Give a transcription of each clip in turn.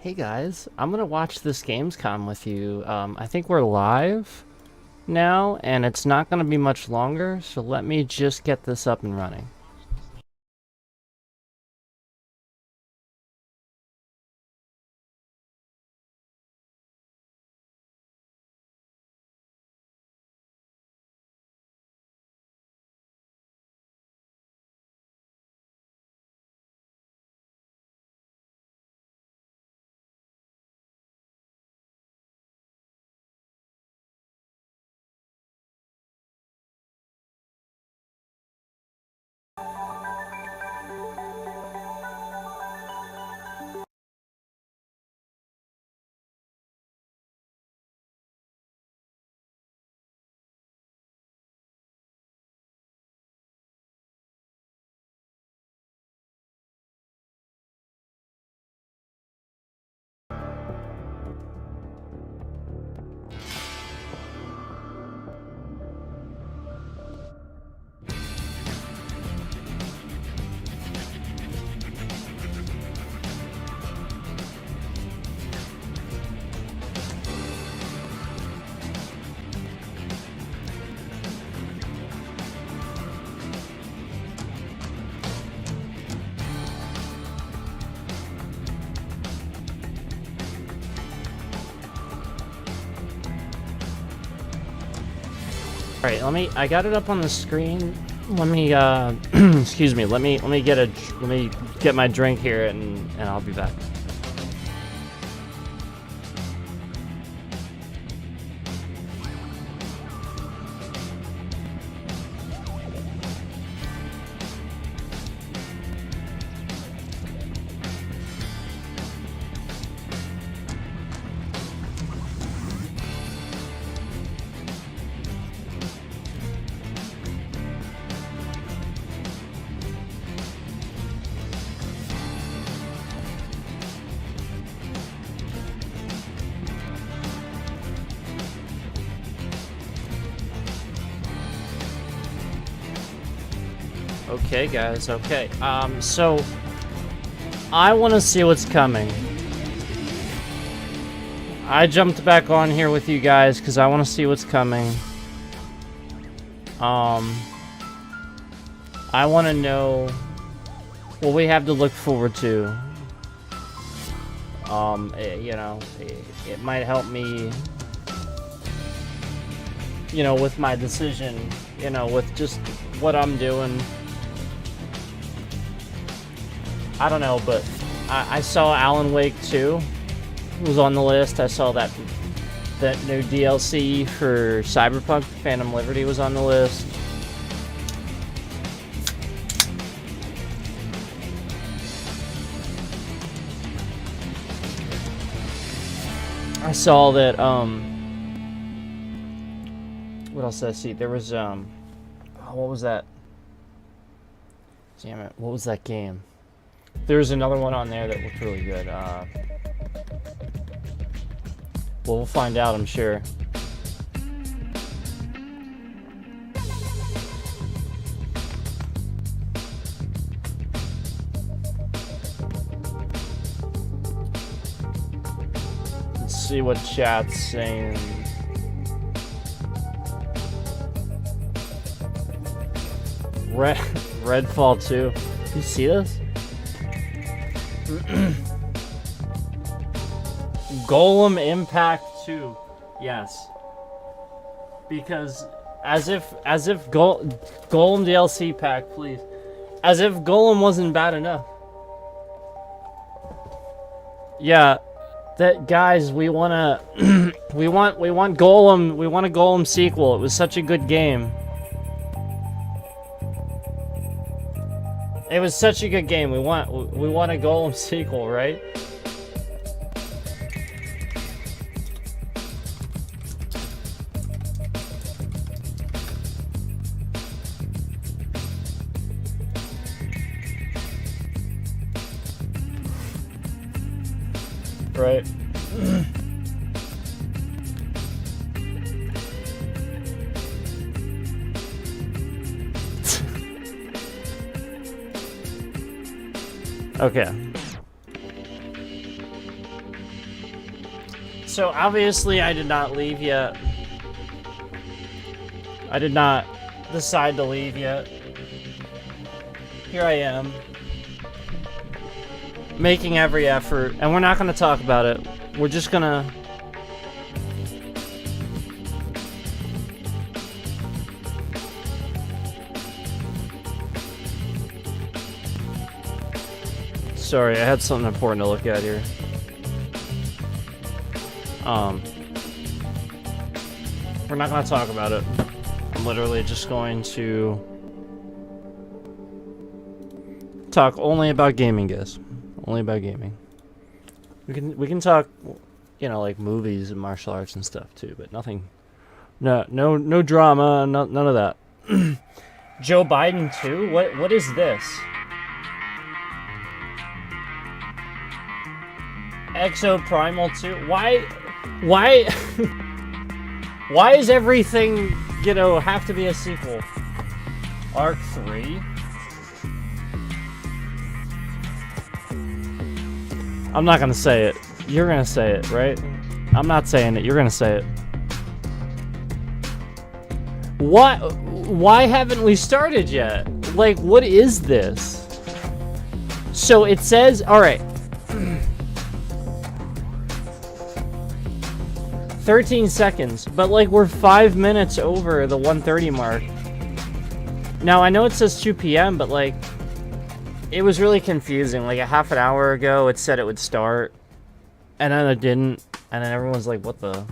Hey guys, I'm gonna watch this Gamescom with you. I think we're live now, and it's not gonna be much longer, so let me just get this up and running. Alright, I got it up on the screen. Let me, excuse me, let me get my drink here and I'll be back. Okay, guys, okay. So I want to see what's coming. I jumped back on here with you guys because I want to see what's coming. I want to know what we have to look forward to. You know, it might help me, you know, with my decision, you know, with just what I'm doing. I don't know, but I saw Alan Wake 2 was on the list. I saw that new DLC for Cyberpunk Phantom Liberty was on the list. I saw that, what else did I see? There was, oh, what was that? Damn it, what was that game? There's another one on there that looked really good. Well, we'll find out, I'm sure. Let's see what chat's saying. Redfall 2. You see this? Golem Impact 2. Yes. Because as if Golem DLC pack, please. As if Golem wasn't bad enough. Yeah, that guys, we want Golem, we want a Golem sequel. It was such a good game. It was such a good game. We want a Golem sequel, right? Right. Okay. So obviously I did not leave yet. I did not decide to leave yet. Here I am. Making every effort. And we're not going to talk about it. We're just going to... Sorry, I had something important to look at here. We're not going to talk about it. I'm literally just going to talk only about gaming, guys. Only about gaming. We can talk, you know, like movies and martial arts and stuff too, but nothing. No drama. None of that. Joe Biden too. What is this? Exo Primal 2. Why why is everything, you know, have to be a sequel? Arc 3? I'm not gonna say it. You're gonna say it, right? I'm not saying it. You're gonna say it. Why haven't we started yet? Like, what is this? So it says, alright. 13 seconds, but like we're 5 minutes over the 1:30 mark. Now I know it says 2 p.m., but like it was really confusing. Like a half an hour ago it said it would start, and then it didn't, and then everyone's like, what the?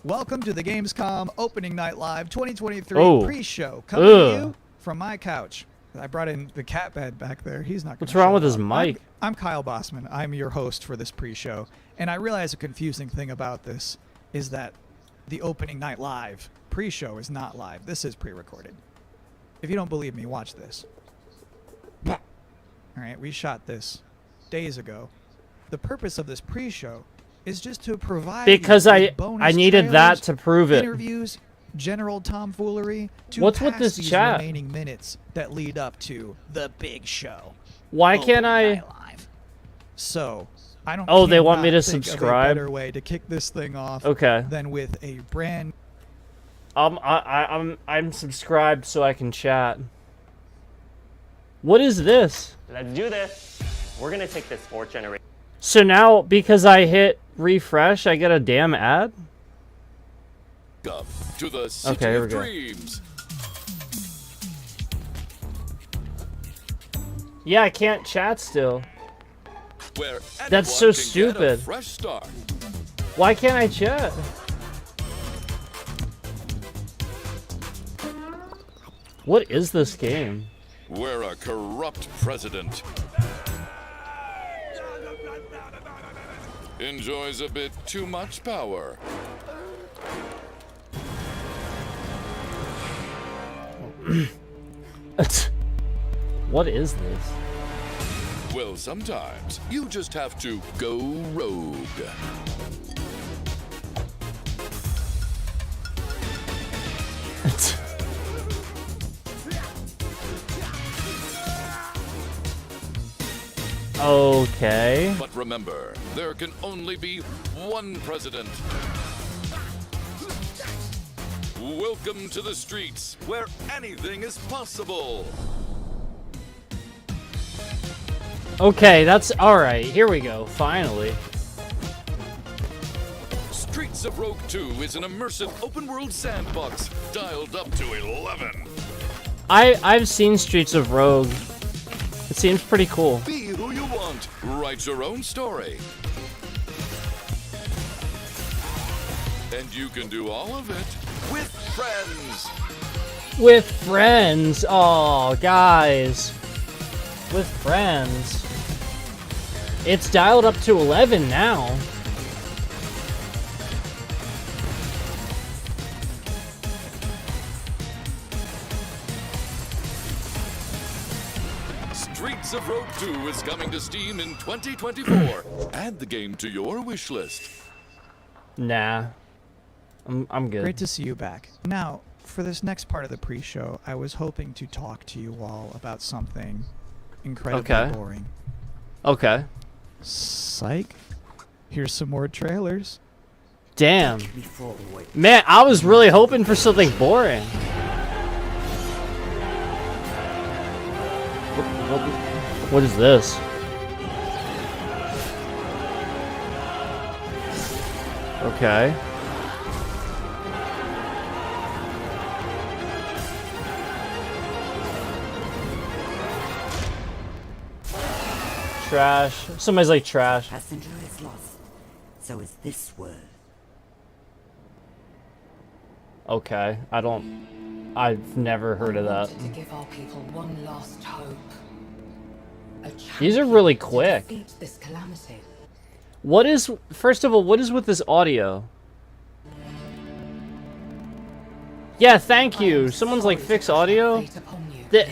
Welcome to the Gamescom Opening Night Live 2023 pre-show, coming to you from my couch. I brought in the cat bed back there. He's not gonna What's wrong with his mic? I'm Kyle Bossman. I'm your host for this pre-show. And I realize a confusing thing about this is that the Opening Night Live pre-show is not live. This is pre-recorded. If you don't believe me, watch this. All right, we shot this days ago. The purpose of this pre-show is just to provide because I needed trailers, that to prove it. Interviews, general tomfoolery to what's pass with this these chat? remaining minutes that lead up to the big show. Why can't I? Live. So I don't. Oh, they want me to think subscribe. Of a better way to kick this thing off. Okay. Than with a brand. I'm subscribed so I can chat. What is this? Let's do this. We're gonna take this fourth generation. So now because I hit refresh, I get a damn ad. To the City of Dreams. Yeah, I can't chat still. Where that's so can stupid. Get a fresh start. Why can't I chat? What is this game? Where a corrupt president enjoys a bit too much power. What is this? Well, sometimes you just have to go rogue. Okay. But remember, there can only be one president. Welcome to the streets, where anything is possible. Okay, that's alright. Here we go, finally. Streets of Rogue 2 is an immersive open-world sandbox dialed up to 11. I've seen Streets of Rogue. It seems pretty cool. Be who you want. Write your own story. And you can do all of it with friends. With friends. Oh, guys. With friends. It's dialed up to 11 now. Streets of Rogue 2 is coming to Steam in 2024. Add the game to your wish list. Nah. I'm good. Great to see you back. Now, for this next part of the pre-show, I was hoping to talk to you all about something incredibly boring. Okay. Psych. Here's some more trailers. Damn. Man, I was really hoping for something boring. What is this? Okay. Trash. Somebody's like trash. Passenger is lost. So is this word. Okay. I've never heard of that. To give our people one last hope. These are really quick. Defeat this calamity. What is, first of all, what is with this audio? Yeah, thank you. Someone's like, fix audio?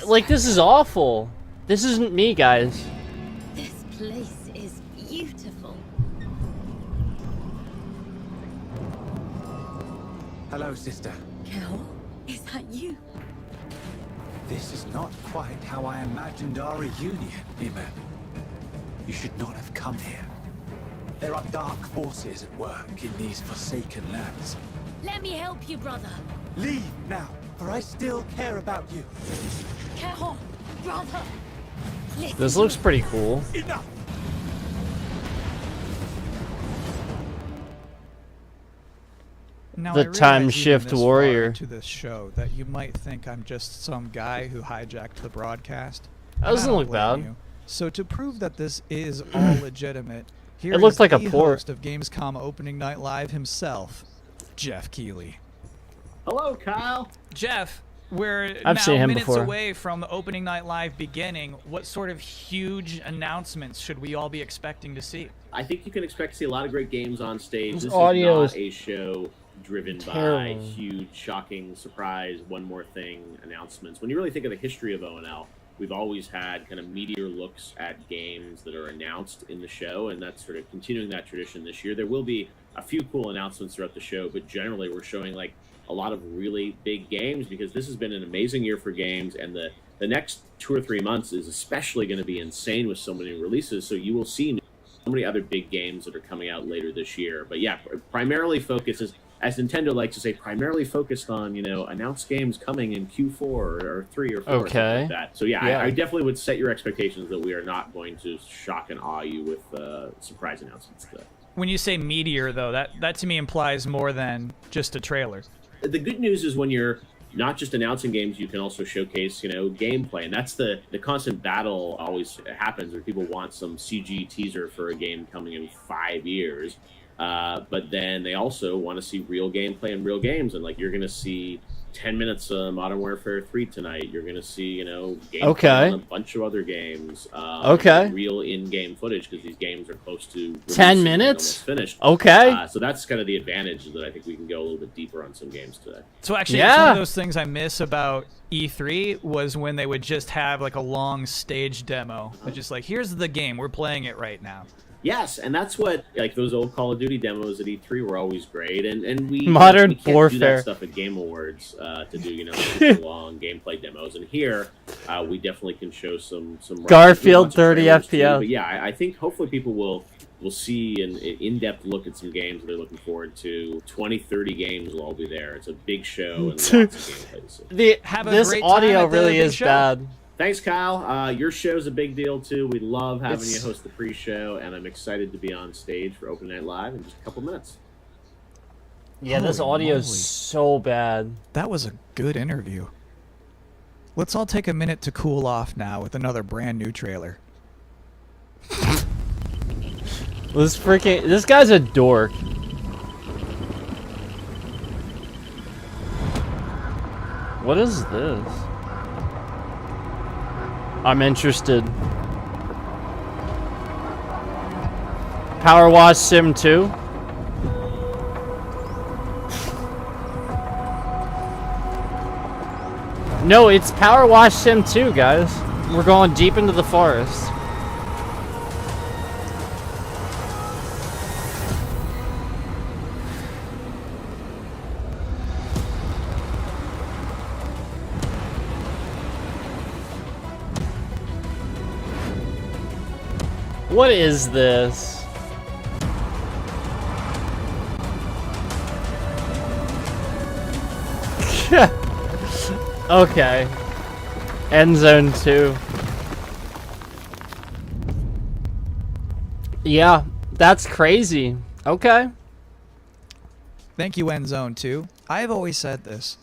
Like, this is awful. This isn't me, guys. This place is beautiful. Hello, sister. Kel, is that you? This is not quite how I imagined our reunion, Nima. You should not have come here. There are dark forces at work in these forsaken lands. Let me help you, brother. Leave now, for I still care about you. Kel, brother. Listen. This looks pretty cool. Enough! Now, The I realize time even shift this far warrior. into this show that you might think I'm just some guy who hijacked the broadcast. That and I doesn't don't look blame bad. you. So to prove that this is all legitimate, here It looks is like a the port. host of Gamescom Opening Night Live himself, Jeff Keighley. Hello, Kyle. Jeff, we're I've now seen him minutes before. away from the Opening Night Live beginning. What sort of huge announcements should we all be expecting to see? I think you can expect to see a lot of great games on stage. This This audio is is not a show driven by terrible. huge, shocking, surprise, one more thing announcements. When you really think of the history of ONL, we've always had kind of meteor looks at games that are announced in the show, and that's sort of continuing that tradition this year. There will be a few cool announcements throughout the show, but generally we're showing like a lot of really big games because this has been an amazing year for games, and the next 2 or 3 months is especially going to be insane with so many releases. So you will see so many other big games that are coming out later this year. But yeah, primarily focuses, as Nintendo likes to say, primarily focused on, you know, announced games coming in Q4 or 3 or 4 or something Okay. like that. So yeah, Yeah. I definitely would set your expectations that we are not going to shock and awe you with surprise announcements today. When you say meteor, though, that to me implies more than just a trailer. The good news is when you're not just announcing games, you can also showcase, you know, gameplay. And that's the constant battle always happens where people want some CG teaser for a game coming in 5 years. But then they also want to see real gameplay and real games. And like, you're going to see 10 minutes of Modern Warfare 3 tonight. You're going to see, you know, gameplay Okay. on a bunch of other games. Okay. Real in-game footage because these games are close to 10 releasing and minutes? almost finished. Okay. So that's kind of the advantage that I think we can go a little bit deeper on some games today. So actually, it's one Yeah. of those things I miss about E3 was when they would just have like a long stage demo. It's just like, here's the game, we're playing it right now. Yes, and that's what, like, those old Call of Duty demos at E3 were always great, and we Modern we can't do Warfare. that stuff at Game Awards to do, you know, super long gameplay demos, and here we definitely can show some Garfield lots of 30 trailers too, FPS. But yeah, I think hopefully people will see an in-depth look at some games that they're looking forward to. 20, 30 games will all be there. It's a big show and lots of gameplay to see. Have a This great time audio at the really big is show. bad. Thanks, Kyle. Your show's a big deal, too. We love having It's- you host the pre-show, and I'm excited to be on stage for Open Night Live in just a couple minutes. Yeah, this Holy audio is moly. so bad. That was a good interview. Let's all take a minute to cool off now with another brand new trailer. This guy's a dork. What is this? I'm interested. Power Wash Sim 2? No, it's Power Wash Sim 2, guys. We're going deep into the forest. What is this? Okay. End Zone 2. Yeah, that's crazy. Okay. Thank you, End Zone 2. I've always said this.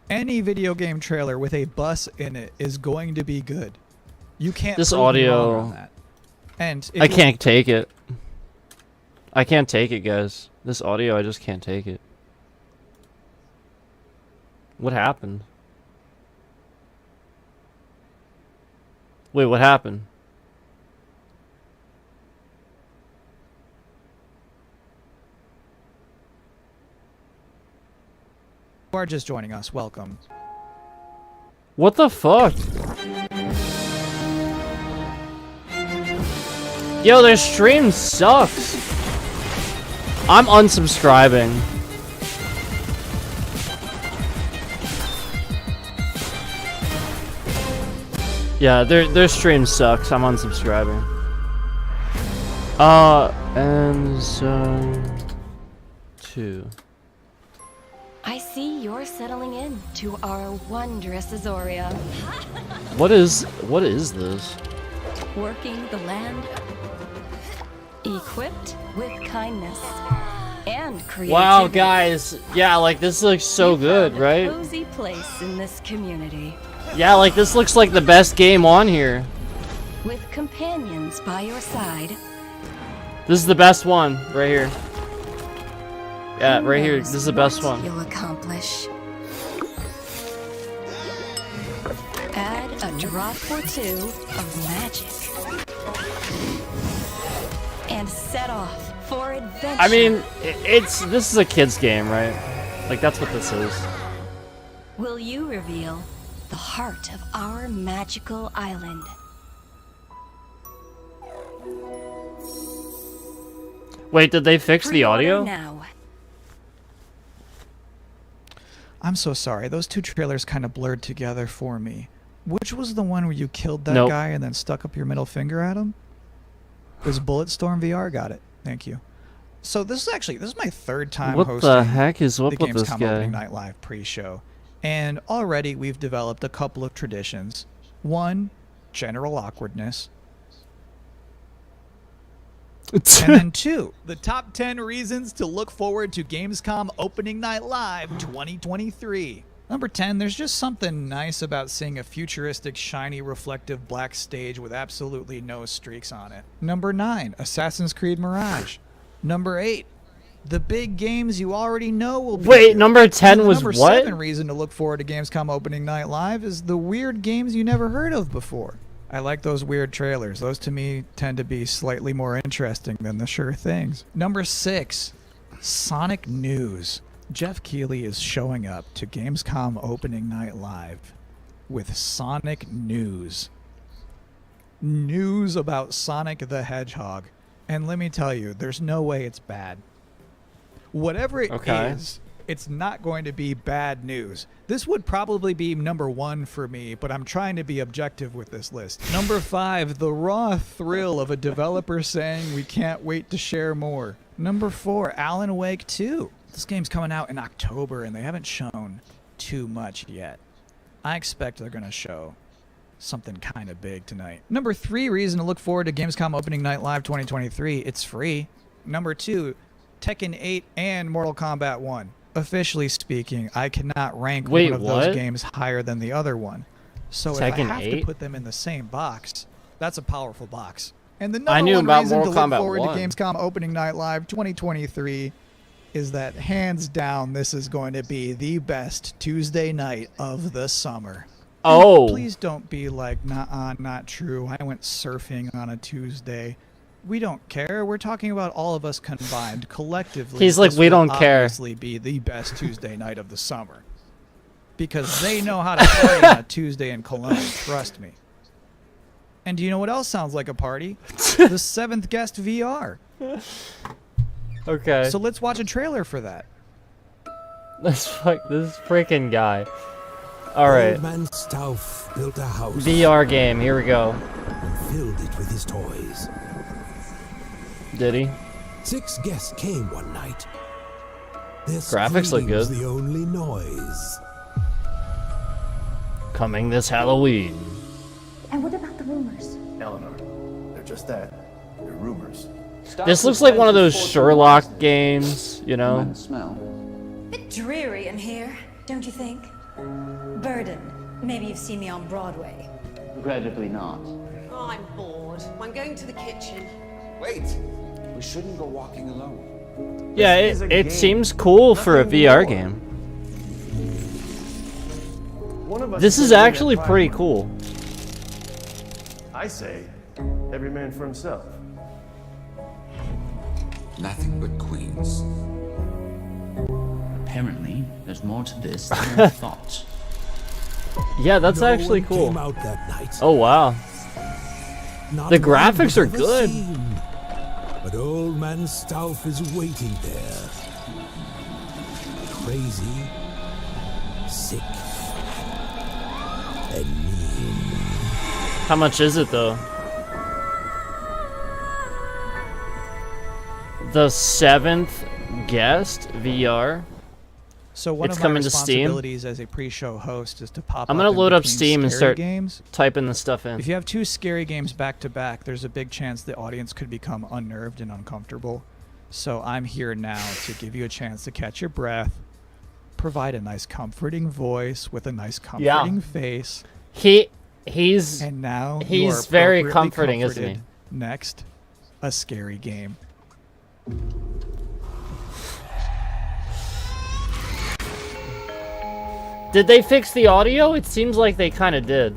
Any video game trailer with a bus in it is going to be good. You can't This prove me audio- wrong on that. And if I you- can't take it. I can't take it, guys. This audio, I just can't take it. What happened? Wait, what happened? you are just joining us, welcome. What the fuck? Yo, their stream sucks. I'm unsubscribing. Yeah, their stream sucks. I'm unsubscribing. And Zone 2. I see you're settling in to our wondrous Azoria. What is this? Working the land, equipped with kindness and creativity. Wow, guys. Yeah, like this looks so You good, found a right? cozy place in this community, Yeah, like this looks like the best game on here. with companions by your side. This is the best one right here. Yeah, right here. This is the best What one. You'll accomplish. Add a drop or two of magic, and set off for adventure. I mean, this is a kid's game, right? Like that's what this is. Will you reveal the heart of our magical island? Wait, did they fix the audio? Now. I'm so sorry. Those two trailers kind of blurred together for me. Which was the one where you killed that Nope. guy and then stuck up your middle finger at him? It was Bulletstorm VR. Got it. Thank you. So this is my third time What hosting the heck is up the with this Gamescom guy? Opening Night Live pre-show. And already we've developed a couple of traditions. One, general awkwardness. And then two, the top 10 reasons to look forward to Gamescom Opening Night Live 2023. Number 10, there's just something nice about seeing a futuristic, shiny, reflective black stage with absolutely no streaks on it. Number 9, Assassin's Creed Mirage. Number 8, the big games you already know will be Wait, here. number 10 And was number what? 7 reason to look forward to Gamescom Opening Night Live is the weird games you never heard of before. I like those weird trailers. Those to me tend to be slightly more interesting than the sure things. Number 6, Sonic News. Jeff Keighley is showing up to Gamescom Opening Night Live with Sonic News. News about Sonic the Hedgehog. And let me tell you, there's no way it's bad. Whatever it is, it's not going to be bad news. This would probably be number 1 for me, but I'm trying to be objective with this list. Number 5, the raw thrill of a developer saying we can't wait to share more. Number 4, Alan Wake 2. This game's coming out in October and they haven't shown too much yet. I expect they're going to show something kind of big tonight. Number 3 reason to look forward to Gamescom Opening Night Live 2023. It's free. Number 2, Tekken 8 and Mortal Kombat 1. Officially speaking, I cannot rank one of those games higher than the other one. So if I have to put them in the same box, that's a powerful box. And the number one reason to look forward to Gamescom Opening Night Live 2023 is that hands down this is going to be the best Tuesday night of the summer. Oh. And please don't be like, not true. I went surfing on a Tuesday. We don't care. We're talking about all of us combined, collectively. He's like, we don't care. Obviously, be the best Tuesday night of the summer, because they know how to party on a Tuesday in Cologne. Trust me. And do you know what else sounds like a party? The 7th Guest VR. Okay. So let's watch a trailer for that. This freaking guy. All right. Old man Stauf built a house. VR game. Here we go. And filled it with his toys. Did he? 6 guests came one night. Their Graphics look scream's good. the only noise. Coming this Halloween. And what about the rumors? Eleanor, they're just that. They're rumors. This looks like one of those Sherlock games, you know? Bit dreary in here, don't you think? Burden. Maybe you've seen me on Broadway. Regrettably not. Oh, I'm bored. I'm going to the kitchen. Wait! We shouldn't go walking alone. Yeah, it seems cool for a VR game. This is actually pretty cool. I say, every man for himself. Nothing but queens. Apparently, there's more to this than I thought. Yeah, that's No actually one cool. came out that night. Oh wow. Not The one graphics was are ever good. seen. But old man Stauff is waiting there. Crazy, sick, and mean. How much is it though? The 7th guest VR. So one It's of my coming to Steam. responsibilities as a pre-show host is to pop I'm up gonna in load up between Steam and scary start games. typing the stuff in. If you have two scary games back to back, there's a big chance the audience could become unnerved and uncomfortable. So I'm here now to give you a chance to catch your breath, provide a nice comforting voice with a nice comforting face. He's and now you he's are very appropriately comforting, isn't he? comforted. Next, a scary game. Did they fix the audio? It seems like they kind of did.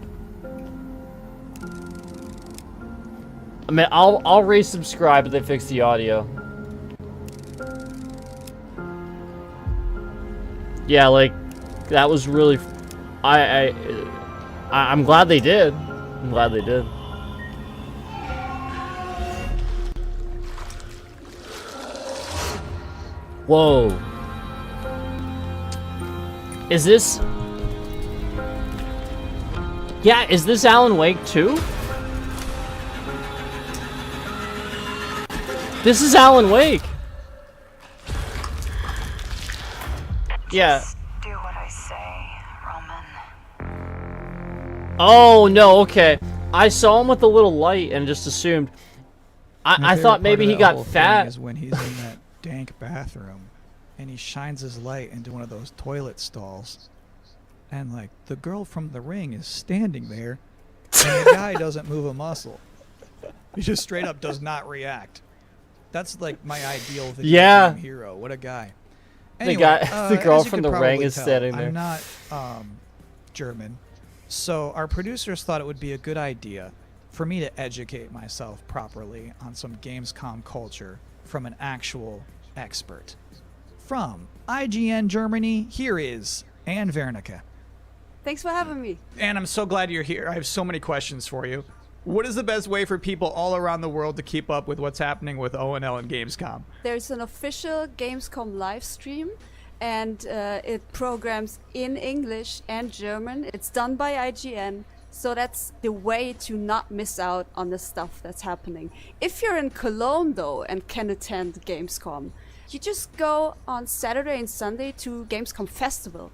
I mean, I'll resubscribe if they fix the audio. Yeah, like that was really. I'm glad they did. I'm glad they did. Whoa. Is this... Yeah, is this Alan Wake 2? This is Alan Wake! Yeah. Do what I say, Roman. Oh, no, okay. I saw him with the little light and just assumed... My I thought favorite maybe part he of that got whole thing fat. is when he's in that dank bathroom and he shines his light into one of those toilet stalls, and like the girl from The Ring is standing there, and the guy doesn't move a muscle. He just straight up does not react. That's like my ideal video game hero. What a guy. Anyway, The girl as you from could The Ring probably is tell, standing there. I'm not German, so our producers thought it would be a good idea for me to educate myself properly on some Gamescom culture from an actual expert. From IGN Germany, here is Anne Wernicke. Thanks for having me. Anne, I'm so glad you're here. I have so many questions for you. What is the best way for people all around the world to keep up with what's happening with ONL and Gamescom? There's an official Gamescom live stream, and it programs in English and German. It's done by IGN, so that's the way to not miss out on the stuff that's happening. If you're in Cologne, though, and can attend Gamescom, you just go on Saturday and Sunday to Gamescom Festival.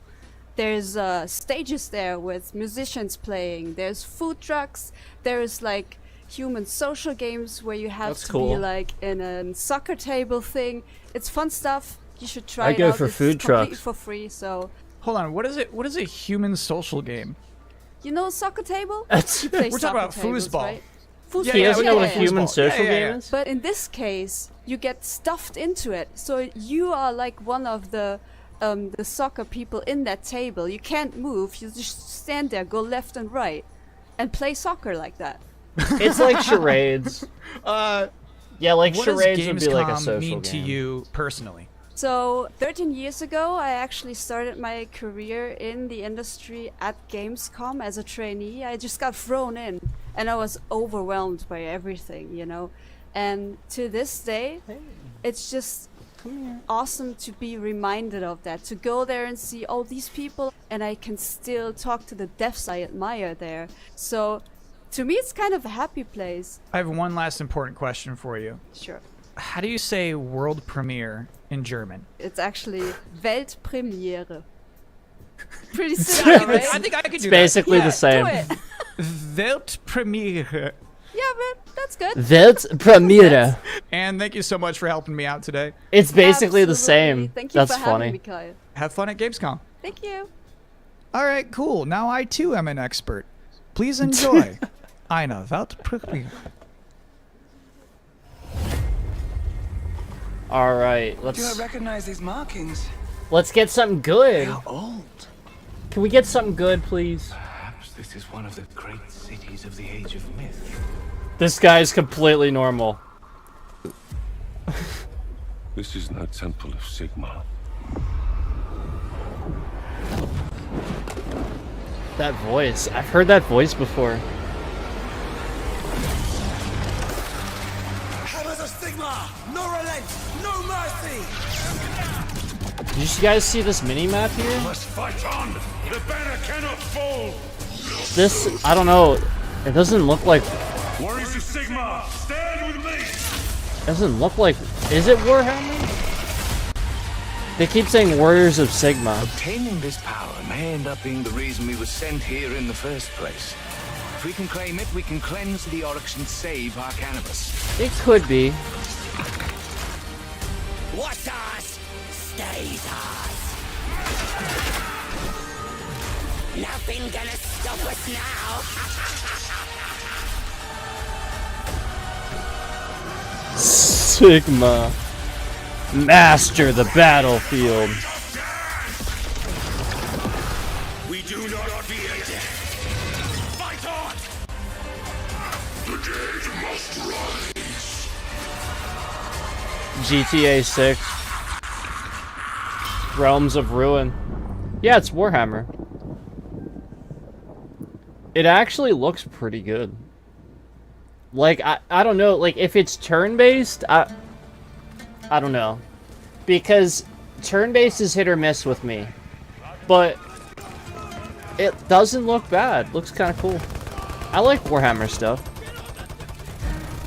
There's stages there with musicians playing. There's food trucks. There's like human social games where you have That's to cool. be like in a soccer table thing. It's fun stuff. You should try I it go out. for It's food completely trucks. for free. So Hold on, what is it? What is a human social game? you know soccer table? That's- You play We're talking soccer about tables, foosball. right? He doesn't know what a human social game is? But in this case, you get stuffed into it. So you are like one of the soccer people in that table. You can't move. You just stand there, go left and right, and play soccer like that. It's like charades. Yeah, like what charades does would be like a Gamescom social mean game. to you personally? So 13 years ago, I actually started my career in the industry at Gamescom as a trainee. I just got thrown in, and I was overwhelmed by everything, you know. And to this day, it's just awesome to be reminded of that, to go there and see all these people, and I can still talk to the devs I admire there. So to me, it's kind of a happy place. I have one last important question for you. Sure. How do you say world premiere in German? It's actually Weltpremiere. Pretty simple, right? I think I could do It's basically Yeah, the same. do it. Weltpremiere. Yeah, but that's good. Weltpremiere. And thank you so much for helping me out today. It's basically the Absolutely. same. Thank you That's for having funny. me, Kyle. Have fun at Gamescom. Thank you. All right, cool. Now I too am an expert. Please enjoy. Eine Weltpremiere. All right, Do I recognize these markings? let's get something good. How old? Can we get something good, please? Perhaps this is one of the great cities of the Age of Myth. This guy's completely normal. This is not Temple of Sigma. That voice. I've heard that voice before. Hammers of Sigma! No relent! No mercy! Did you guys see this mini-map here? Must fight on! The banner cannot fall! This, I don't know. It doesn't look like... Warriors of Sigma, stand with me! Doesn't look like... Is it Warhammer? They keep saying Warriors of Sigma. Obtaining this power may end up being the reason we were sent here in the first place. If we can claim it, we can cleanse the Oryx and save our cannabis. It could be. What's ours stays ours. Nothing gonna stop us now. Sigma. Master the battlefield. We do not fear death! Fight on! The dead must rise! GTA 6. Realms of Ruin. Yeah, it's Warhammer. It actually looks pretty good. Like, I don't know, like, if it's turn-based, I don't know. Because turn-based is hit or miss with me. But it doesn't look bad. Looks kind of cool. I like Warhammer stuff.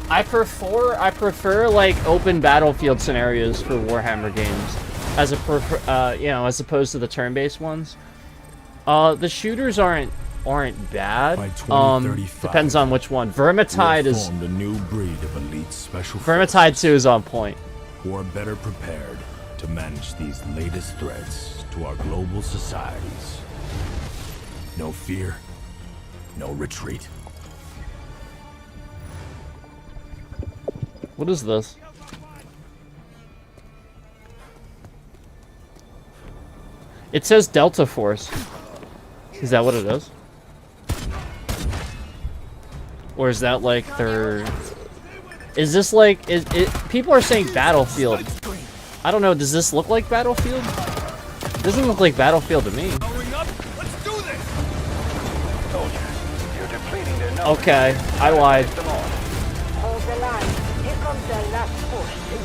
I prefer like open battlefield scenarios for Warhammer games as as opposed to the turn-based ones. The shooters aren't bad. By 2035, depends on which one. Vermintide we have is formed a new breed of elite special Vermintide 2 is on point. who are better prepared to manage these latest threats to our global societies. No fear, no retreat. What is this? It says Delta Force. Is that what it is? Or is that like their... Is this like... People are saying Battlefield. I don't know, does this look like Battlefield? It doesn't look like Battlefield to me. Okay, I lied.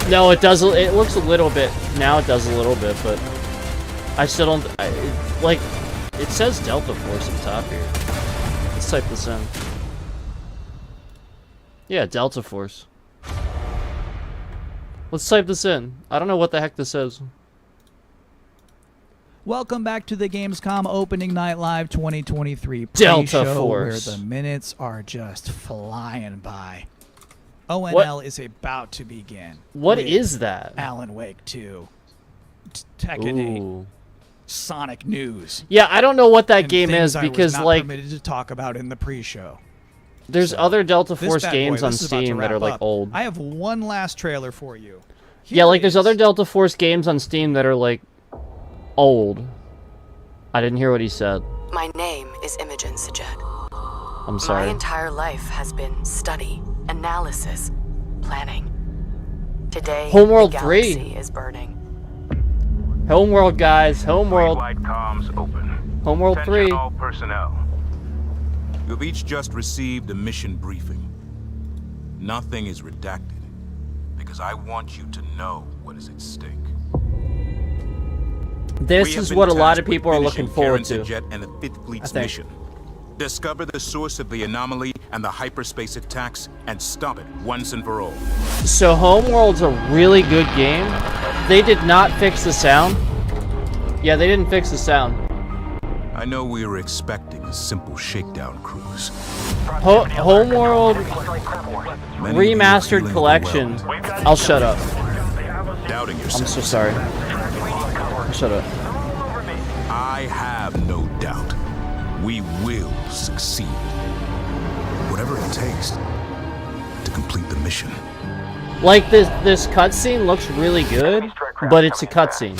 No, it does. It looks a little bit. Now it does a little bit, but I still don't. Like, it says Delta Force up top here. Let's type this in. Yeah, Delta Force. Let's type this in. I don't know what the heck this is. Welcome back to the Gamescom Opening Night Live 2023 Delta pre-show, Force. where the minutes are just flying by. ONL is about to begin. What with is that? Alan Wake 2, Tekken 8, Sonic News. Yeah, I don't know what that and game things is I was because not like permitted to talk about in the pre-show. there's other Delta This Force bad games boy, on this is about to Steam that are wrap like up. old. I have one last trailer for you. Yeah, like there's other Delta Force games on Steam that are like old. I didn't hear what he said. My name is Imogen Sajet. I'm sorry. My entire life has been study, analysis, planning. Today, Homeworld the 3 galaxy is burning. Homeworld, guys. Homeworld. Green light comms open. Homeworld Attention 3. all personnel. You've each just received a mission briefing. Nothing is redacted, because I want you to know what is at stake. This is what a lot of people are looking forward to. Jet and the Fifth Fleet's I think. mission. Discover the source of the anomaly and the hyperspace attacks, and stop it once and for all. So Homeworld's a really good game. they did not fix the sound. Yeah, they didn't fix the sound. I know we were expecting a simple shakedown cruise. Homeworld Remastered Collection. I'll shut up. Doubting yourself. I'm so sorry. I'll shut up. I have no doubt. We will succeed. Whatever it takes to complete the mission. Like this cutscene looks really good, but it's a cutscene.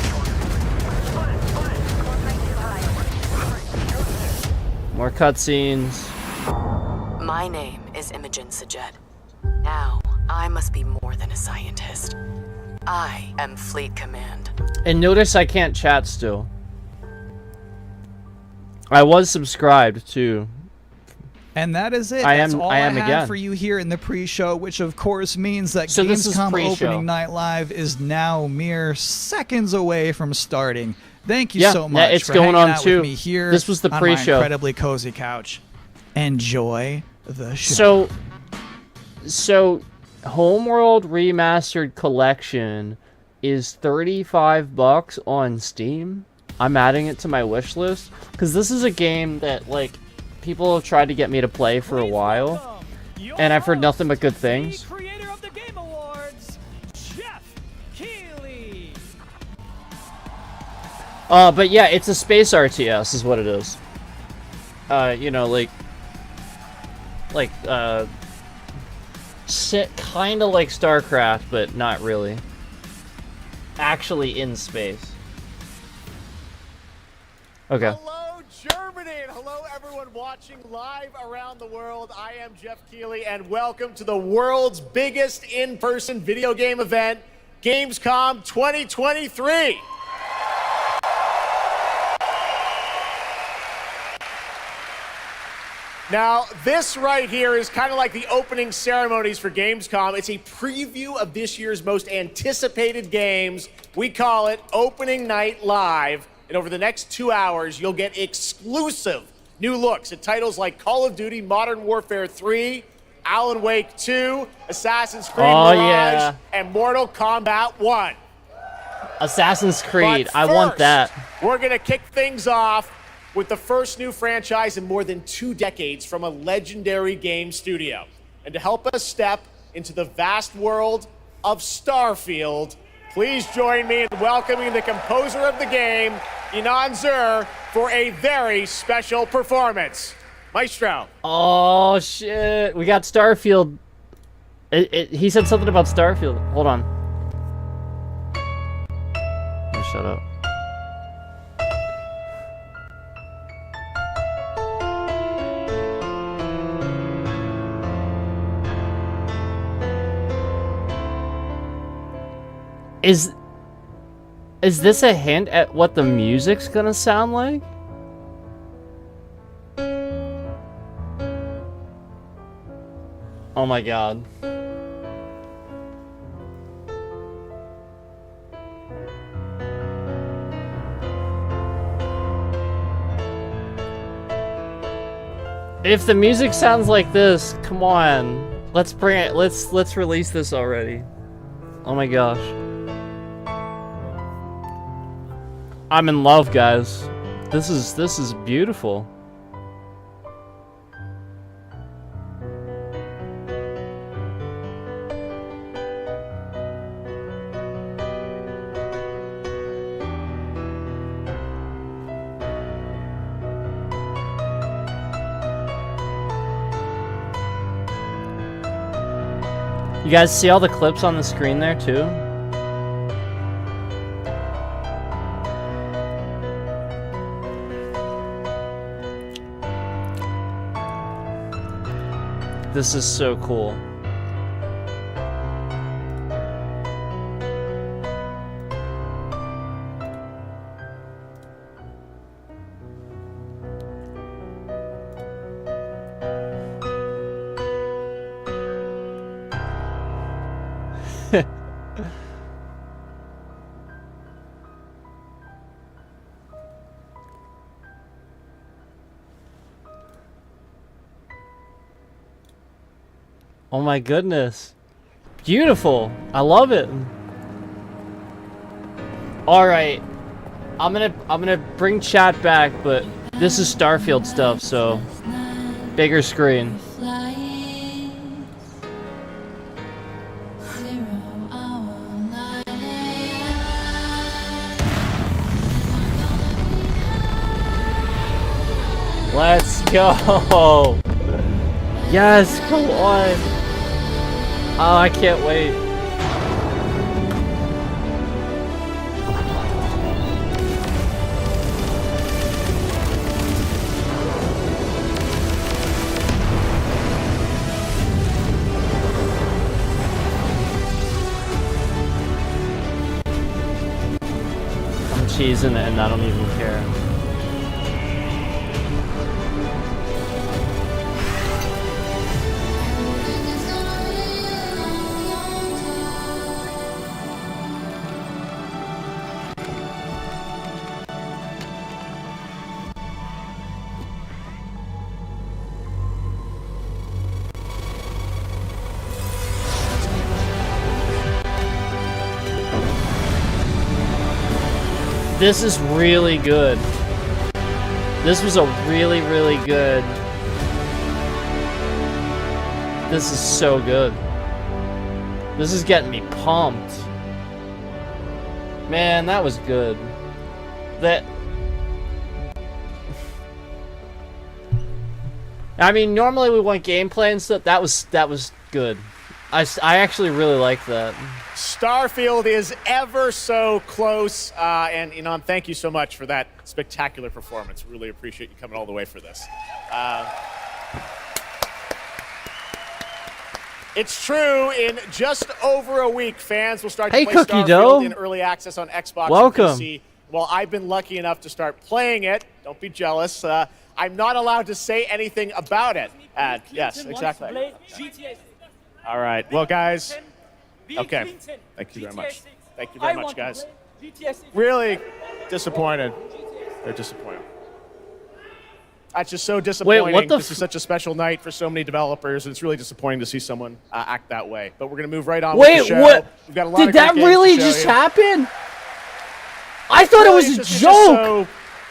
More cutscenes. My name is Imogen Sajet. Now, I must be more than a scientist. I am Fleet Command. And notice I can't chat still. I was subscribed too. And that is it. I That's am- all I am have again. for you here in the pre-show, which of course means that So this is Gamescom pre-show. Opening Night Live is now mere seconds away from starting. Thank you Yeah, so yeah, much it's for going hanging on out too. with me here This was the on pre-show. my incredibly cozy couch. Enjoy the show. So Homeworld Remastered Collection is $35 on Steam. I'm adding it to my wish list because this is a game that like people have tried to get me to play for a while, and I've heard nothing but good things. Creator of the Game Awards, Jeff Keighley. But yeah, it's a space RTS is what it is. You know, kind of like StarCraft, but not really. Actually in space. Okay. Hello, Germany, and hello, everyone watching live around the world. I am Jeff Keighley, and welcome to the world's biggest in-person video game event, Gamescom 2023. Now, this right here is kind of like the opening ceremonies for Gamescom. It's a preview of this year's most anticipated games. We call it Opening Night Live. And over the next 2 hours, you'll get exclusive new looks at titles like Call of Duty Modern Warfare 3, Alan Wake 2, Assassin's Creed Mirage, yeah. and Mortal Kombat 1. Assassin's Creed. But I want first, that. We're going to kick things off with the first new franchise in more than 2 decades from a legendary game studio. And to help us step into the vast world of Starfield, please join me in welcoming the composer of the game, Inan Zur, for a very special performance. Maestro. Oh shit! We got Starfield. He said something about Starfield. Hold on. Shut up. Is this a hint at what the music's gonna sound like? Oh my god. If the music sounds like this, come on. Let's bring it. Let's release this already. Oh my gosh. I'm in love, guys. This is beautiful. You guys see all the clips on the screen there too? This is so cool. Oh my goodness. Beautiful. I love it. All right, I'm gonna bring chat back, but this is Starfield stuff, so bigger screen. Let's go! Yes, come on! Oh, I can't wait. I'm cheesing it and I don't even care. This is really good. This was a really, really good. This is so good. This is getting me pumped. Man, that was good. That... I mean, normally we want gameplay and stuff. That was good. I actually really like that. Starfield is ever so close, and thank you so much for that spectacular performance. Really appreciate you coming all the way for this. It's true. In just over a week, fans will start to play Starfield in early access on Xbox and PC. Well, I've been lucky enough to start playing it. Don't be jealous. I'm not allowed to say anything about it. Yes, exactly. All right. Well, guys. Okay. Thank you very much. Thank you very much, guys. Really disappointed. They're disappointed. That's just so disappointing. Wait, what the? This is such a special night for so many developers. It's really disappointing to see someone act that way. But we're going to move right on with the show. Wait, what? We've got a lot Did of that really just happen? I thought it was a joke. It's just so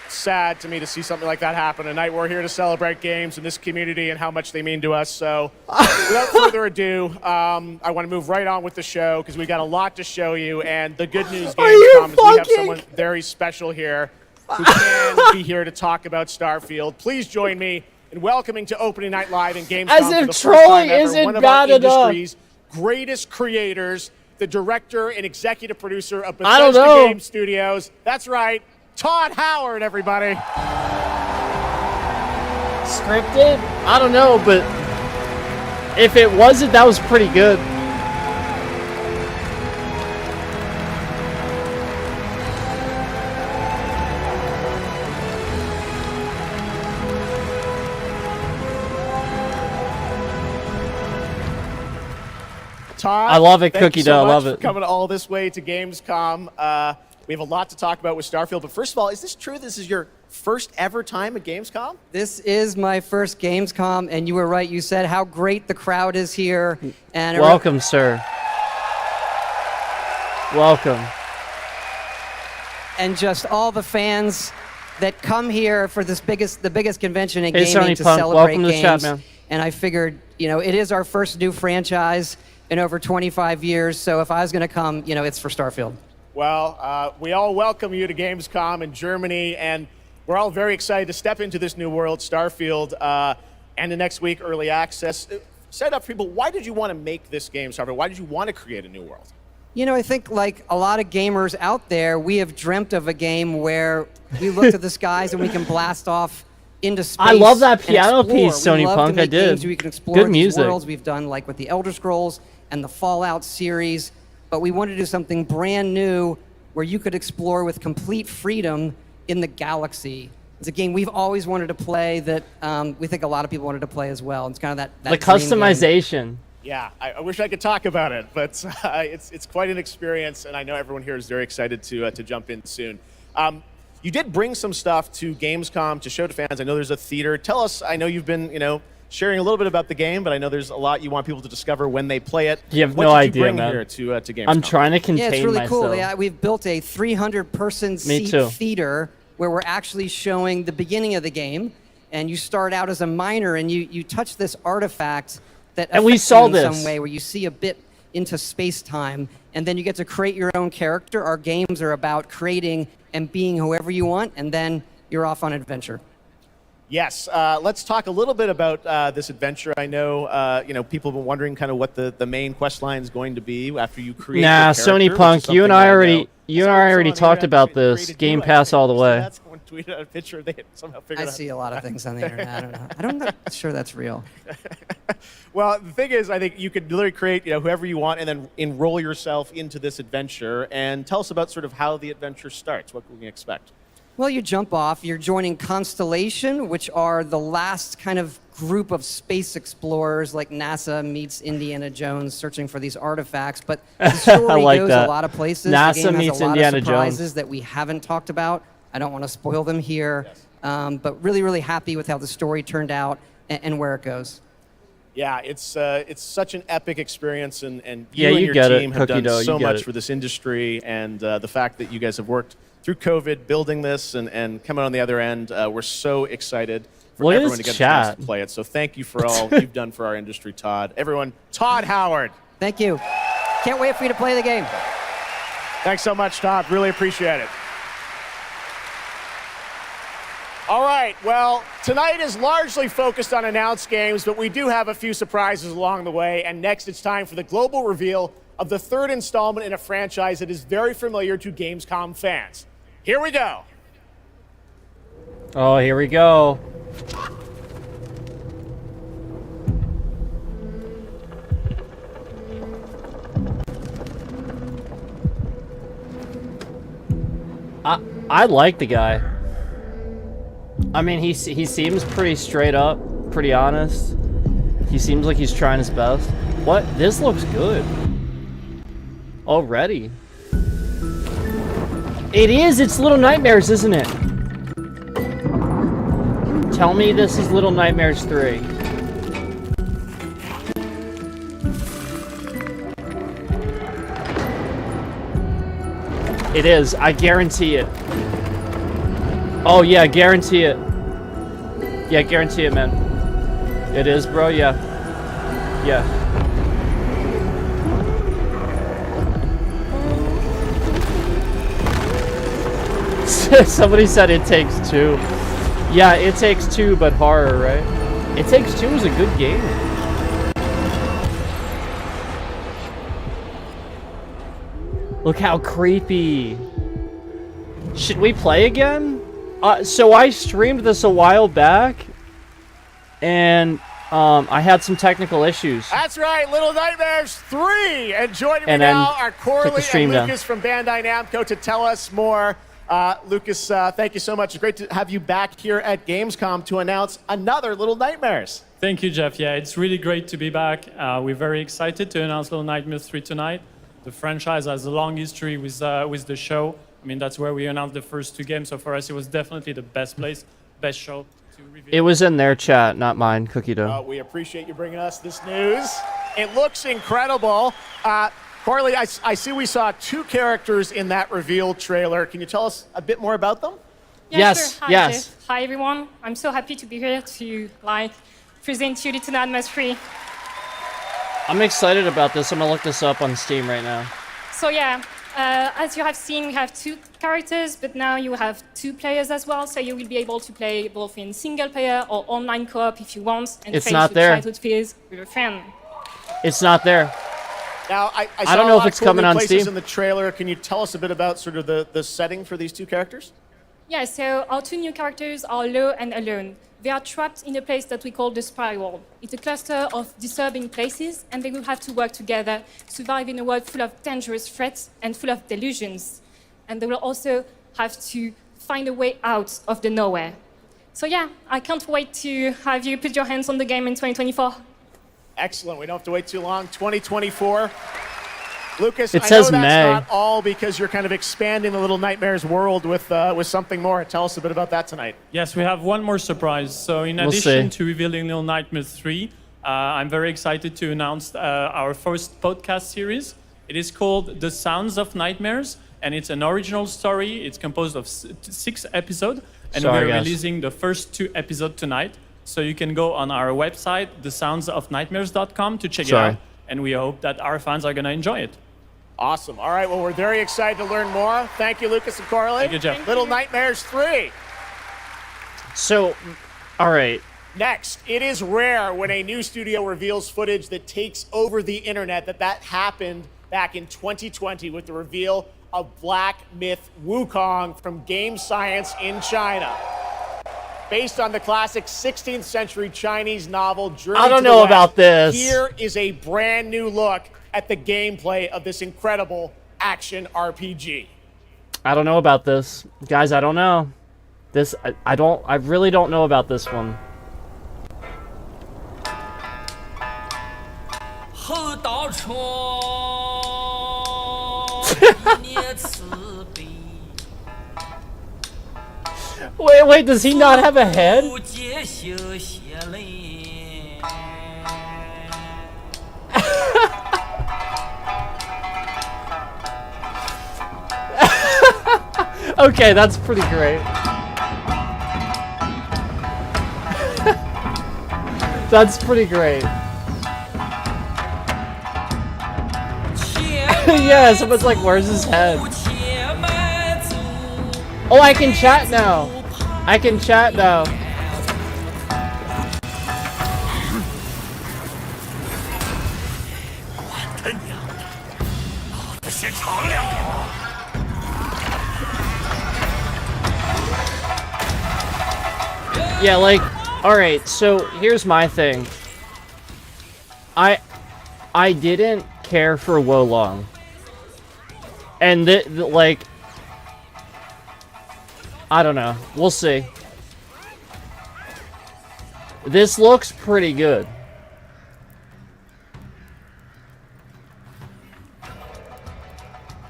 sad to me to see something like that happen. Tonight we're here to celebrate games in this community and how much they mean to us. So without further ado, I want to move right on with the show because we've got a lot to show you. And the good news, Gamescom, is we have someone very special here who can be here to talk about Starfield. Please join me in welcoming to Opening Night Live in Gamescom As if trolling isn't bad enough. Greatest creators, the director and executive producer of Bethesda Game Studios. That's right. Todd Howard, everybody. Scripted? I don't know, but if it wasn't, that was pretty good. Todd, I love it, thank Cookie you so Dough. I love much it. for coming all this way to Gamescom. We have a lot to talk about with Starfield, but first of all, is this true? This is your first ever time at Gamescom? This is my first Gamescom, and you were right. You said how great the crowd is here. And welcome, sir. Welcome. And just all the fans that come here for the biggest convention in gaming Sony to Punk. celebrate Welcome games. to the chat, man. And I figured, it is our first new franchise in over 25 years. So if I was going to come, it's for Starfield. Well, we all welcome you to Gamescom in Germany, and we're all very excited to step into this new world, Starfield, and the next week, early access. Set up for people, why did you want to make this game, Starfield? Why did you want to create a new world? I think like a lot of gamers out there, we have dreamt of a game where we look to the skies and we can blast off into space. I love that piano explore. piece, Sony We love Punk. to make I did. Games we can explore Good in these music. worlds. We've done like with the Elder Scrolls and the Fallout series, but we wanted to do something brand new where you could explore with complete freedom in the galaxy. It's a game we've always wanted to play that we think a lot of people wanted to play as well. It's kind of that the dream customization. game. Yeah, I wish I could talk about it, but it's quite an experience, and I know everyone here is very excited to jump in soon. You did bring some stuff to Gamescom to show to fans. I know there's a theater. Tell us, I know you've been, sharing a little bit about the game, but I know there's a lot you want people to discover when they play it. You have what no did idea, you bring man. here to Gamescom? I'm trying to contain Yeah, it's really myself. cool. Yeah, we've built a 300-person seat too. theater where we're actually showing the beginning of the game, and you start out as a miner, and you touch this artifact that And we affects saw you in this. some way, where you see a bit into space-time, and then you get to create your own character. Our games are about creating and being whoever you want, and then you're off on adventure. Yes, let's talk a little bit about this adventure. I know, people have been wondering kind of what the main quest line is going to be after you create. Nah, your Sony character, Punk, which is you and something I know. already, you and I Someone already on the talked internet about this. created Game you, I Pass think. all the So way. that's someone tweeted a picture. They somehow figured I out. see a lot of things on the internet. I don't know. I'm not sure that's real. Well, the thing is, I think you could literally create, whoever you want, and then enroll yourself into this adventure. And tell us about sort of how the adventure starts. What can we expect? Well, you jump off. You're joining Constellation, which are the last kind of group of space explorers, like NASA meets Indiana Jones searching for these artifacts. But the story like goes that. a lot of places. NASA the game meets has a lot Indiana of surprises Jones. that we haven't talked about. I don't want to spoil them here, but really, really happy with how the story turned out and where it goes. Yeah, it's such an epic experience, and Yeah, you and you your get it, team have Cookie done Dough, so you get much it. for this industry, and the fact that you guys have worked through COVID building this and coming on the other end, we're so excited for Look at everyone to this get a chance chat. to play it. So thank you for all you've done for our industry, Todd. Everyone, Todd Howard. Thank you. Can't wait for you to play the game. Thanks so much, Todd. Really appreciate it. All right, well, tonight is largely focused on announced games, but we do have a few surprises along the way. And next, it's time for the global reveal of the third installment in a franchise that is very familiar to Gamescom fans. Here we go. Oh, here we go. I like the guy. I mean, he seems pretty straight up, pretty honest. He seems like he's trying his best. What? This looks good. Already. It is! It's Little Nightmares, isn't it? Tell me this is Little Nightmares 3. It is. I guarantee it. Oh, yeah, guarantee it. Yeah, guarantee it, man. It is, bro, yeah. Yeah. Somebody said It Takes Two. Yeah, It Takes Two, but horror, right? It Takes Two is a good game. Look how creepy. Should we play again? So I streamed this a while back, and I had some technical issues. That's right, Little Nightmares 3. And joining me And then now are took Corley the stream and down. Lucas from Bandai Namco to tell us more. Lucas, thank you so much. It's great to have you back here at Gamescom to announce another Little Nightmares. Thank you, Jeff. Yeah, it's really great to be back. We're very excited to announce Little Nightmares 3 tonight. The franchise has a long history with the show. I mean, that's where we announced the first two games. So for us, it was definitely the best place, best show to reveal. It was in their chat, not mine, Cookie Dough. We appreciate you bringing us this news. It looks incredible. Corley, I see we saw two characters in that reveal trailer. Can you tell us a bit more about them? Yeah, Yes, sure. Hi, yes. Jeff. Hi, everyone. I'm so happy to be here to present you Little Nightmares 3. I'm excited about this. I'm gonna look this up on Steam right now. So yeah, as you have seen, we have two characters, but now you have two players as well. So you will be able to play both in single player or online co-op if you want, and It's face not your there. childhood fears with a friend. It's not there. Now, I I saw don't a know lot if it's of cool coming new on places Steam. in the trailer. Can you tell us a bit about sort of the setting for these two characters? Yeah, so our two new characters are Low and Alone. They are trapped in a place that we call the Spiral. It's a cluster of disturbing places, and they will have to work together, survive in a world full of dangerous threats and full of delusions. And they will also have to find a way out of the nowhere. So yeah, I can't wait to have you put your hands on the game in 2024. Excellent. We don't have to wait too long. 2024. Lucas, It I says know that's May. not all because you're kind of expanding the Little Nightmares world with something more. Tell us a bit about that tonight. Yes, we have one more surprise. So in We'll addition see. to revealing Little Nightmares 3, I'm very excited to announce our first podcast series. It is called The Sounds of Nightmares, and it's an original story. It's composed of 6 episodes, and Sorry, we're guys. releasing the first 2 episodes tonight. So you can go on our website, thesoundsofnightmares.com, to check it Sorry. out. And we hope that our fans are going to enjoy it. Awesome. All right, well, we're very excited to learn more. Thank you, Lucas and Corley. Thank you, Jeff. Little Nightmares 3. So, all right. Next, it is rare when a new studio reveals footage that takes over the internet. That happened back in 2020 with the reveal of Black Myth Wukong from Game Science in China. Based on the classic 16th century Chinese novel Journey I don't to the know West, about this. Here is a brand new look at the gameplay of this incredible action RPG. I don't know about this. Guys, I don't know. This, I really don't know about this one. 后道车，一念慈悲。 Wait, does he not have a head? 不解修邪泪。 Okay, that's pretty great. That's pretty great. Yeah, someone's like, where's his head? Oh, I can chat now. I can chat now. Yeah, like, alright, so here's my thing. I didn't care for Wolong. And, like, I don't know. We'll see. This looks pretty good.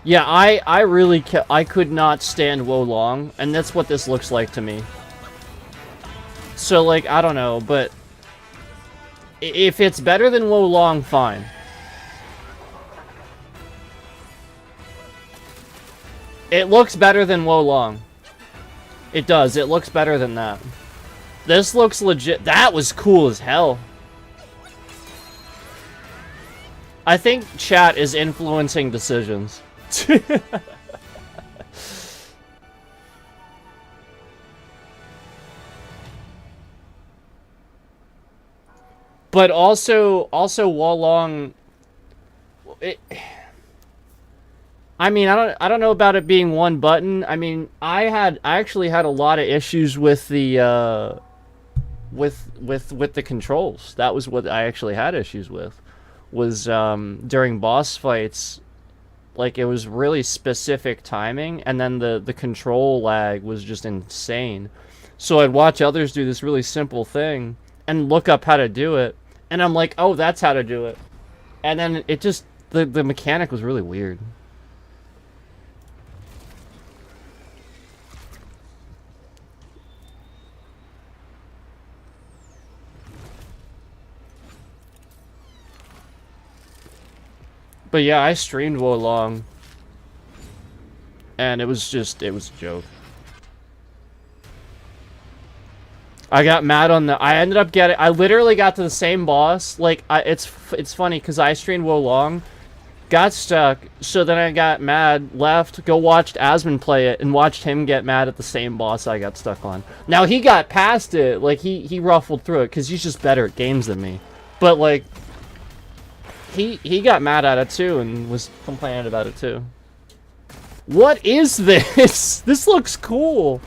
Yeah, I really I could not stand Wolong, and that's what this looks like to me. So, like, I don't know, but if it's better than Wolong, fine. It looks better than Wolong. It does. It looks better than that. This looks legit. That was cool as hell. I think chat is influencing decisions. But also Wolong, I mean, I don't know about it being one button. I mean, I actually had a lot of issues with the with the controls. That was what I actually had issues with. Was during boss fights, like, it was really specific timing, and then the control lag was just insane. So I'd watch others do this really simple thing and look up how to do it, and I'm like, oh, that's how to do it. And then it just, the mechanic was really weird. But yeah, I streamed Wolong, and it was a joke. I got mad on I ended up I literally got to the same boss. Like, it's funny, because I streamed Wolong, got stuck, so then I got mad, left, go watched Asmon play it, and watched him get mad at the same boss I got stuck on. Now, he got past it, like, he ruffled through it, because he's just better at games than me. But, like, he got mad at it too, and was complaining about it too. What is this? This looks cool.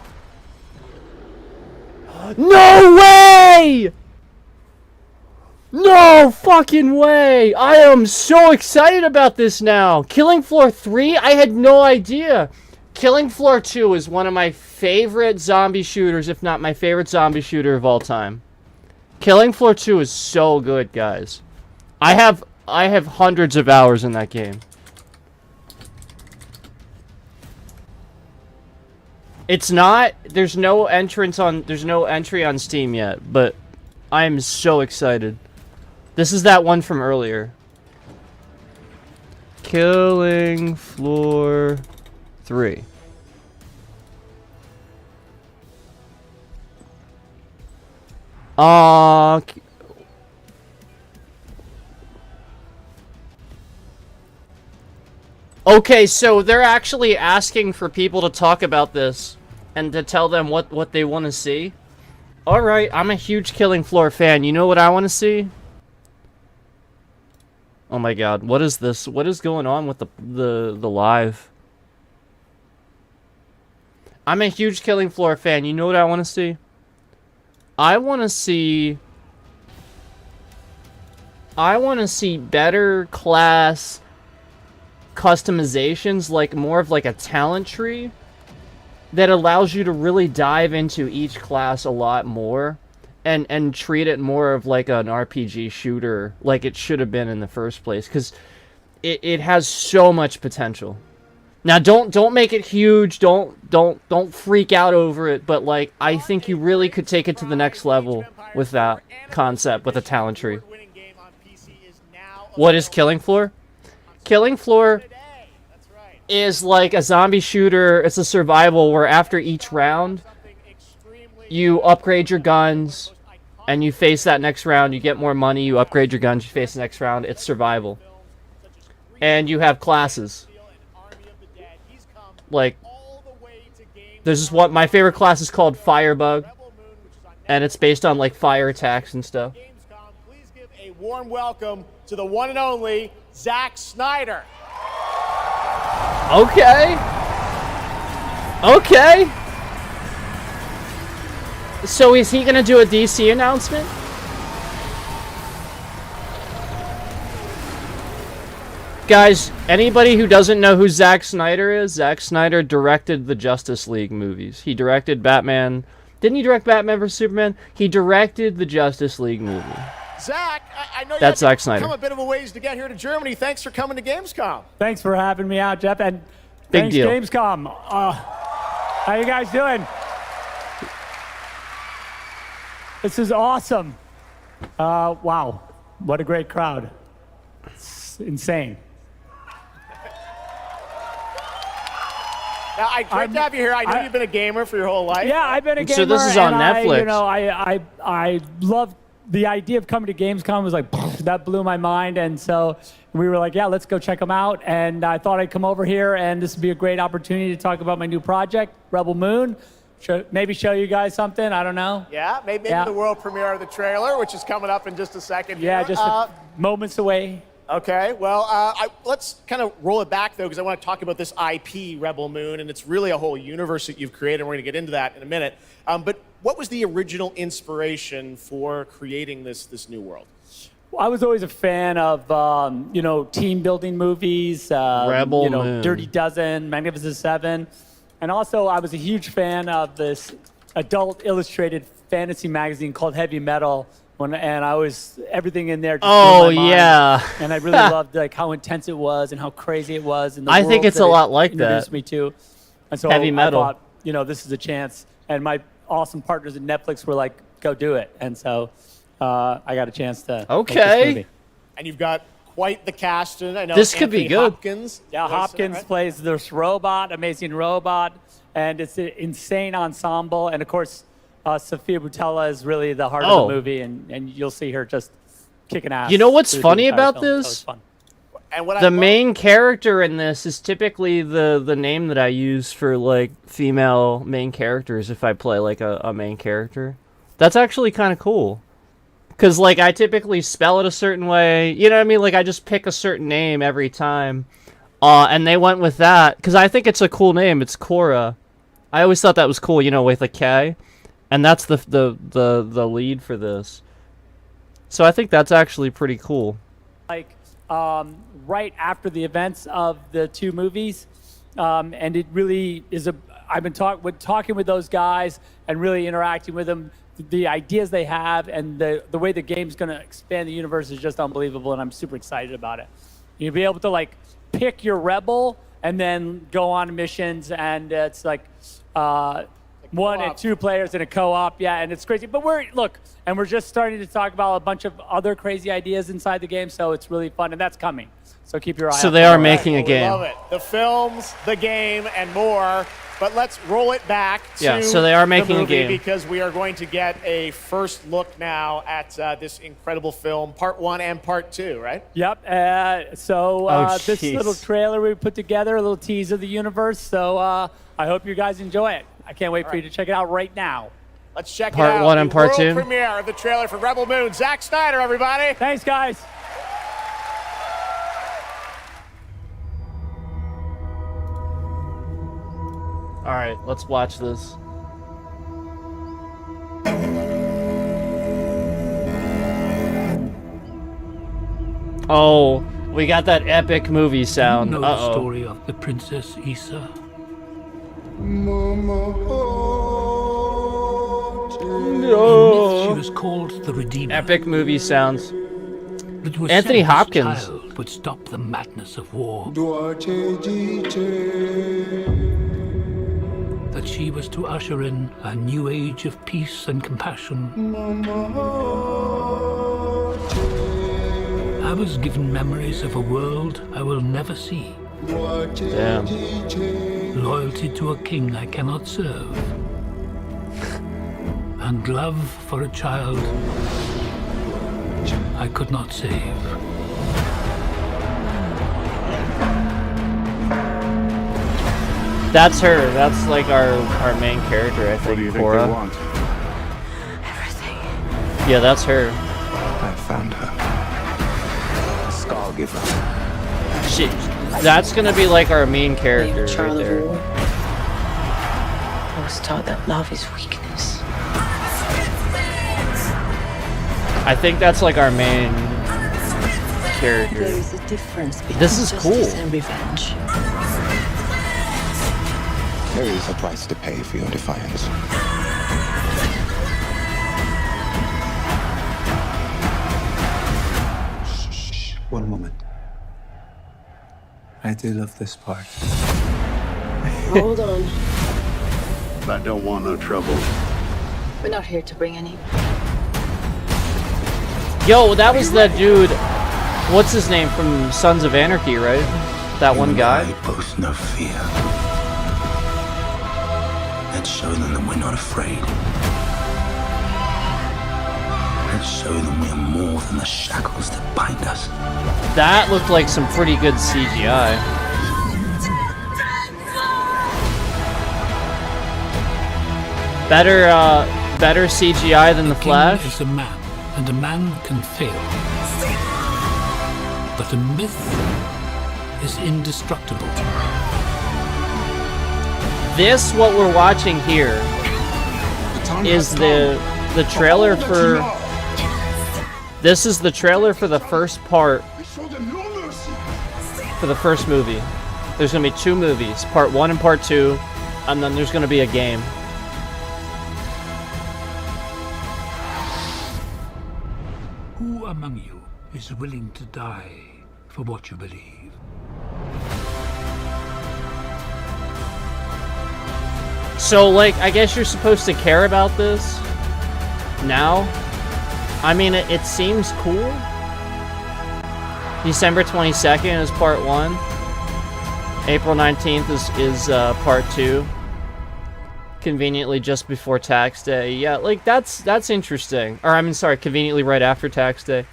No way! No fucking way! I am so excited about this now. Killing Floor 3? I had no idea. Killing Floor 2 is one of my favorite zombie shooters, if not my favorite zombie shooter of all time. Killing Floor 2 is so good, guys. I have hundreds of hours in that game. It's not. There's no entrance on. There's no entry on Steam yet, but I am so excited. This is that one from earlier. Killing Floor 3. Okay, so they're actually asking for people to talk about this and to tell them what they want to see. Alright, I'm a huge Killing Floor fan. You know what I want to see? Oh my god, what is this? What is going on with the live? I'm a huge Killing Floor fan. You know what I want to see? I want to see better class customizations, like more of like a talent tree that allows you to really dive into each class a lot more and treat it more of like an RPG shooter like it should have been in the first place, because it has so much potential. Now don't make it huge, don't freak out over it, but like I think you really could take it to the next level with that concept with a talent tree. What is Killing Floor? Killing Floor is like a zombie shooter. It's a survival where after each round you upgrade your guns and you face that next round. You get more money, you upgrade your guns, you face the next round. It's survival. And you have classes. Like, there's this one, my favorite class is called Firebug, and it's based on like fire attacks and stuff. Please give a warm welcome to the one and only Zack Snyder. Okay. Okay. So is he gonna do a DC announcement? Guys, anybody who doesn't know who Zack Snyder is, Zack Snyder directed the Justice League movies. He directed Batman. Didn't he direct Batman vs Superman? He directed the Justice League movie. Zach, I know That's you Zack had Snyder. come a bit of a ways to get here to Germany. Thanks for coming to Gamescom. Thanks for having me out, Jeff. And Big thanks, deal. Gamescom. How you guys doing? This is awesome. Wow, what a great crowd. It's insane. Now, great to have you here. I know you've been a gamer for your whole life. Yeah, I've been a gamer. So this is on and Netflix. I love the idea of coming to Gamescom. Was like, that blew my mind. And so we were like, yeah, let's go check them out. And I thought I'd come over here, and this would be a great opportunity to talk about my new project, Rebel Moon. Maybe show you guys something. I don't know. Yeah, maybe the world premiere of the trailer, which is coming up in just a second. Yeah, here. just moments away. Okay, well, let's kind of roll it back, though, because I want to talk about this IP, Rebel Moon, and it's really a whole universe that you've created, and we're going to get into that in a minute. But what was the original inspiration for creating this new world? Well, I was always a fan of, team building movies, Rebel Moon. Dirty Dozen, Magnificent Seven. And also, I was a huge fan of this adult illustrated fantasy magazine called Heavy Metal. And I was everything in there. Just blew my mind. Yeah. And I really loved like how intense it was and how crazy it was. And the I think world it's that a it lot like that. introduced me to. And so Heavy Metal. I thought, this is a chance. And my awesome partners at Netflix were like, go do it. And so I got a chance to make this movie. And you've got quite the cast in. I know This could be Anthony good. Hopkins. Yeah, Hopkins plays this robot, amazing robot, and it's an insane ensemble. And of course, Sophia Boutella is really the heart of the movie, and you'll see her just kicking ass. You know what's through the funny entire about film. this? So it's fun. And what The main character in this is typically the name that I use for like female main characters if I play like a main character. That's actually kind of cool. Cause like I typically spell it a certain way, you know what I mean? Like I just pick a certain name every time, and they went with that because I think it's a cool name. It's Cora. I always thought that was cool, with a K, and that's the lead for this. So I think that's actually pretty cool. Like right after the events of the two movies, and it really is I've been talking with those guys and really interacting with them. The ideas they have and the way the game's going to expand the universe is just unbelievable, and I'm super excited about it. You'll be able to like pick your rebel and then go on missions, and it's like 1 and 2 players in a co-op. Yeah, and it's crazy. But we're just starting to talk about a bunch of other crazy ideas inside the game, so it's really fun, and that's coming. So keep your eye out. So they are making a game. We love it. The films, the game, and more. But let's roll it back to so they are making the a movie game. because we are going to get a first look now at this incredible film, part 1 and part 2, right? Yep. This little trailer we put together, a little tease of the universe. So I hope you guys enjoy it. I can't wait for you to check it out right now. Let's check Part it out. 1 and part 2. The world premiere of the trailer for Rebel Moon. Zack Snyder, everybody. Thanks, guys. All right, let's watch this. Oh, we got that epic movie sound. You know the story of the Princess Issa? No. She was called the Redeemer. Epic movie sounds. It was Anthony said this Hopkins. child would stop the madness of war. That she was to usher in a new age of peace and compassion. I was given memories of a world I will never see. Damn. Loyalty to a king I cannot serve. And love for a child I could not save. That's her. That's like our main character, I think. What do you think Cora. they want? Yeah, that's her. I found her. Scargiver. She. That's gonna be like our main character right child of there. war. I was taught that love is weakness. I think that's like our main character. There is a difference between This is justice cool. and revenge. There is a price to pay for your defiance. Shh. One moment. I do love this part. Hold on. I don't want no trouble. We're not here to bring any. Yo, that was that dude. What's his name from Sons of Anarchy, right? That one guy. I boast no fear. Let's show them that we're not afraid. Let's show them we are more than the shackles that bind us. That looked like some pretty good CGI. Better CGI than the Flash. King is a man, and a man can fail. But a myth is indestructible. This, what we're watching here, is the trailer for. This is the trailer for the first part. For the first movie. There's gonna be 2 movies, part 1 and part 2, and then there's gonna be a game. Who among you is willing to die for what you believe? So, like, I guess you're supposed to care about this now. I mean, it seems cool. December 22nd is part 1. April 19th is part 2. Conveniently just before tax day. Yeah, like, that's interesting. Or, I mean, sorry, conveniently right after tax day.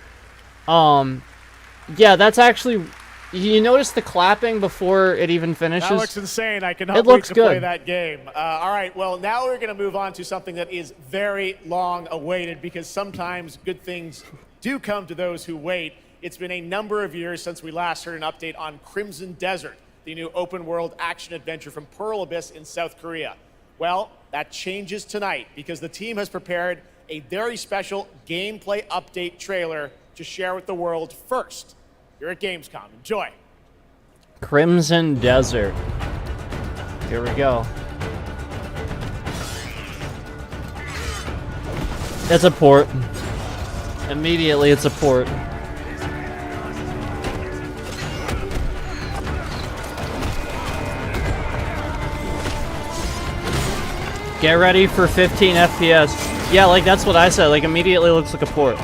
Yeah, that's actually... You notice the clapping before it even finishes? That looks insane. I cannot It wait looks to play good. that game. All right, well, now we're going to move on to something that is very long awaited because sometimes good things do come to those who wait. It's been a number of years since we last heard an update on Crimson Desert, the new open-world action-adventure from Pearl Abyss in South Korea. Well, that changes tonight because the team has prepared a very special gameplay update trailer to share with the world first. Here at Gamescom. Enjoy. Crimson Desert. Here we go. It's a port. Immediately, it's a port. Get ready for 15 FPS. Yeah, like that's what I said. Like immediately looks like a port.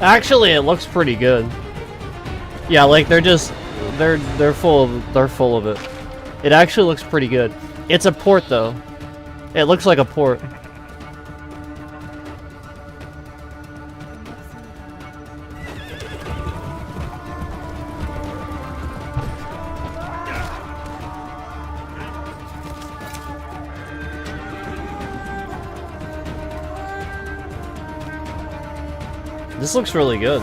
Actually, it looks pretty good. Yeah, like they're full of it. It actually looks pretty good. It's a port though. It looks like a port. This looks really good.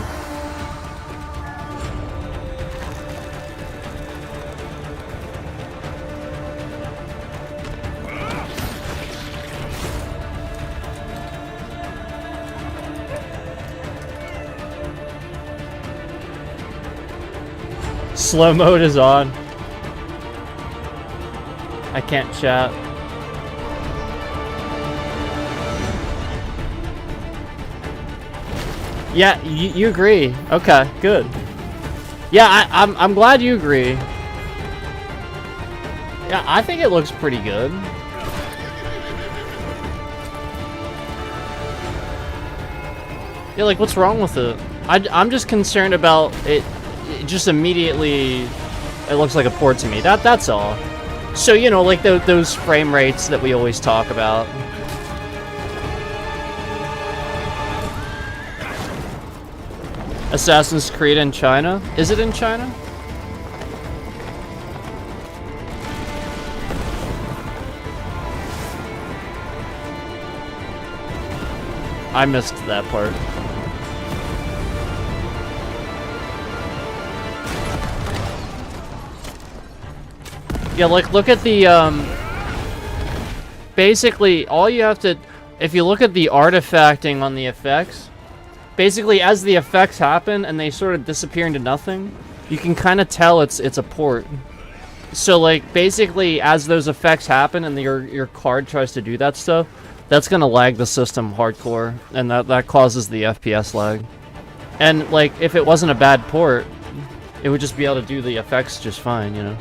Slow mode is on. I can't chat. Yeah, you agree. Okay, good. Yeah, I'm glad you agree. Yeah, I think it looks pretty good. Yeah, like what's wrong with it? I'm just concerned about it. It just immediately, it looks like a port to me. That's all. So you know, like those frame rates that we always talk about. Assassin's Creed in China? Is it in China? I missed that part. Yeah, like look at the basically all you have to, if you look at the artifacting on the effects, basically as the effects happen and they sort of disappear into nothing, you can kind of tell it's a port. So like basically as those effects happen and your card tries to do that stuff, that's gonna lag the system hardcore, and that causes the FPS lag. And like if it wasn't a bad port, it would just be able to do the effects just fine, you know.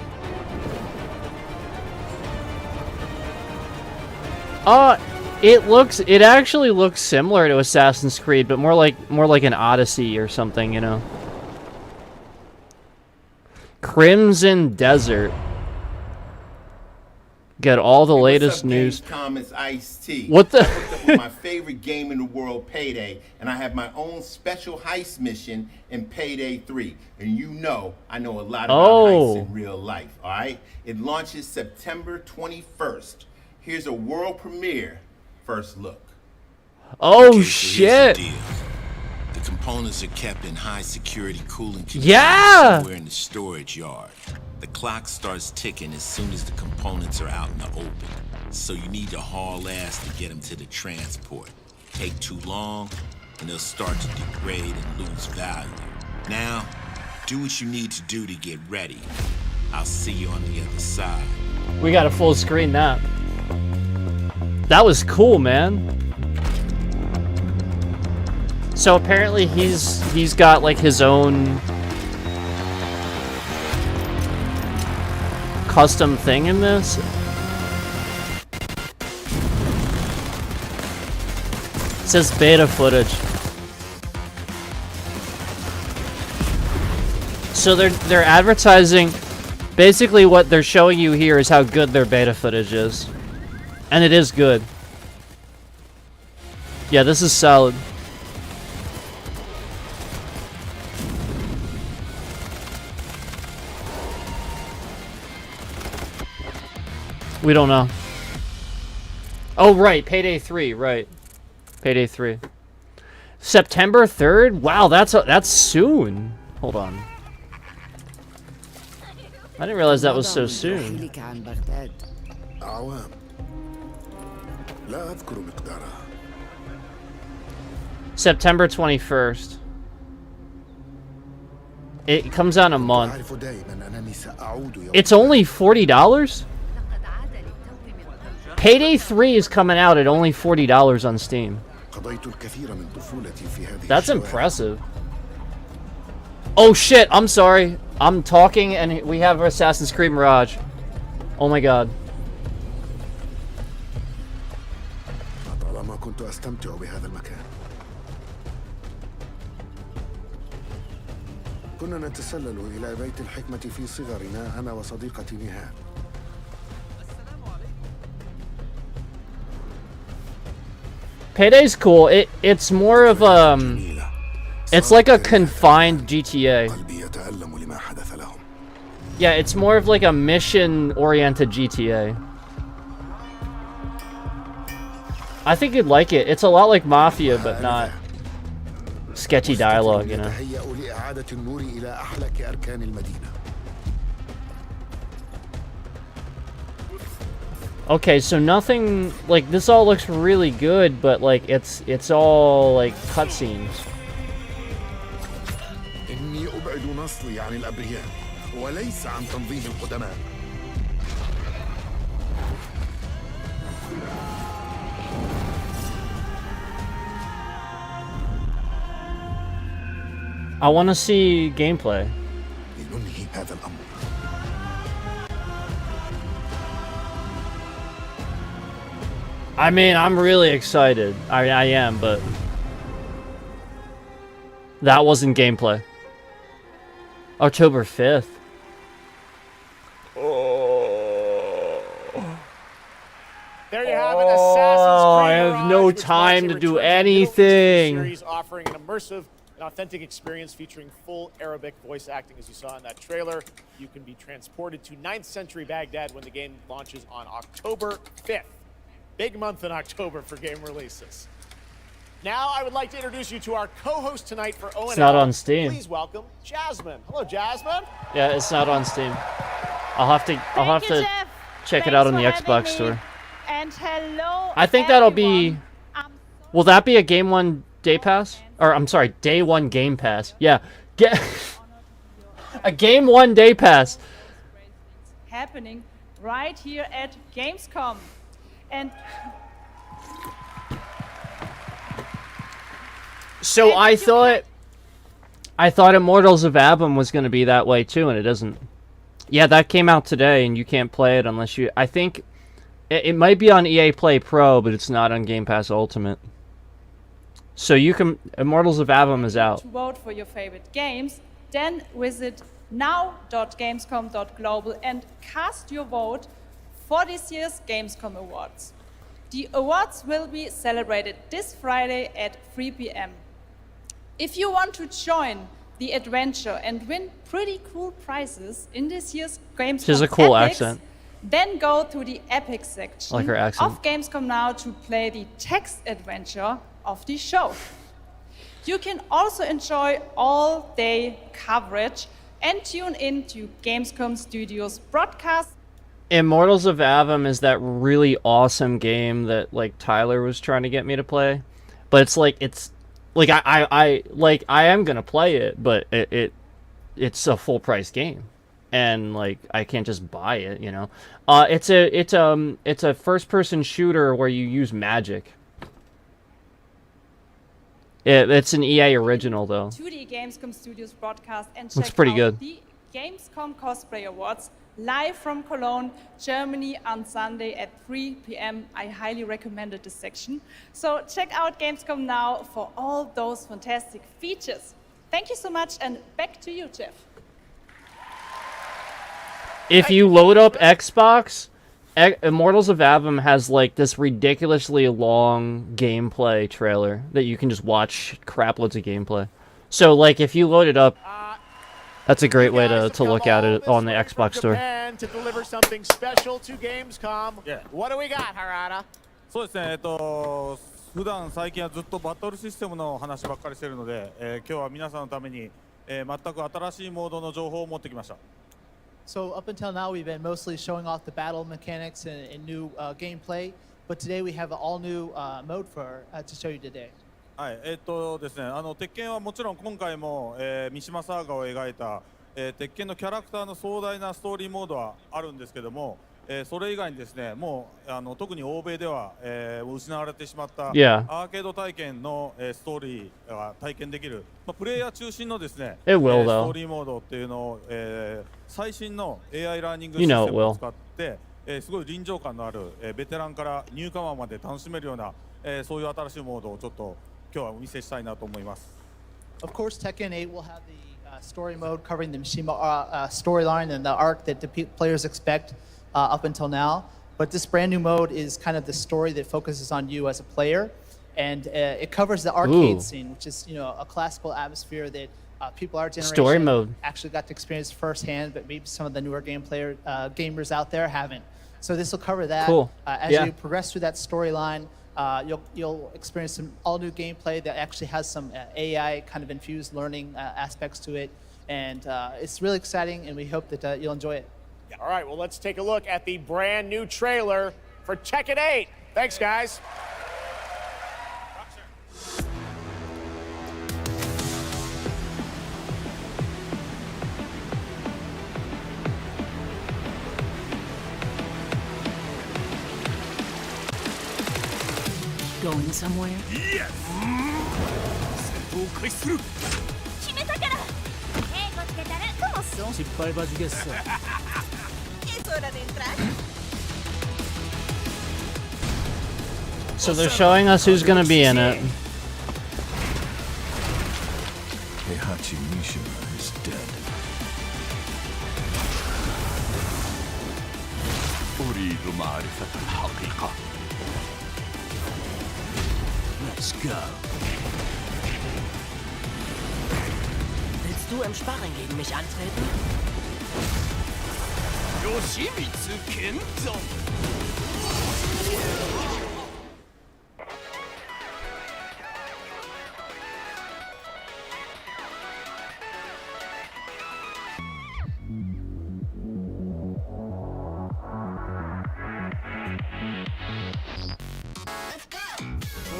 It actually looks similar to Assassin's Creed, but more like an Odyssey or something, you know. Crimson Desert. Get all the latest news. It's Ice-T. What the? I hooked up with my favorite game in the world, Payday, and I have my own special heist mission in Payday 3. And you know, I know a lot about heists in real life, all right? It launches September 21st. Here's a world premiere first look. Oh, Okay, so shit. here's the deal. The components are kept in high security cooling containers Yeah. somewhere in the storage yard. The clock starts ticking as soon as the components are out in the open. So you need to haul ass to get them to the transport. Take too long, and they'll start to degrade and lose value. Now, do what you need to do to get ready. I'll see you on the other side. We got a full screen that. That was cool, man. So apparently he's got like his own custom thing in this. It says beta footage. So they're advertising. Basically what they're showing you here is how good their beta footage is. And it is good. Yeah, this is solid. We don't know. Oh, right. Payday 3, right. Payday 3. September 3rd? Wow, that's soon. Hold on. I didn't realize that was so soon. September 21st. It comes out in a month. It's only $40? Payday 3 is coming out at only $40 on Steam. That's impressive. Oh shit, I'm sorry. I'm talking and we have Assassin's Creed Mirage. Oh my god. كنا نتسلل إلى بيت الحكمة في صغرنا أنا وصديقتي نهاد. Payday's cool. It's more of it's like a confined GTA. Yeah, it's more of like a mission-oriented GTA. I think you'd like it. It's a lot like Mafia, but not sketchy dialogue, you know. Okay, so nothing like this all looks really good, but like it's all like cutscenes. إني أبعد نصلي عن الأبرياء وليس عن تنظيم القدماء. I want to see gameplay. لننهي هذا الأمر. I mean, I'm really excited. I am, but that wasn't gameplay. October 5th. There you have it, Assassin's Creed I have Mirage, no which time marks to a do return to the Middle East anything. series, offering an immersive and authentic experience featuring full Arabic voice acting, as you saw in that trailer. You can be transported to 9th century Baghdad when the game launches on October 5th. Big month in October for game releases. Now I would like to introduce you to our co-host tonight for ONL. It's not on Steam. Please welcome Jasmine. Hello, Jasmine. Yeah, it's not on Steam. I'll have to check it out on the Xbox store. And hello. I think that'll be. Will that be a Game 1 Day Pass? Or I'm sorry, Day 1 Game Pass. Yeah, get a Game 1 Day Pass. Happening right here at Gamescom, and so I thought Immortals of Abum was going to be that way too, and it isn't. Yeah, that came out today, and you can't play it unless you. I think it might be on EA Play Pro, but it's not on Game Pass Ultimate. So you can. Immortals of Abum is out. to vote for your favorite games, then visit now.gamescom.global and cast your vote for this year's Gamescom Awards. The awards will be celebrated this Friday at 3 p.m. If you want to join the adventure and win pretty cool prizes in this year's Gamescom She has a cool Epics, accent. then go to the Epic section I like her accent. of Gamescom Now to play the text adventure of the show. You can also enjoy all-day coverage and tune in to Gamescom Studios broadcast. Immortals of Avum is that really awesome game that like Tyler was trying to get me to play, but it's like I am gonna play it, but it's a full price game, and like I can't just buy it, you know. It's a first person shooter where you use magic. It's an EA original though. To the Gamescom Studios broadcast and Looks check pretty out good. the Gamescom Cosplay Awards live from Cologne, Germany on Sunday at 3 p.m. I highly recommended this section. So check out Gamescom Now for all those fantastic features. Thank you so much, and back to you, Jeff. If you load up Xbox, Immortals of Avum has like this ridiculously long gameplay trailer that you can just watch crap loads of gameplay. So like if you load it up, that's a great way to look at it on the Xbox store. Japan to deliver something special to Gamescom. Yeah. What do we got, Harada? そうですね、普段最近はずっとバトルシステムの話ばっかりしてるので、今日は皆さんのために、全く新しいモードの情報を持ってきました。 So up until now, we've been mostly showing off the battle mechanics and new gameplay, but today we have an all-new mode to show you today. はい、ですね、鉄拳はもちろん今回も、三島サーガを描いた、鉄拳のキャラクターの壮大なストーリーモードはあるんですけども、それ以外にですね、もう特に欧米では、失われてしまった、Yeah. アーケード体験の、ストーリーが体験できる、プレイヤー中心のですね、It will, ス though. トーリーモードっていうのを、最新の AI ラーニング You シ know ス it テムを will. 使って、すごい臨場感のある、ベテランからニューカマーまで楽しめるような、そういう新しいモードをちょっと今日はお見せしたいなと思います。Of course, Tekken 8 will have the story mode covering the Mishima storyline and the arc that the players expect up until now. But this brand new mode is kind of the story that focuses on you as a player, and it covers the arcade Ooh. scene, which is a classical atmosphere that people our generation Story mode. actually got to experience firsthand, but maybe some of the newer gamers out there haven't. So this will cover that. Cool. As Yeah. you progress through that storyline, you'll experience some all-new gameplay that actually has some AI kind of infused learning aspects to it, and it's really exciting, and we hope that you'll enjoy it. All right, well, let's take a look at the brand new trailer for Tekken 8. Thanks, guys. Going somewhere? Yes! 決めたから稽古つけたらどうすん 失敗바지겠어. Es hora de entrar. So they're showing us who's gonna be in it. Heihachi Mishima is dead. أريد معرفة الحقيقة. Let's go. Willst du im Sparring gegen mich antreten? Yoshimitsu Kendo.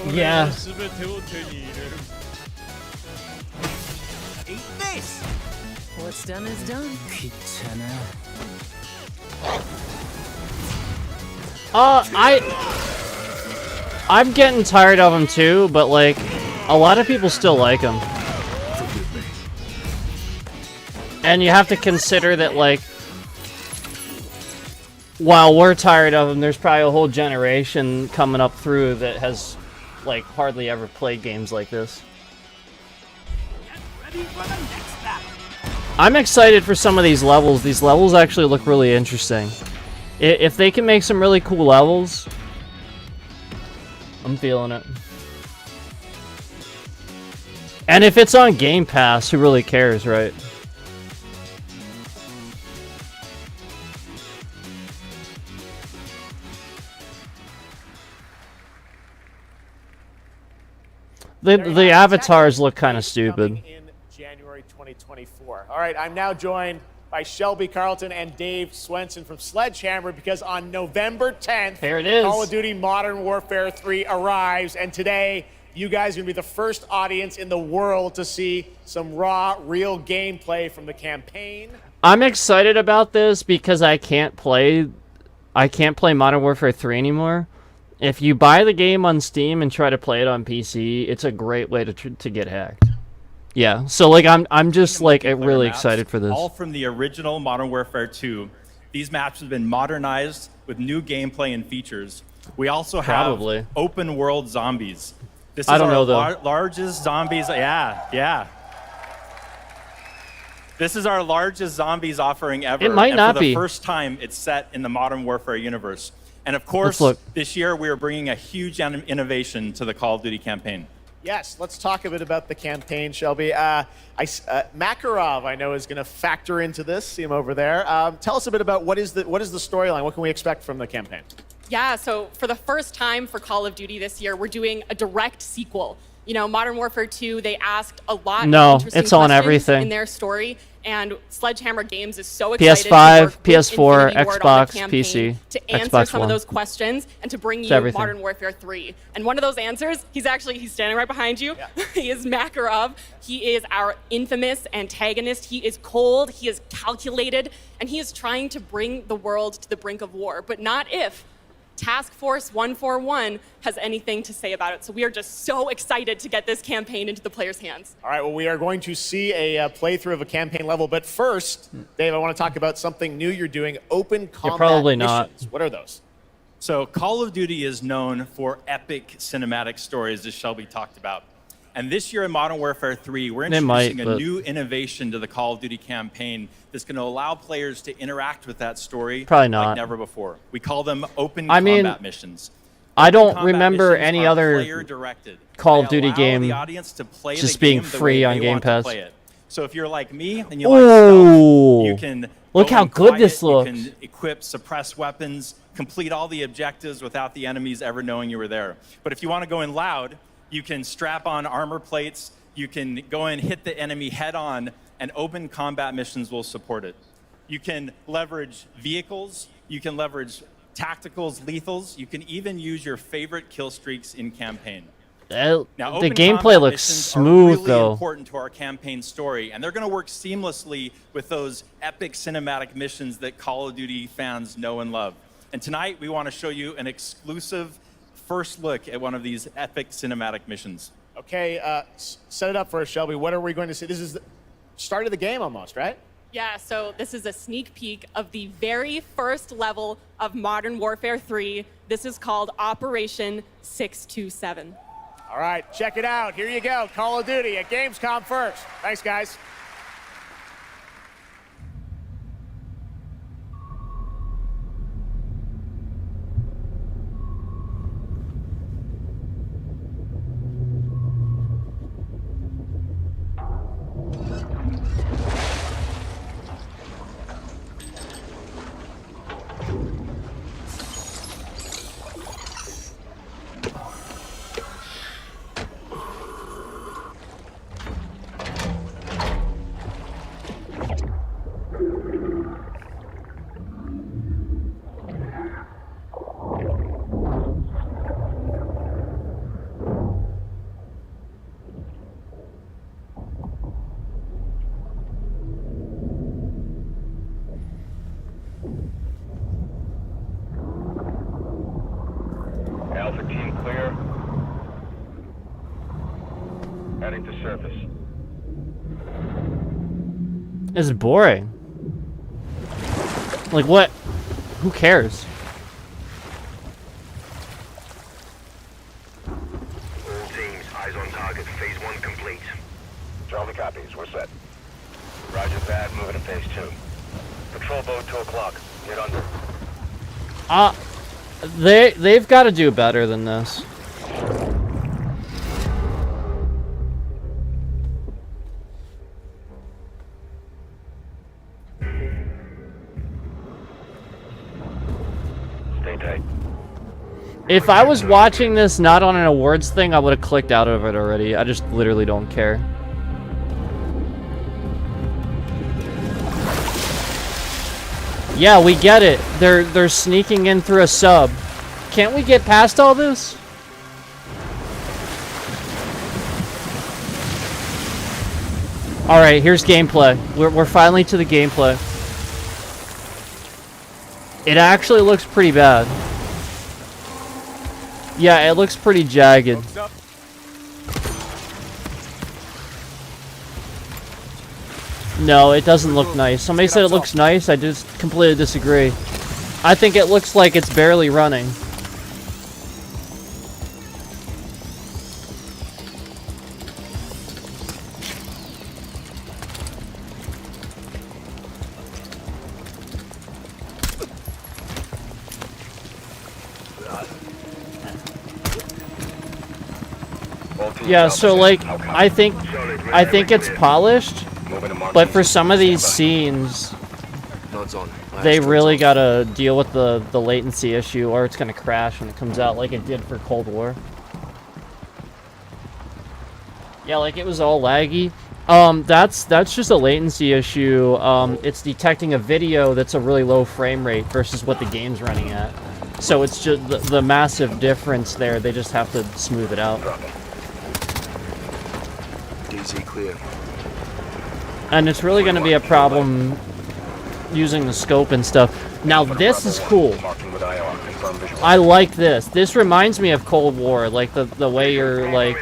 Yeah. Eat this! What's done is done. I'm getting tired of him too, but like, a lot of people still like him. And you have to consider that, like, while we're tired of him, there's probably a whole generation coming up through that has, like, hardly ever played games like this. I'm excited for some of these levels. These levels actually look really interesting. If they can make some really cool levels, I'm feeling it. And if it's on Game Pass, who really cares, right? The avatars look kind of stupid. In January 2024. All right, I'm now joined by Shelby Carlton and Dave Swenson from Sledgehammer because on November 10th, here it is. Call of Duty Modern Warfare 3 arrives, and today you guys are going to be the first audience in the world to see some raw, real gameplay from the campaign. I'm excited about this because I can't play Modern Warfare 3 anymore. If you buy the game on Steam and try to play it on PC, it's a great way to get hacked. Yeah, so like I'm just like really excited for this. All from the original Modern Warfare 2. These maps have been modernized with new gameplay and features. We also have open world zombies. This is our largest zombies. Yeah. This is our largest zombies offering ever. It might not be. For the first time, it's set in the Modern Warfare universe. And of course, this year we are bringing a huge innovation to the Call of Duty campaign. Yes, let's talk a bit about the campaign, Shelby. Makarov, I know, is going to factor into this. See him over there. Tell us a bit about what is the storyline? What can we expect from the campaign? Yeah, so for the first time for Call of Duty this year, we're doing a direct sequel You know, Modern Warfare 2, they asked a lot of No, interesting it's on questions everything. in their story, and Sledgehammer Games is so excited to PS5, work with PS4, Infinity Ward on the Xbox, campaign PC, to answer Xbox some One. of those questions and to bring It's you everything. Modern Warfare 3. And one of those answers, he's standing right behind you. He is Makarov. He is our infamous antagonist. He is cold, he is calculated, and he is trying to bring the world to the brink of war, but not if Task Force 141 has anything to say about it. So we are just so excited to get this campaign into the players' hands. All right, well, we are going to see a playthrough of a campaign level, but first, Dave, I want to talk about something new you're doing, open combat probably not. missions. What are those? So Call of Duty is known for epic cinematic stories, as Shelby talked about. And this year in Modern Warfare 3, we're introducing a new innovation to the Call of Duty campaign that's going to allow players to interact with that story Probably not. like never before. We call them open I mean, combat missions. I don't Combat remember missions any are other player-directed. Call They of Duty allow game the audience to play just the being game the free way on they Game want to Pass. play it. So if you're like me and you like Ooh. stealth, you can Look go how in good quiet, this looks. You can equip, suppress weapons, complete all the objectives without the enemies ever knowing you were there. But if you want to go in loud, you can strap on armor plates, you can go in, hit the enemy head on, and open combat missions will support it. You can leverage vehicles, you can leverage tacticals, lethals, you can even use your favorite kill streaks in campaign. Now, the open gameplay combat looks missions smooth, are really though. important to our campaign story, and they're going to work seamlessly with those epic cinematic missions that Call of Duty fans know and love. And tonight, we want to show you an exclusive first look at one of these epic cinematic missions. Okay, set it up for us, Shelby. What are we going to see? This is the start of the game almost, right? Yeah, so this is a sneak peek of the very first level of Modern Warfare 3. This is called Operation 627. All right, check it out. Here you go. Call of Duty at Gamescom first. Thanks, guys. Alpha team clear. Heading to surface. It's boring. Like, what? Who cares? All teams, eyes on target. Phase 1 complete. Charlie copies. We're set. Roger that. Moving to phase 2. Patrol boat 2 o'clock. Get under. They've got to do better than this. Stay tight. If I was watching this not on an awards thing, I would have clicked out of it already. I just literally don't care. Yeah, we get it. They're sneaking in through a sub. Can't we get past all this? All right, here's gameplay. We're finally to the gameplay. It actually looks pretty bad. Yeah, it looks pretty jagged. No, it doesn't look nice. Somebody said it looks nice. I just completely disagree. I think it looks like it's barely running. Yeah, so like I think it's polished, but for some of these scenes they really gotta deal with the latency issue, or it's gonna crash when it comes out like it did for Cold War. Yeah, like it was all laggy. That's just a latency issue. It's detecting a video that's a really low frame rate versus what the game's running at. So it's just the massive difference there. They just have to smooth it out. DZ clear. And it's really going to be a problem using the scope and stuff. Now this is cool. I like this. This reminds me of Cold War, like the way you're like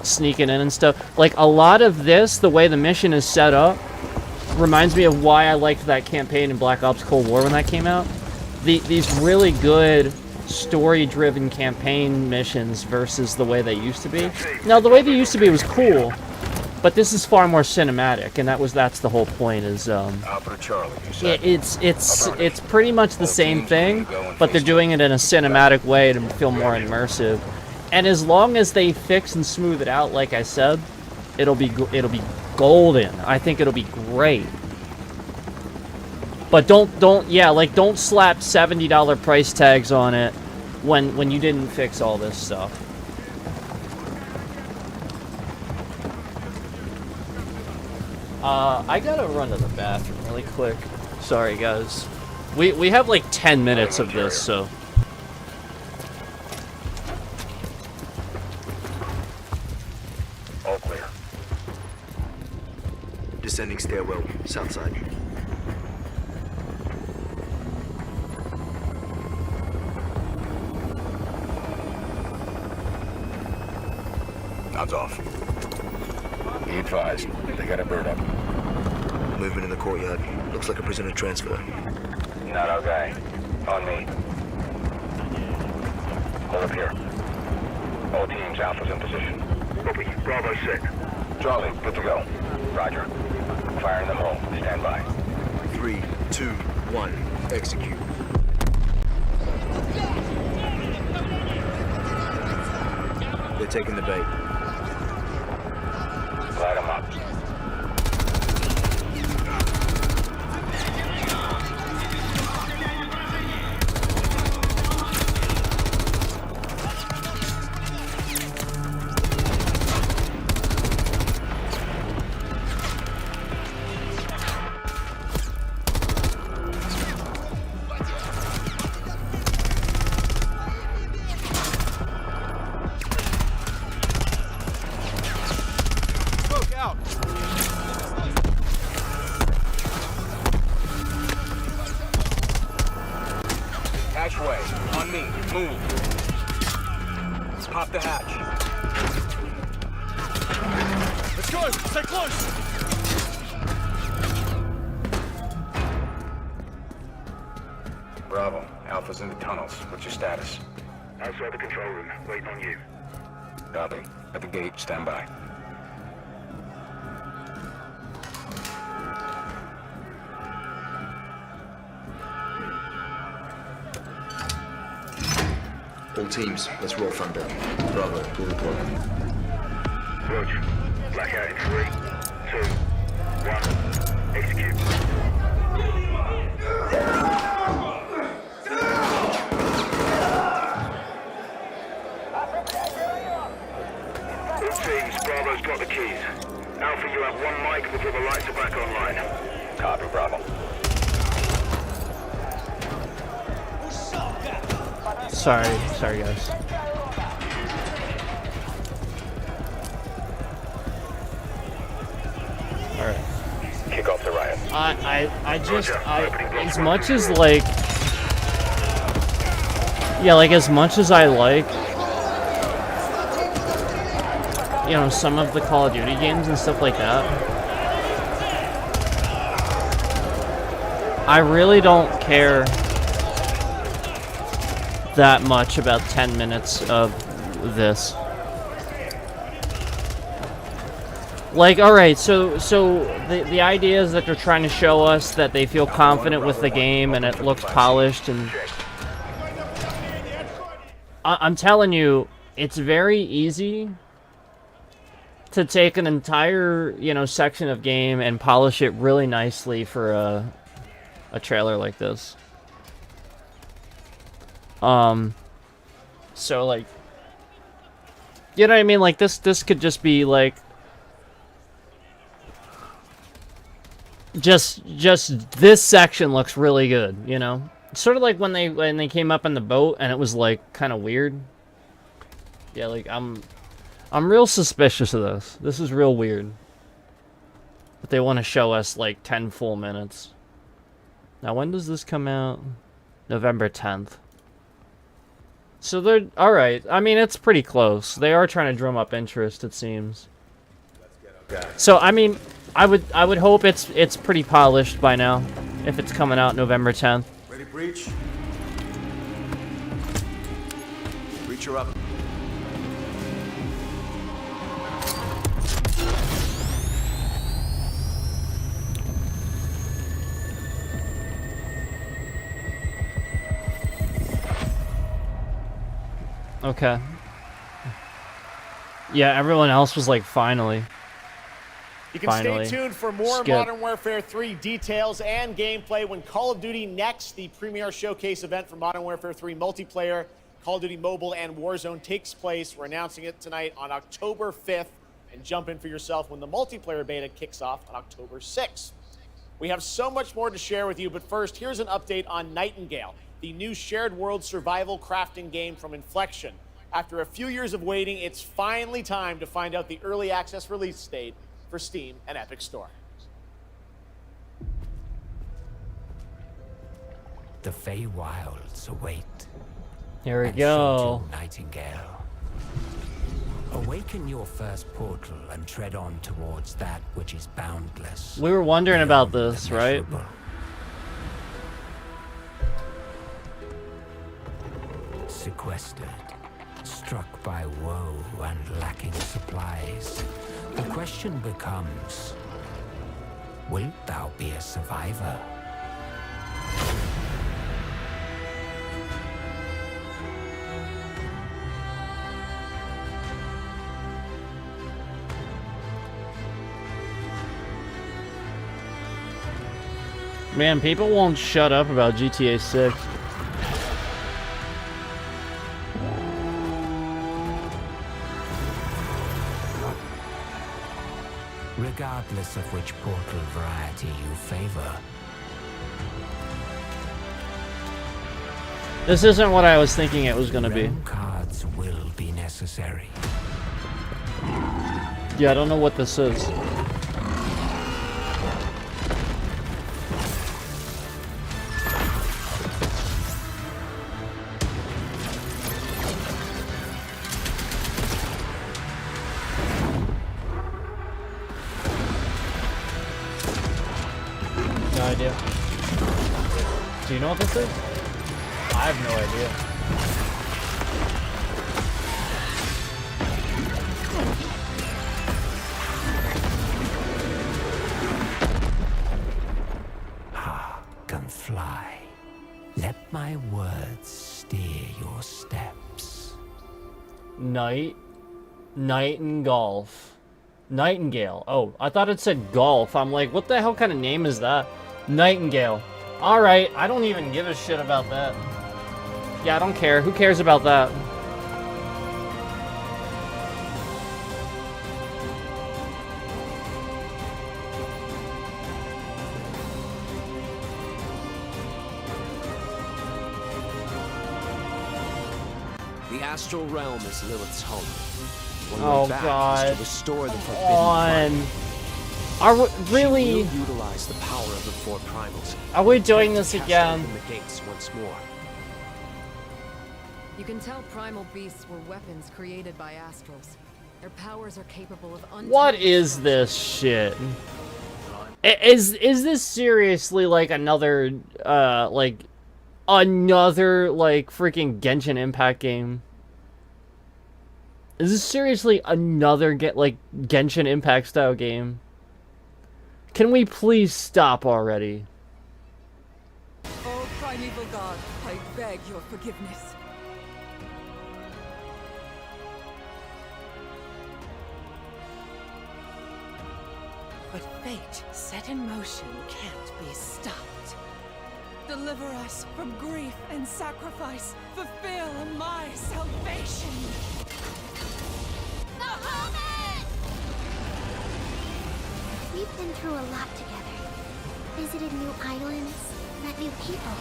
sneaking in and stuff. Like a lot of this, the way the mission is set up, reminds me of why I liked that campaign in Black Ops Cold War when that came out. These really good story-driven campaign missions versus the way they used to be. Now the way they used to be was cool, but this is far more cinematic, and that's the whole point. Is it's pretty much the same thing, but they're doing it in a cinematic way to feel more immersive. And as long as they fix and smooth it out, like I said, it'll be golden. I think it'll be great. But don't slap $70 price tags on it when you didn't fix all this stuff. I gotta run to the bathroom really quick. Sorry, guys. We have like 10 minutes of this, so. All clear. Descending stairwell, south side. Nods off. Be advised, they got a bird up. Movement in the courtyard. Looks like a prisoner transfer. Not our guy. On me. Hold up here. All teams, Alpha's in position. Copy. Bravo 6. Charlie, good to go. Roger. Fire in the hole. Stand by. 3, 2, 1. Execute. They're taking the bait. Light them up. Hatchway, on me, move. Pop the hatch. Let's go! Stay close! Bravo. Alpha's in the tunnels. What's your status? Outside the control room. Waiting on you. Copy. At the gate, stand by. All teams, let's roll front down. Bravo, pull the plug. Roger. Blackout in 3, 2, 1. Execute. All teams, Bravo's got the keys. Alpha, you have 1 mic before the lights are back online. Copy, Bravo. Sorry guys. Alright. Kick off the riot. As much as like, yeah, like as much as I like, you know, some of the Call of Duty games and stuff like that, I really don't care that much about 10 minutes of this. Like, alright, so the idea is that they're trying to show us that they feel confident with the game and it looks polished, and I'm telling you, it's very easy to take an entire, you know, section of game and polish it really nicely for a trailer like this. So like, You know what I mean? Like this could just be like just this section looks really good, you know? Sort of like when they came up in the boat and it was like kind of weird. Yeah, like I'm real suspicious of this. This is real weird. But they want to show us like 10 full minutes. Now when does this come out? November 10th. So they're alright. I mean, it's pretty close. They are trying to drum up interest, it seems. So I mean, I would hope it's pretty polished by now, if it's coming out November 10th. Ready, breach? Breacher up. Okay. Yeah, everyone else was like, finally. You can stay tuned for more Skip. Modern Warfare 3 details and gameplay when Call of Duty Next, the premier showcase event for Modern Warfare 3 multiplayer, Call of Duty Mobile, and Warzone takes place. We're announcing it tonight on October 5th, and jump in for yourself when the multiplayer beta kicks off on October 6th. We have so much more to share with you, but first, here's an update on Nightingale, the new shared world survival crafting game from Inflection. After a few years of waiting, it's finally time to find out the early access release date for Steam and Epic Store. The Feywilds await. Here we And go. schedule Nightingale. Awaken your first portal and tread on towards that which is boundless. We were wondering about this, right? Sequestered, struck by woe and lacking supplies, the question becomes, wilt thou be a survivor? Man, people won't shut up about GTA 6. Regardless of which portal variety you favor. This isn't what I was thinking it was gonna be. Realm cards will be necessary. Yeah, I don't know what this is. No idea. Do you know what this is? I have no idea. Can fly. Let my words steer your steps. Nightingale. Nightingale. Oh, I thought it said golf. I'm like, what the hell kind of name is that? Nightingale. Alright, I don't even give a shit about that. Yeah, I don't care. Who cares about that? The astral realm is Lilith's home. One Oh way back God. is to restore the Come forbidden on. primal. Are we really? She will utilize the power of the four primals. Are we doing this to cast again? open the gates once more. You can tell primal beasts were weapons created by astrals. Their powers are capable of What is this shit? Is this seriously like another like freaking Genshin Impact game? Is this seriously another Genshin Impact style game? Can we please stop already? Oh, primeval god, I beg your forgiveness. But fate set in motion can't be stopped. Deliver us from grief and sacrifice. Fulfill my salvation. We've been through a lot together. Visited new islands, met new people.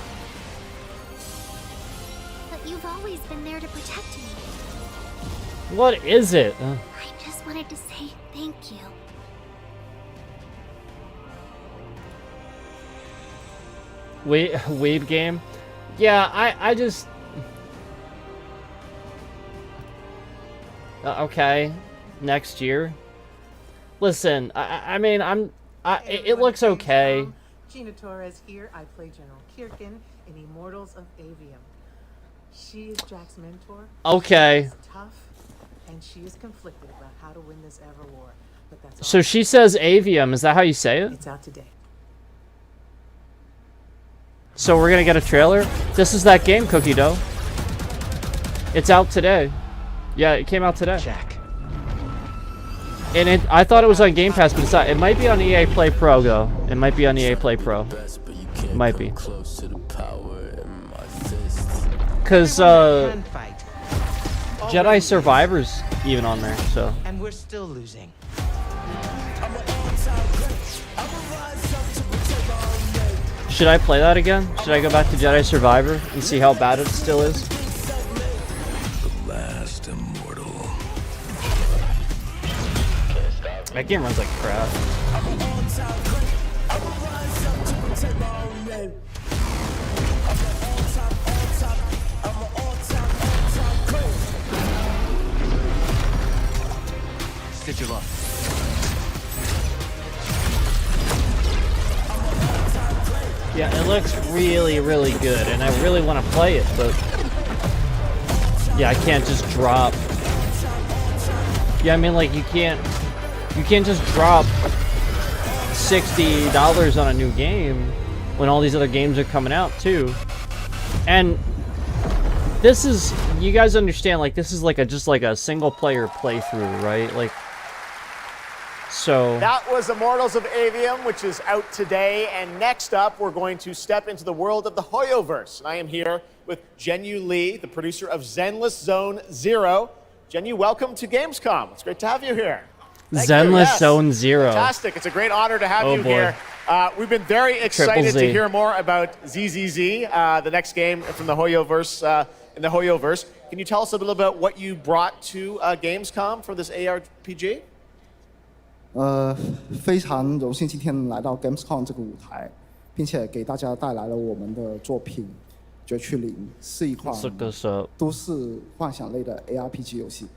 But you've always been there to protect me. What is it? I just wanted to say thank you. Weeb game? Yeah, I just... okay. Next year. Listen, I mean, it looks okay. Gina Torres here. I play General Kirkin in Immortals of Avium. She is Jack's mentor. Okay. She's tough, and she is conflicted about how to win this ever war. But that's So she says Avium. Is that how you say it? It's out today. So we're gonna get a trailer? This is that game, Cookie Dough. It's out today. Yeah, it came out today. Jack. And I thought it was on Game Pass, but it's not. It might be on EA Play Pro, though. It might be on EA Play Pro. It might be. Because, Jedi Survivor's even on there, so. And we're still losing. Should I play that again? Should I go back to Jedi Survivor and see how bad it still is? The last immortal. That game runs like crap. Sigil. Yeah, it looks really, really good, and I really want to play it, but yeah, I can't just drop. Yeah, I mean, like you can't just drop $60 on a new game when all these other games are coming out too. And this is, you guys understand, like this is like just like a single player playthrough, right? Like, so that was Immortals of Avium, which is out today. And next up, we're going to step into the world of the Hoyoverse. And I am here with Zhenyu Li, the producer of Zenless Zone Zero. Zhenyu, welcome to Gamescom. It's great to have you here. Zenless Zone Zero. Fantastic. It's a great honor to have you boy. here. We've been very excited Z. to hear more about ZZZ, the next game from the Hoyoverse, in the Hoyoverse. Can you tell us a little about what you brought to Gamescom for this ARPG? 非常荣幸今天来到 Gamescom 这个舞台，并且给大家带来了我们的作品《绝区零》，是一款都市幻想类的 ARPG 游戏。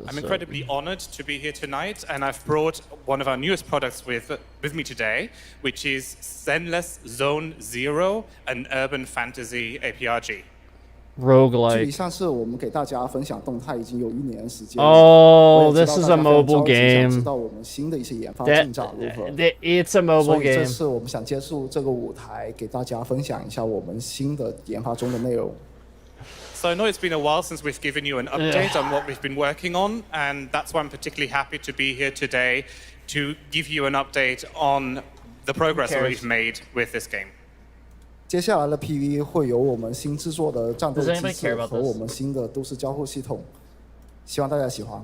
I'm incredibly honored to be here tonight, and I've brought one of our newest products with me today, which is Zenless Zone Zero, an urban fantasy ARPG. Roguelike. 距离上次我们给大家分享动态已经有1年时间。Oh, this is a mobile game. 知道我们新的一些研发进展如何 ？It's a mobile game. 所以这次我们想借助这个舞台，给大家分享一下我们新的研发中的内容。So I know it's been a while since we've given you an update on what we've been working on, and that's why I'm particularly happy to be here today to give you an update on the progress that we've made with this game. 接下来的 PV 会有我们新制作的战斗机制和我们新的都市交互系统，希望大家喜欢。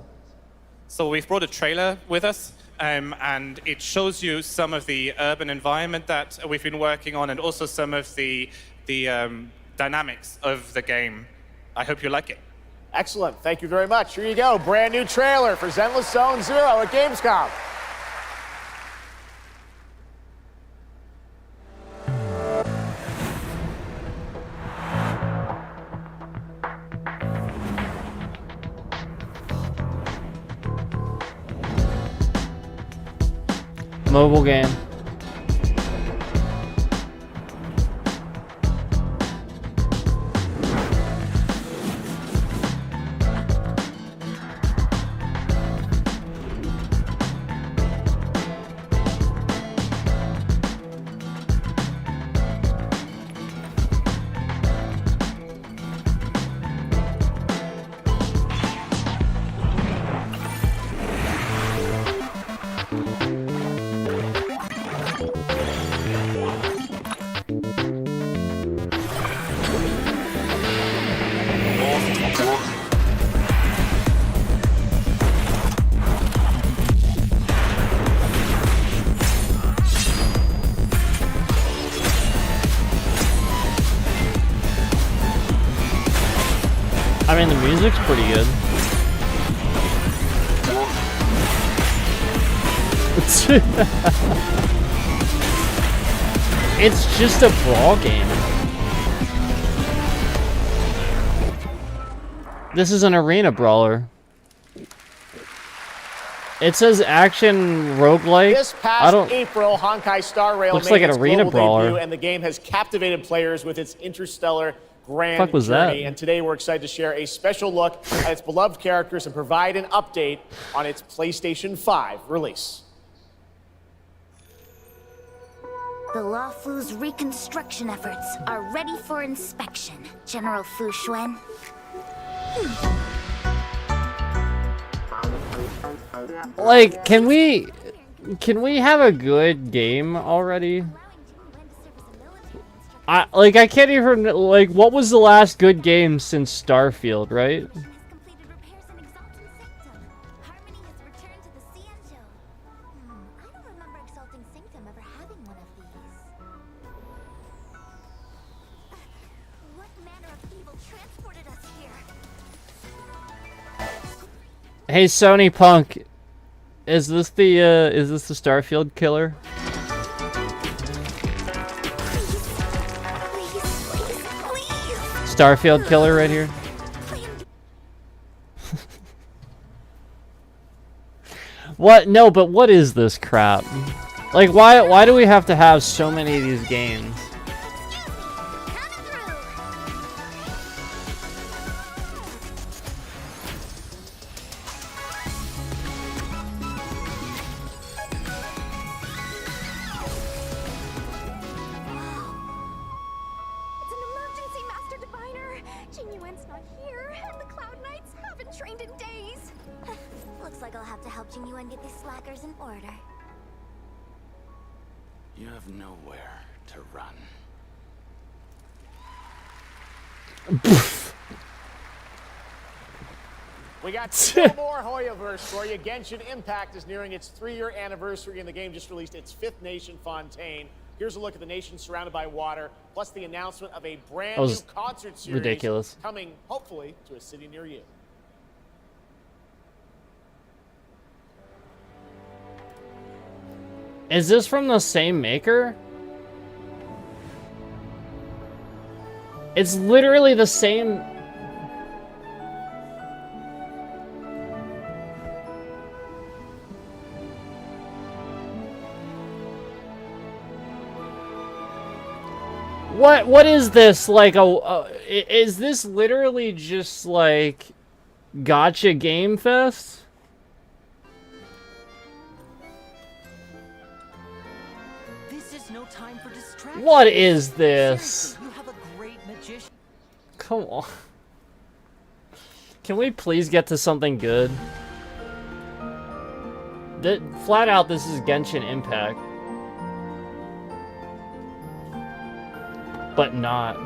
So we've brought a trailer with us, and it shows you some of the urban environment that we've been working on, and also some of the dynamics of the game. I hope you like it. Excellent. Thank you very much. Here you go. Brand new trailer for Zenless Zone Zero at Gamescom. Mobile game. I mean, the music's pretty good. It's just a brawl game. This is an arena brawler. It says action roguelike. This past April, Honkai Star Rail looks made like an its arena global brawler. debut, and the game has captivated players with its interstellar grand Fuck was journey. that? And today we're excited to share a special look at its beloved characters and provide an update on its PlayStation 5 release. The Law Fu's reconstruction efforts are ready for inspection, General Fu Xuan. Like, can we have a good game already? I can't even, like, what was the last good game since Starfield, right? Hey, Sony Punk, is this the Starfield killer? Starfield killer right here. What? No, but what is this crap? Like, why do we have to have so many of these games? Looks like I'll have to help Jingyuan get these slackers in order. You have nowhere to run. We got two more Hoyoverse for you. Genshin Impact is nearing its 3-year anniversary, and the game just released its 5th nation, Fontaine. Here's a look at the nation surrounded by water, plus the announcement of a brand new concert series ridiculous. coming, hopefully, to a city near you. Is this from the same maker? It's literally the same. What is this? Like is this literally just like Gacha Game Fest? What is this? You have a great magician. Come on. Can we please get to something good? Flat out, this is Genshin Impact. But not.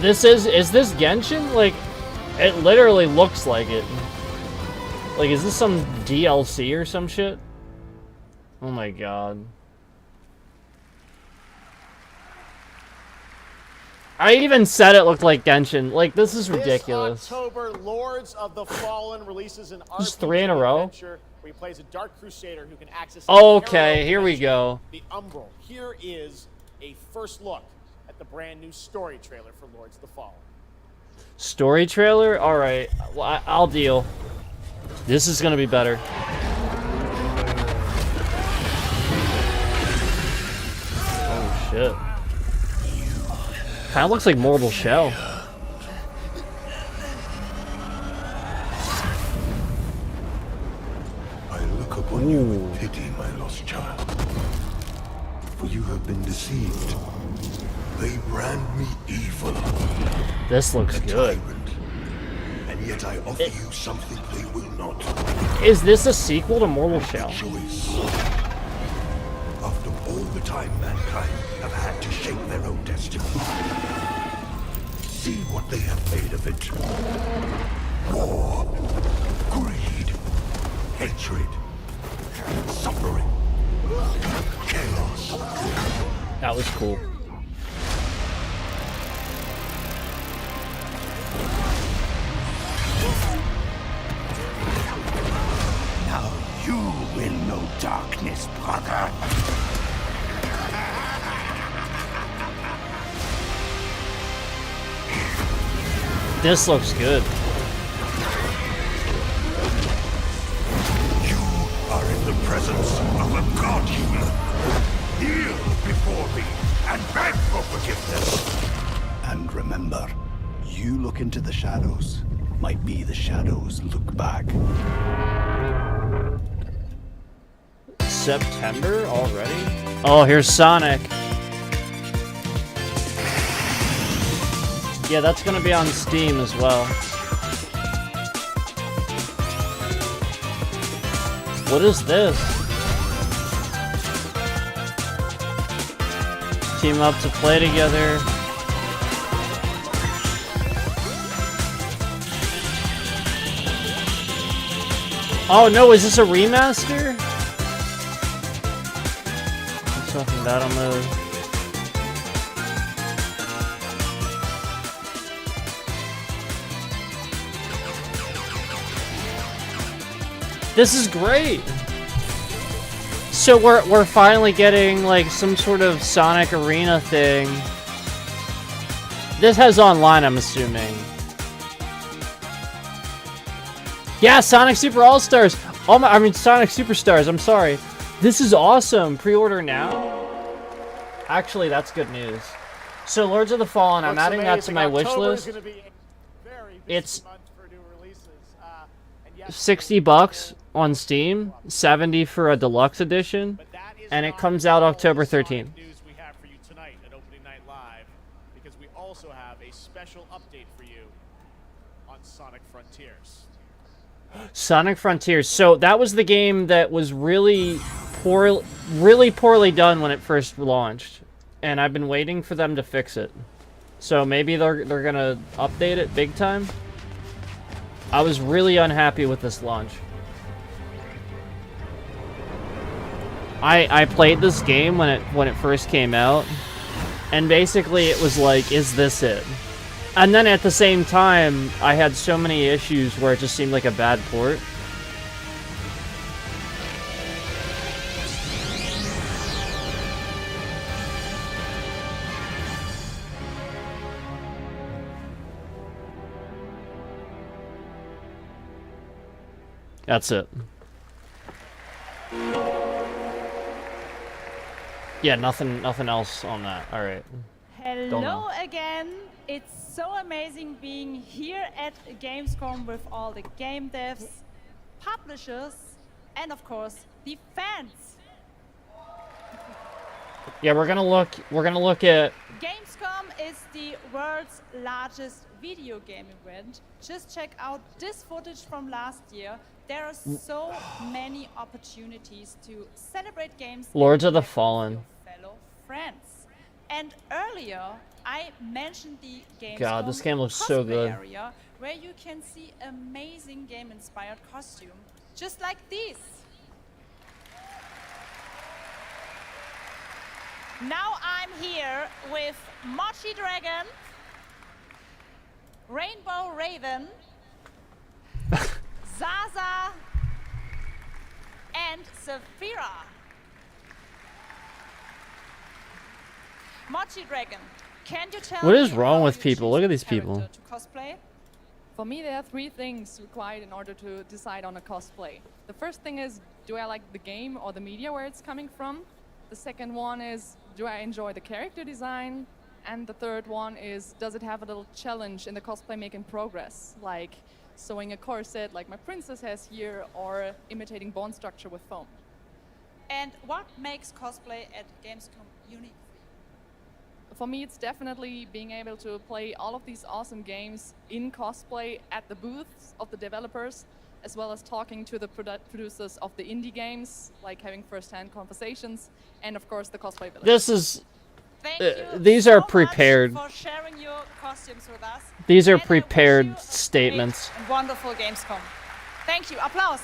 Is this Genshin? Like, it literally looks like it. Like, is this some DLC or some shit? Oh my god. I even said it looked like Genshin. Like, this is ridiculous. This October, Lords of the Fallen releases an Just 3 in a row? adventure where he plays a dark crusader who can access Okay, here we go. The Umbral. Here is a first look at the brand new story trailer for Lords of the Fallen. Story trailer? Alright, well, I'll deal. This is gonna be better. Oh shit. Kinda looks like Mortal Shell. I look upon you with pity, my lost child. For you have been deceived. They brand me evil. This looks good. And yet I offer you something they will not. Is this a sequel to Mortal Shell? Choice. After all all the time mankind have had to shape their own destiny. See what they have made of it. War, greed, hatred, suffering, chaos. That was cool. Now you will know darkness, brother. This looks good. You are in the presence of a god healer. Kneel before me and beg for forgiveness. And remember, you look into the shadows, might be the shadows look back. September already? Oh, here's Sonic. Yeah, that's gonna be on Steam as well. What is this? Team up to play together. Oh no, is this a remaster? There's nothing that'll move. This is great. So we're finally getting like some sort of Sonic Arena thing. This has online, I'm assuming. Yeah, Sonic Super All-Stars. Oh my, I mean Sonic Superstars. I'm sorry. This is awesome. Pre-order now. Actually, that's good news. So Lords of the Fallen, I'm adding that to my wish list. It's $60 on Steam, $70 for a deluxe edition, and it comes out October 13th. News we have for you tonight at Opening Night Live, because we also have a special update for you on Sonic Frontiers. Sonic Frontiers. So that was the game that was really poorly done when it first launched, and I've been waiting for them to fix it. So maybe they're gonna update it big time. I was really unhappy with this launch. I played this game when it first came out, and basically it was like, is this it? And then at the same time, I had so many issues where it just seemed like a bad port. That's it. Yeah, nothing else on that. All right. Hello again. It's so amazing being here at Gamescom with all the game devs, publishers, and of course the fans. Yeah, we're gonna look at. Gamescom is the world's largest video game event. Just check out this footage from last year. There are so many opportunities to celebrate games. Lords of the Fallen. Fellow friends. And earlier, I mentioned the Gamescom God, this game looks so good. area, where you can see amazing game-inspired costume, just like these. Now I'm here with Mochi Dragon, Rainbow Raven, Zaza, and Saphira. Mochi Dragon, can you tell What is me wrong how with you people? choose Look at a these people. character to cosplay? For me, there are three things required in order to decide on a cosplay. The first thing is, do I like the game or the media where it's coming from? The second one is, do I enjoy the character design? And the third one is, does it have a little challenge in the cosplay making progress? Like sewing a corset like my princess has here, or imitating bone structure with foam. And what makes cosplay at Gamescom unique? For me, it's definitely being able to play all of these awesome games in cosplay at the booths of the developers, as well as talking to the producers of the indie games, like having first-hand conversations, and of course the cosplay village. This is. Thank you These so are much prepared. for sharing your costumes with us. These are And I wish you prepared a statements. great and wonderful Gamescom. Thank you. Applause.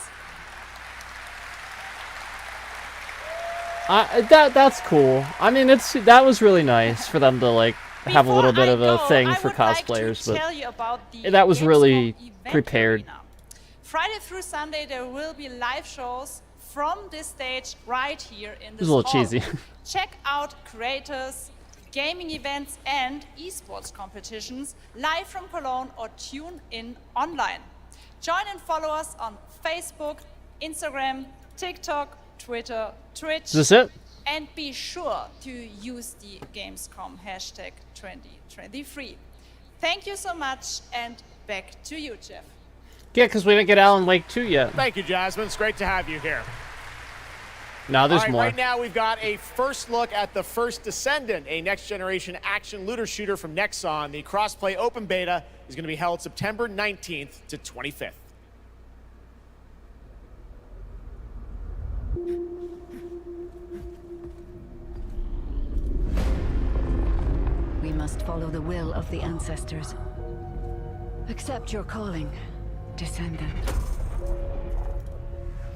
That's cool. I mean, that was really nice for them to like have a little bit of a thing for cosplayers, tell you about the but that was really Gamescom event prepared. arena. Friday through Sunday there will be live shows from this stage right here in this It was a little hall. cheesy. Check out creators, gaming events and esports competitions live from Cologne or tune in online. Join and follow us on Facebook, Instagram, TikTok, Twitter, Twitch. Is this it? And be sure to use the Gamescom hashtag 2023. Thank you so much, and back to you, Jeff. Yeah, because we didn't get Alan Wake 2 yet. Thank you, Jasmine. It's great to have you here. No, there's All right, more. right now we've got a first look at the First Descendant, a next-generation action looter shooter from Nexon. The crossplay open beta is going to be held September 19th to 25th. We must follow the will of the ancestors. Accept your calling, Descendant.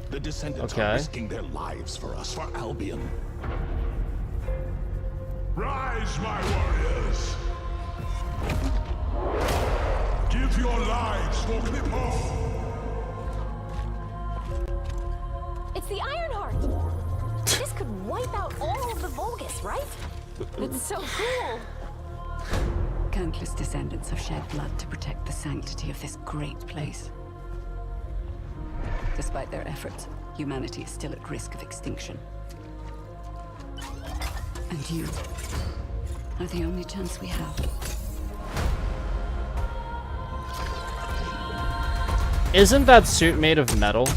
The Descendants are risking their lives for us, for Albion. Rise, my warriors! Give your lives for Clip-Off! It's the Ironheart! This could wipe out all of the Vulgus, right? It's so cool! Countless descendants have shed blood to protect the sanctity of this great place. Despite their efforts, humanity is still at risk of extinction. And you are the only chance we have. Isn't that suit made of metal?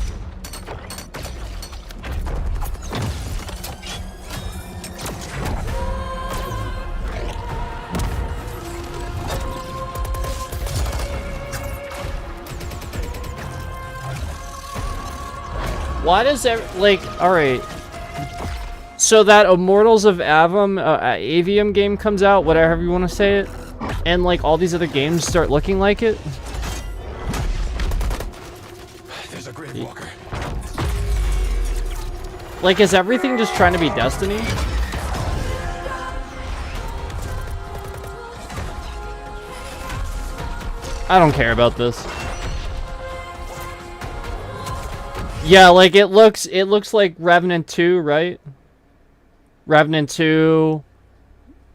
Why does alright. So that Immortals of Avium game comes out, whatever you want to say it, and like all these other games start looking like it? There's a Grave Walker. Like, is everything just trying to be Destiny? I don't care about this. Yeah, like it looks like Revenant 2, right? Revenant 2,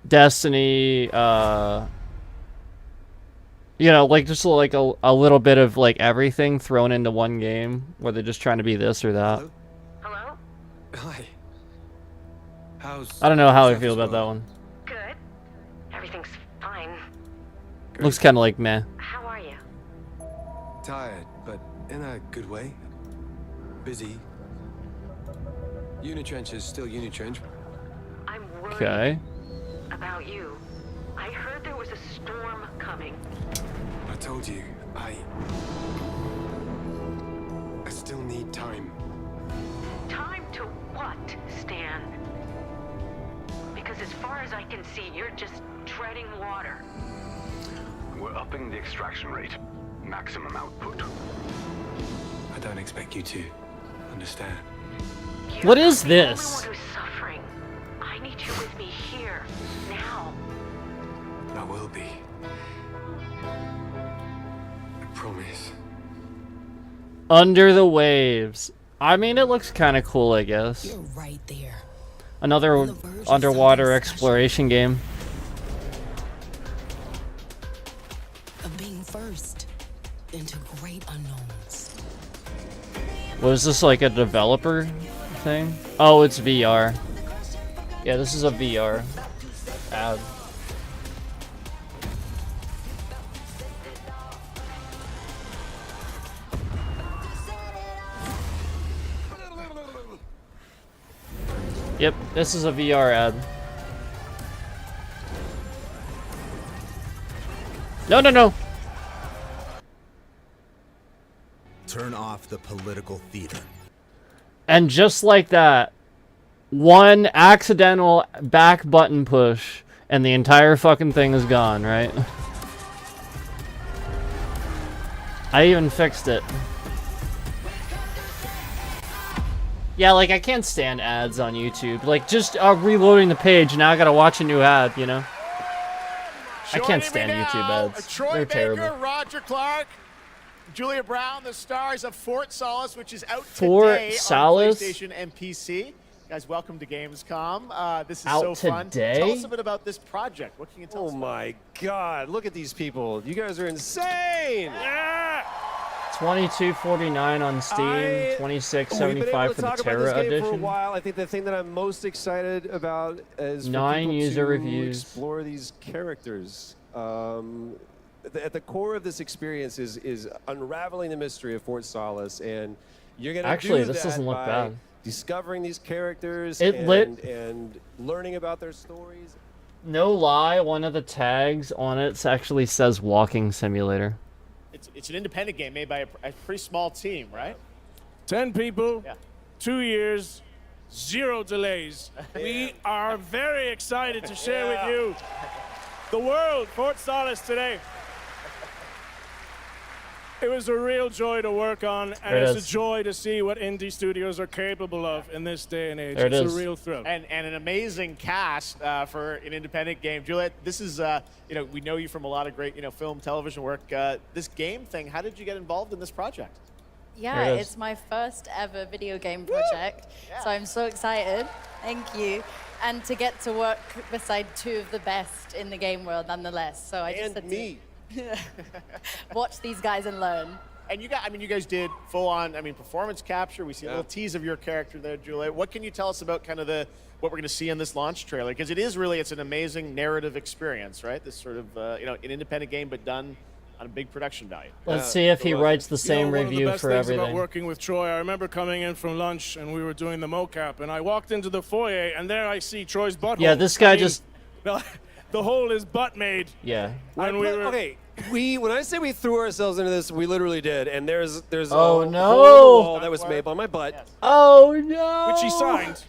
Destiny, you know, like just like a little bit of like everything thrown into one game where they're just trying to be this or that. Hello? Hi. How's... I don't know how I feel about that one. Good. Everything's fine. Looks kind of like meh. How are you? Tired, but in a good way. Busy. Unitrench is still Unitrench. I'm worried Okay. about you. I heard there was a storm coming. I told you, I still need time. Time to what, Stan? Because as far as I can see, you're just treading water. We're upping the extraction rate. Maximum output. I don't expect you to understand. What is this? Who's suffering? I need you with me here, now. I will be. I promise. Under the Waves. I mean, it looks kind of cool, I guess. You're right there. Another underwater exploration game. Of being first into great unknowns. Was this like a developer thing? Oh, it's VR. Yeah, this is a VR ad. Yep, this is a VR ad. No, no, no. turn off the political theater. And just like that, one accidental back button push, and the entire fucking thing is gone, right? I even fixed it. Yeah, like, I can't stand ads on YouTube. Like, just reloading the page, now I gotta watch a new ad, you know? I can't stand YouTube ads. Troy They're Baker, terrible. Roger Clark, Julia Brown, the stars of Fort Solace, which is out Fort today Solace? on PlayStation and PC. Guys, welcome to Gamescom. This is Out so fun. today? Tell us a bit about this project. What can you tell us? Oh my God! Look at these people. You guys are insane. Yeah. $22.49 on Steam, $26.75 for the Terra For a edition. while. I think the thing that I'm most excited about is for 9 people user to reviews. explore these characters. At the core of this experience is unraveling the mystery of Fort Solace, and you're gonna Actually, do this that doesn't look by bad. discovering these characters and learning about their stories. No lie, one of the tags on it actually says walking simulator. It's an independent game made by a pretty small team, right? 10 people, 2 years, 0 delays. We are very excited to share with you the world, Fort Solace today. It was a real joy to work on, and There it it's is. a joy to see what indie studios are capable of in this day and age. There it It's is. a real thrill. And an amazing cast for an independent game. Juliet, this is, we know you from a lot of great, film, television work. This game thing, how did you get involved in this project? Yeah, it's my first ever video game project, so I'm so excited. Thank you. And to get to work beside 2 of the best in the game world nonetheless. So I just had to watch these guys and learn. And you guys did full-on, performance capture. We see a little tease of your character there, Juliet. What can you tell us about kind of what we're going to see in this launch trailer? Because it's an amazing narrative experience, right? This sort of, an independent game, but done on a big production value. Let's see if he writes the same One of the review best for things everything. about working with Troy, I remember coming in from lunch and we were doing the mocap, and I walked into the foyer and there I see Troy's butthole. Yeah, this guy just... The hole is butt made. Yeah. When When I say we threw ourselves into this, we literally did. And there's Oh, a no. hole in the wall that was made by my butt. Oh no! Which he signed.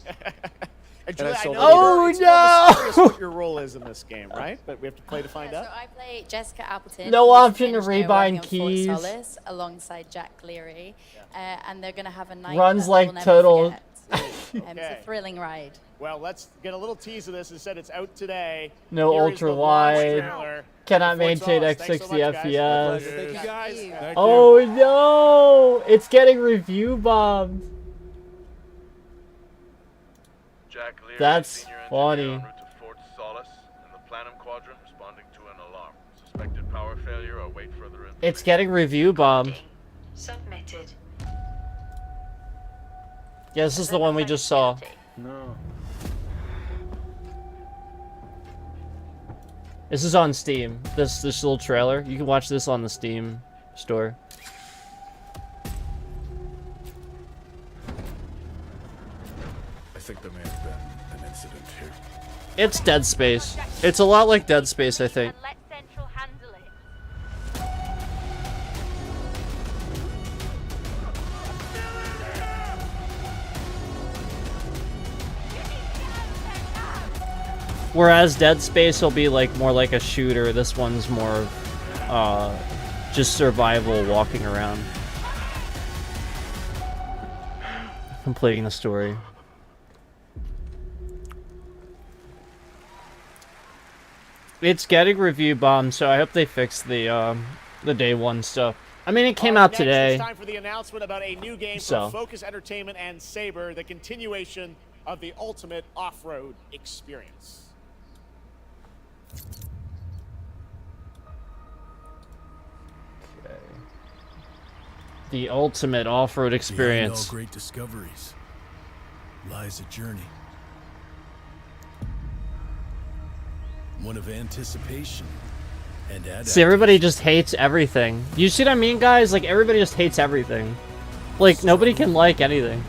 And Juliet, I sold know it. it's more mysterious what your role is in this game, right? But we have to play to find out. So I play Jessica Appleton. No who's option to engineer rebind working on keys. Fort Solace alongside Jack Cleary, and they're going to have a night Runs that like we'll never total- forget. It's a thrilling ride. Well, let's get a little tease of this. It said it's out today. No Here is ultra the launch wide. trailer Cannot for Fort maintain Solace. X60 Thanks so much, guys. FPS. Thank you, guys. Oh no! It's getting review bombed. Jack Leary, That's senior engineer funny. en route to Fort Solace in the Planum Quadrant, responding to an alarm. Suspected power failure. Await further information. It's getting review bombed. Submitted. Yeah, this is the one we just saw. No. This is on Steam. This little trailer. You can watch this on the Steam store. I think there may have been an incident here. It's Dead Space. It's a lot like Dead Space, I think. Let Central handle it. Whereas Dead Space will be like more like a shooter, this one's more just survival, walking around, completing the story. It's getting review bombed, so I hope they fix the day one stuff. I mean, it came out today. It's time for the announcement about a new game So. from Focus Entertainment and Saber, the continuation of the ultimate off-road experience. The ultimate off-road experience. Behind all great discoveries lies a journey. One of anticipation and adaptation. See, everybody just hates everything. You see what I mean, guys? Like, everybody just hates everything. Like, nobody can like anything.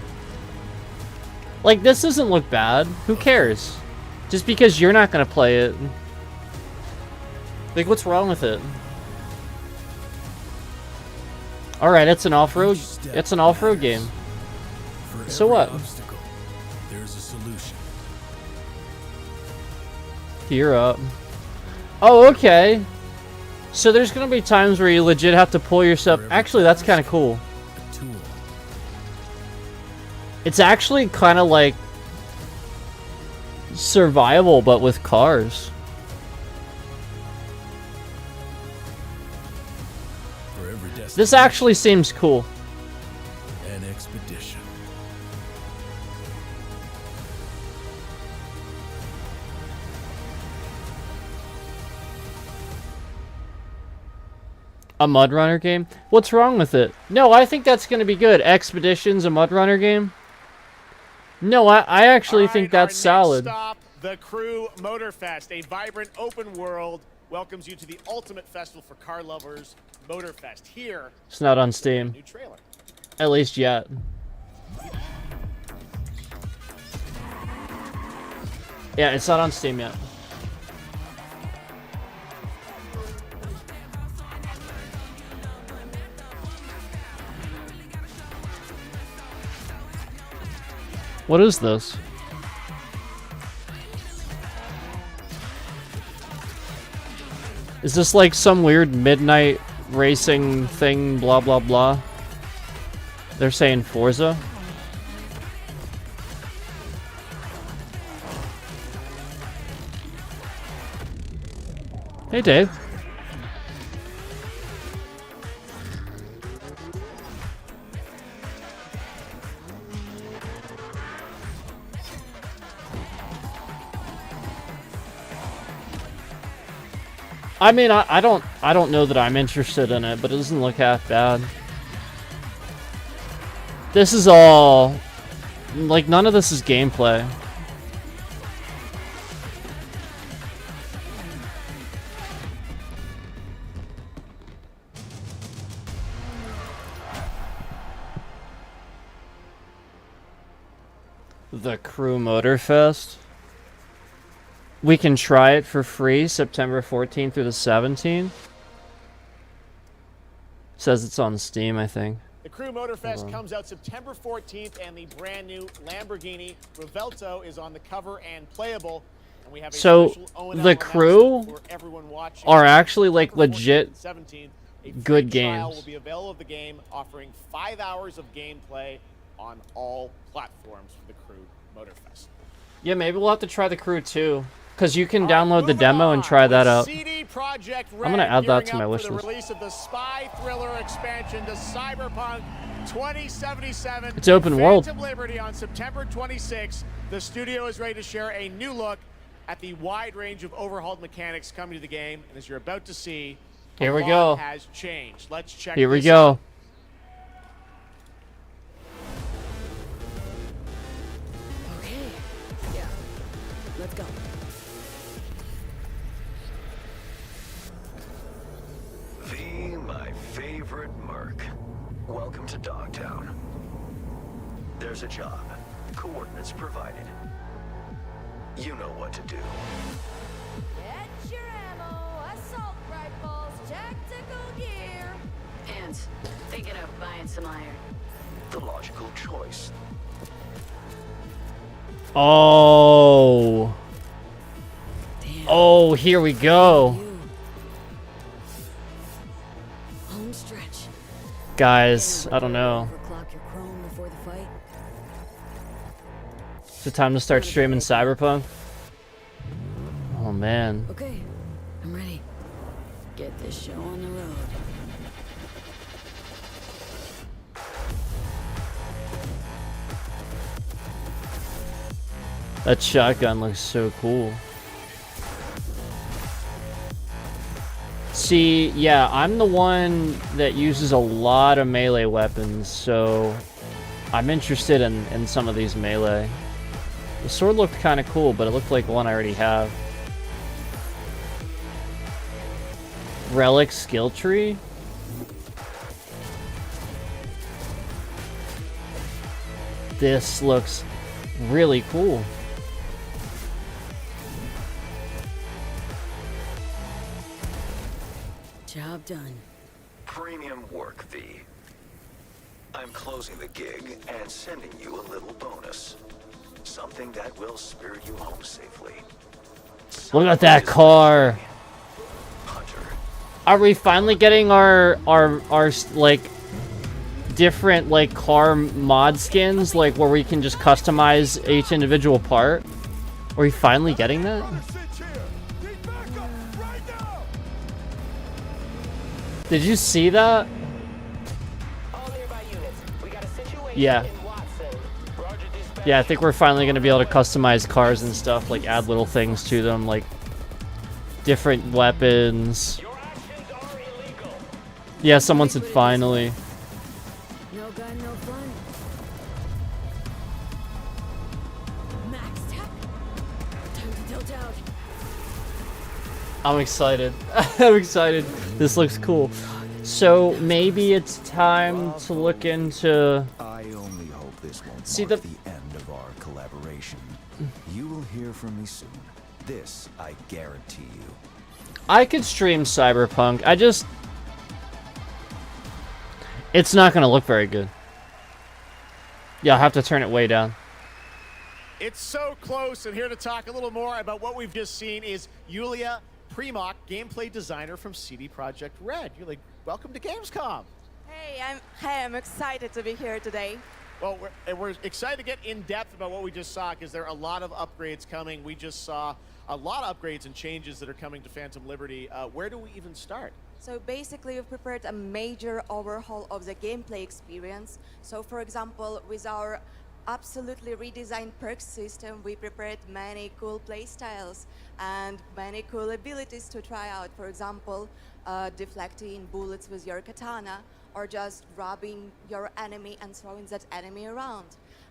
Like, this doesn't look bad. Who cares? Just because you're not gonna play it. Like, what's wrong with it? All right, it's an off-road. It's an off-road game. So what? Obstacle, there's a solution. Gear up. Oh, okay. So there's gonna be times where you legit have to pull yourself. Actually, that's kind of cool. A tool. It's actually kind of like survival, but with cars. For every This actually seems cool. an expedition. A Mud Runner game? What's wrong with it? No, I think that's going to be good. Expedition's a Mud Runner game? No, I actually think that's solid. Next stop, the Crew Motorfest, a vibrant open world, welcomes you to the ultimate festival for car lovers, Motorfest. Here, It's not on Steam. new trailer. At least yet. Yeah, it's not on Steam yet. What is this? Is this like some weird midnight racing thing, blah blah blah? They're saying Forza? Hey Dave. I mean, I don't know that I'm interested in it, but it doesn't look half bad. This is all like none of this is gameplay. The Crew Motorfest. We can try it for free September 14th through the 17th. Says it's on Steam, I think. The Crew Motorfest comes out September 14th, and the brand new Lamborghini Revelto is on the cover and playable. And we have a So special O&L the Crew announcement for everyone watching. are actually like September 14th legit and 17th, a good free trial games. will be available of the game, offering 5 hours of gameplay on all platforms for the Crew Motorfest. Yeah, maybe we'll have to try the Crew too. Because you can download the demo and try that out. CD Projekt I'm going to add that to my gearing up wish for the list. release of the spy thriller expansion to Cyberpunk 2077. It's open world. Phantom Liberty on September 26th. The studio is ready to share a new look at the wide range of overhauled mechanics coming to the game. And as you're about to see, Here a we lot go. has changed. Let's check Here we this go. out. Okay. Yeah. Let's go. V, my favorite merc. Welcome to Dogtown. There's a job. Coordinates provided. You know what to do. Get your ammo, assault rifles, tactical gear. And thinking of buying some iron. The logical choice. Oh. Oh, here we go. Home stretch. Guys, I don't know. Overclock your chrome before the fight. Is it time to start streaming Cyberpunk? Oh man. Okay, I'm ready. Get this show on the road. That shotgun looks so cool. See, yeah, I'm the one that uses a lot of melee weapons, so I'm interested in some of these melee. The sword looked kind of cool, but it looked like one I already have. Relic skill tree? This looks really cool. Job done. Premium work, V. I'm closing the gig and sending you a little bonus. Something that will spirit you home safely. Look at that car. Are we finally getting our like different like car mod skins, like where we can just customize each individual part? Are we finally getting that? Did you see that? Yeah. Yeah, I think we're finally going to be able to customize cars and stuff, like add little things to them, like different weapons. Yeah, someone said finally. No gun, no fun. Max tech. Time to tilt out. I'm excited. I'm excited. This looks cool. So maybe it's time to look into. I only hope this won't see mark the end of our collaboration. You will hear from me soon. This I guarantee you. I could stream Cyberpunk. It's not going to look very good. Yeah, I'll have to turn it way down. It's so close, and here to talk a little more about what we've just seen is Yulia Primok, gameplay designer from CD Projekt Red. You're like, welcome to Gamescom. Hey, I'm excited to be here today. Well, we're excited to get in depth about what we just saw because there are a lot of upgrades coming. We just saw a lot of upgrades and changes that are coming to Phantom Liberty. Where do we even start? So basically, we've prepared a major overhaul of the gameplay experience. So for example, with our absolutely redesigned perks system, we prepared many cool play styles and many cool abilities to try out. For example, deflecting bullets with your katana, or just grabbing your enemy and throwing that enemy around.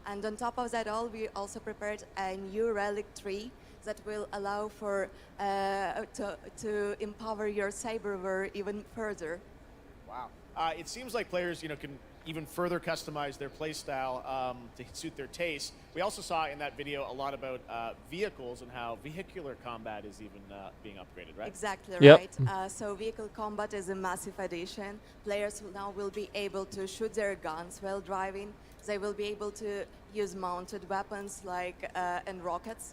And on top of that all, we also prepared a new relic tree that will allow for to empower your cyberware even further. Wow. It seems like players, can even further customize their playstyle to suit their taste. We also saw in that video a lot about vehicles and how vehicular combat is even being upgraded, right? Exactly Yep. right. So vehicle combat is a massive addition. Players now will be able to shoot their guns while driving. They will be able to use mounted weapons like and rockets.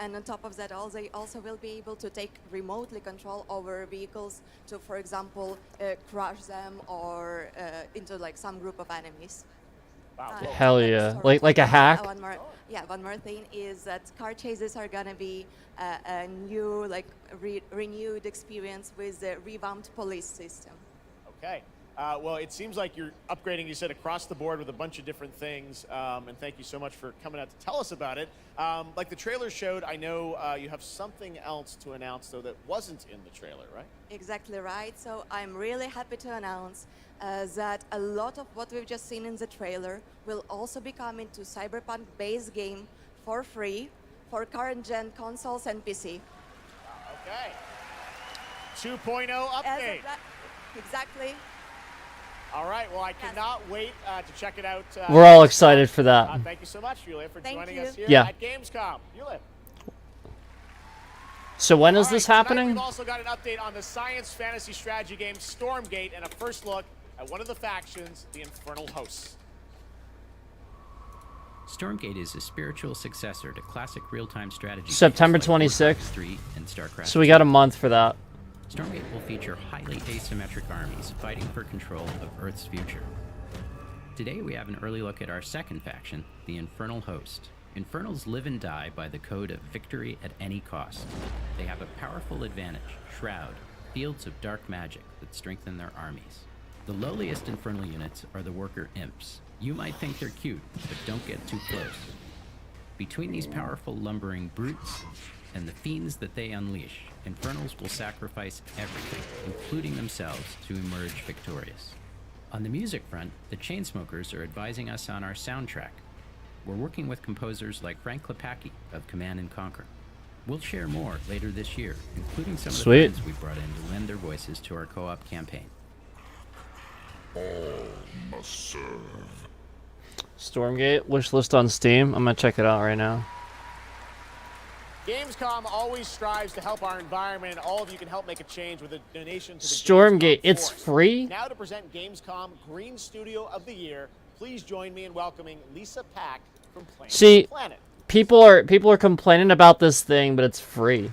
And on top of that all, they also will be able to take remotely control over vehicles to, for example, crush them or into like some group of enemies. Wow. Hell yeah. Like a hack? One more thing is that car chases are gonna be a new, like renewed experience with the revamped police system. Okay. Well, it seems like you're upgrading, you said, across the board with a bunch of different things. And thank you so much for coming out to tell us about it. Like the trailer showed, I know you have something else to announce, though, that wasn't in the trailer, right? Exactly right. So I'm really happy to announce that a lot of what we've just seen in the trailer will also be coming to Cyberpunk base game for free for current-gen consoles and PC. Okay. 2.0 update. Exactly. All right, well, I cannot wait to check it out. We're all excited for that. Thank you so much, Yulia, for joining us here Yeah. at Gamescom. Yulia. So when is this Tonight happening? We've also got an update on the science fantasy strategy game Stormgate and a first look at one of the factions, the Infernal Hosts. Stormgate is a spiritual successor to classic real-time strategy September games like 26th. Warcraft 3 and StarCraft So we got a month for that. Stormgate will feature highly asymmetric armies fighting for control of Earth's future. Today we have an early look at our second faction, the Infernal Host. Infernals live and die by the code of victory at any cost. They have a powerful advantage, Shroud, fields of dark magic that strengthen their armies. The lowliest Infernal units are the Worker Imps. You might think they're cute, but don't get too close. Between these powerful lumbering brutes and the fiends that they unleash, Infernals will sacrifice everything, including themselves, to emerge victorious. On the music front, the Chainsmokers are advising us on our soundtrack. We're working with composers like Frank Klepacki of Command & Conquer. We'll share more later this year, including some of the friends we brought in to lend their voices to our co-op campaign. All must serve. Stormgate, wishlist on Steam. I'm gonna check it out right now. Gamescom always strives to help our environment, and all of you can help make a change with a donation to the Stormgate, Gamescom it's Force. free? Now to present Gamescom Green Studio of the Year, please join me in welcoming Lisa Pack from See, Planet. people are complaining about this thing, but it's free.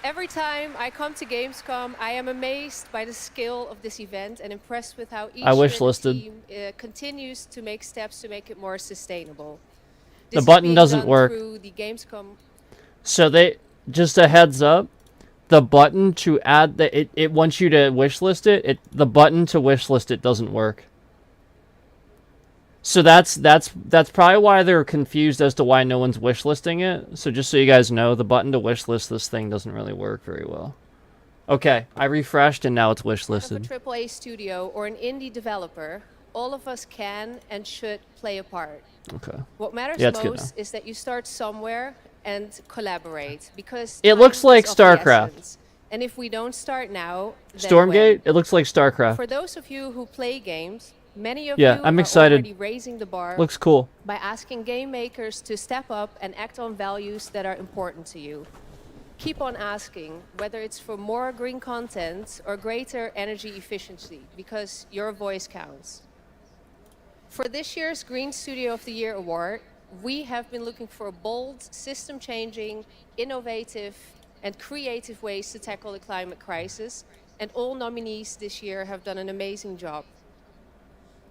Every time I come to Gamescom, I am amazed by the scale of this event and impressed with how each I wish-listed. team continues to make steps to make it more sustainable. The This is button being doesn't done work. through the Gamescom. So they just a heads up, the button to add it wants you to wishlist it. The button to wishlist it doesn't work. So that's probably why they're confused as to why no one's wishlisting it. So just so you guys know, the button to wishlist this thing doesn't really work very well. Okay, I refreshed and now it's Of a wishlisted. AAA studio or an indie developer, all of us can and should play a part. Okay. What matters Yeah, it's good most is that you start somewhere and collaborate, because It time looks like is of the StarCraft. essence. And if we don't start now, then Stormgate, when? it looks like StarCraft. For those of you who play games, many of Yeah, you I'm are excited. already raising the bar Looks cool. by asking game makers to step up and act on values that are important to you. Keep on asking, whether it's for more green content or greater energy efficiency, because your voice counts. For this year's Green Studio of the Year award, we have been looking for bold, system-changing, innovative, and creative ways to tackle the climate crisis, and all nominees this year have done an amazing job.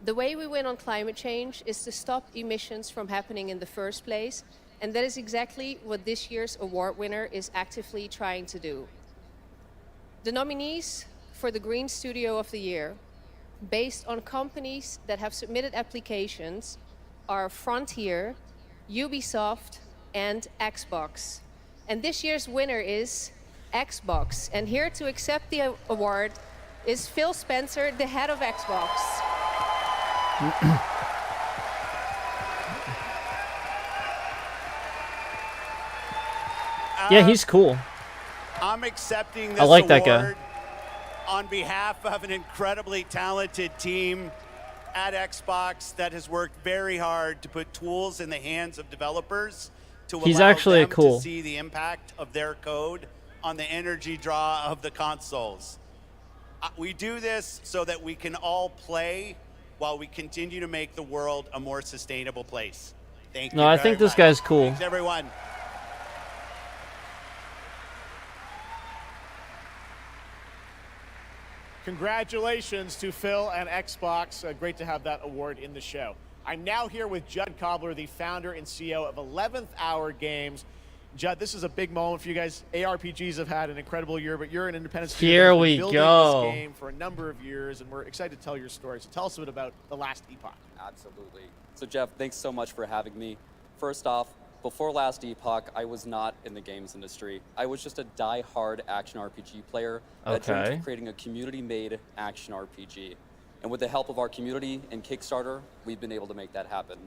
The way we win on climate change is to stop emissions from happening in the first place, and that is exactly what this year's award winner is actively trying to do. The nominees for the Green Studio of the Year, based on companies that have submitted applications, are Frontier, Ubisoft, and Xbox. And this year's winner is Xbox. And here to accept the award is Phil Spencer, the head of Xbox. Yeah, he's cool. I'm accepting this I like that award guy. on behalf of an incredibly talented team at Xbox that has worked very hard to put tools in the hands of developers to He's allow actually them cool. to see the impact of their code on the energy draw of the consoles. We do this so that we can all play while we continue to make the world a more sustainable place. Thank you. No, I very think this much. guy's cool. Thanks, everyone. Congratulations to Phil and Xbox. Great to have that award in the show. I'm now here with Judd Cobbler, the founder and CEO of 11th Hour Games. Judd, this is a big moment for you guys. ARPGs have had an incredible year, but you're an independent studio Here that's been we building go. this game for a number of years, and we're excited to tell your story. So tell us a bit about The Last Epoch. Absolutely. So Jeff, thanks so much for having me. First off, before Last Epoch, I was not in the games industry. I was just a die-hard action RPG player that dreamed Okay. of creating a community-made action RPG. And with the help of our community and Kickstarter, we've been able to make that happen.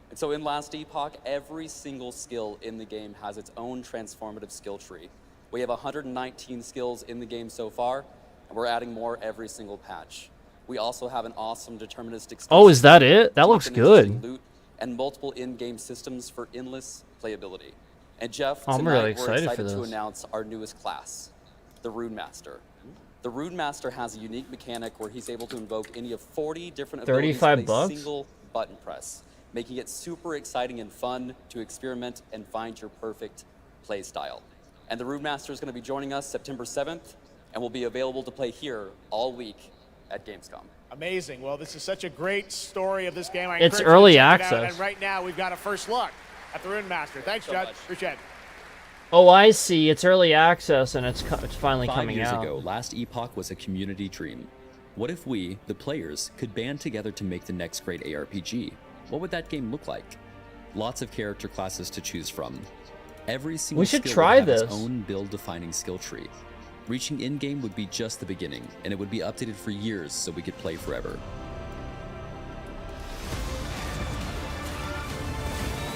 And so in Last Epoch, every single skill in the game has its own transformative skill tree. We have 119 skills in the game so far, and we're adding more every single patch. We also have an awesome deterministic skill Oh, is that system, it? That deep looks and interesting good. loot, and multiple in-game systems for endless playability. And Jeff, I'm tonight really we're excited for excited to this. announce our newest class, the Rune Master. The Rune Master has a unique mechanic where he's able to invoke any of 40 different abilities 35 with a bucks? single button press, making it super exciting and fun to experiment and find your perfect play style. And the Rune Master is going to be joining us September 7th and will be available to play here all week at Gamescom. Amazing. Well, this is such a great story of this game. I It's encourage you to early check it out. access. And right now, we've got a first look at the Rune Master. Thanks, So Judd. much. Appreciate it. Oh, I see. It's early access and it's finally 5 coming years out. ago, Last Epoch was a community dream. What if we, the players, could band together to make the next great ARPG? What would that game look like? Lots of character classes to choose from. Every single We should skill try would have this. its own build-defining skill tree. Reaching in-game would be just the beginning, and it would be updated for years so we could play forever.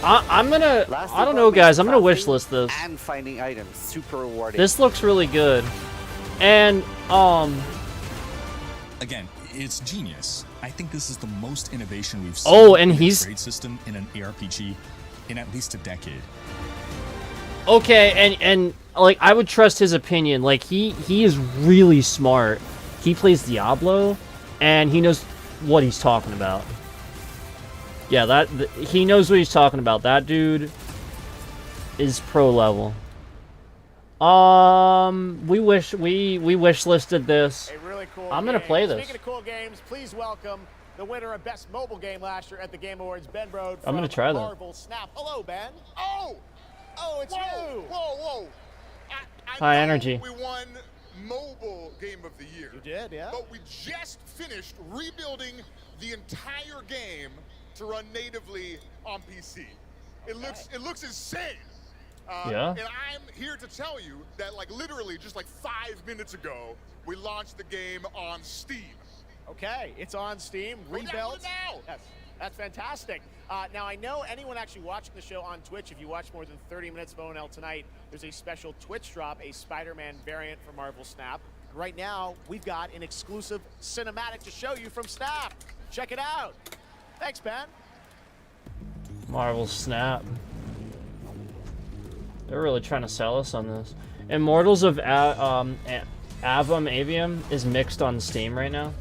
I'm gonna. I don't know, guys. I'm gonna wish list this. And finding items, super rewarding. This looks really good, and Again, it's genius. I think this is the most innovation we've seen Oh, and in he's- a trade system in an ARPG in at least a decade. Okay, and like I would trust his opinion. Like he is really smart. He plays Diablo, and he knows what he's talking about. Yeah, he knows what he's talking about. That dude is pro level. We wish listed this. A really cool I'm gonna game. play this. Speaking of cool games, please welcome the winner of Best Mobile Game last year at the Game Awards, Ben Brode. I'm gonna try that. Marvel Snap. Hello, Ben. Oh, it's you. Whoa. High energy. We won Mobile Game of the Year. You did, yeah. But we just finished rebuilding the entire game to run natively on PC. It looks insane. Yeah. And I'm here to tell you that, like, literally just like 5 minutes ago, we launched the game on Steam. Okay, it's on Steam, rebuilt. Now. Yes, that's fantastic. Now, I know anyone actually watching the show on Twitch, if you watch more than 30 minutes of ONL tonight, there's a special Twitch drop, a Spider-Man variant for Marvel Snap. Right now, we've got an exclusive cinematic to show you from Snap. Check it out. Thanks, Ben. Marvel Snap. They're really trying to sell us on this. Immortals of Avum Avium is mixed on Steam right now.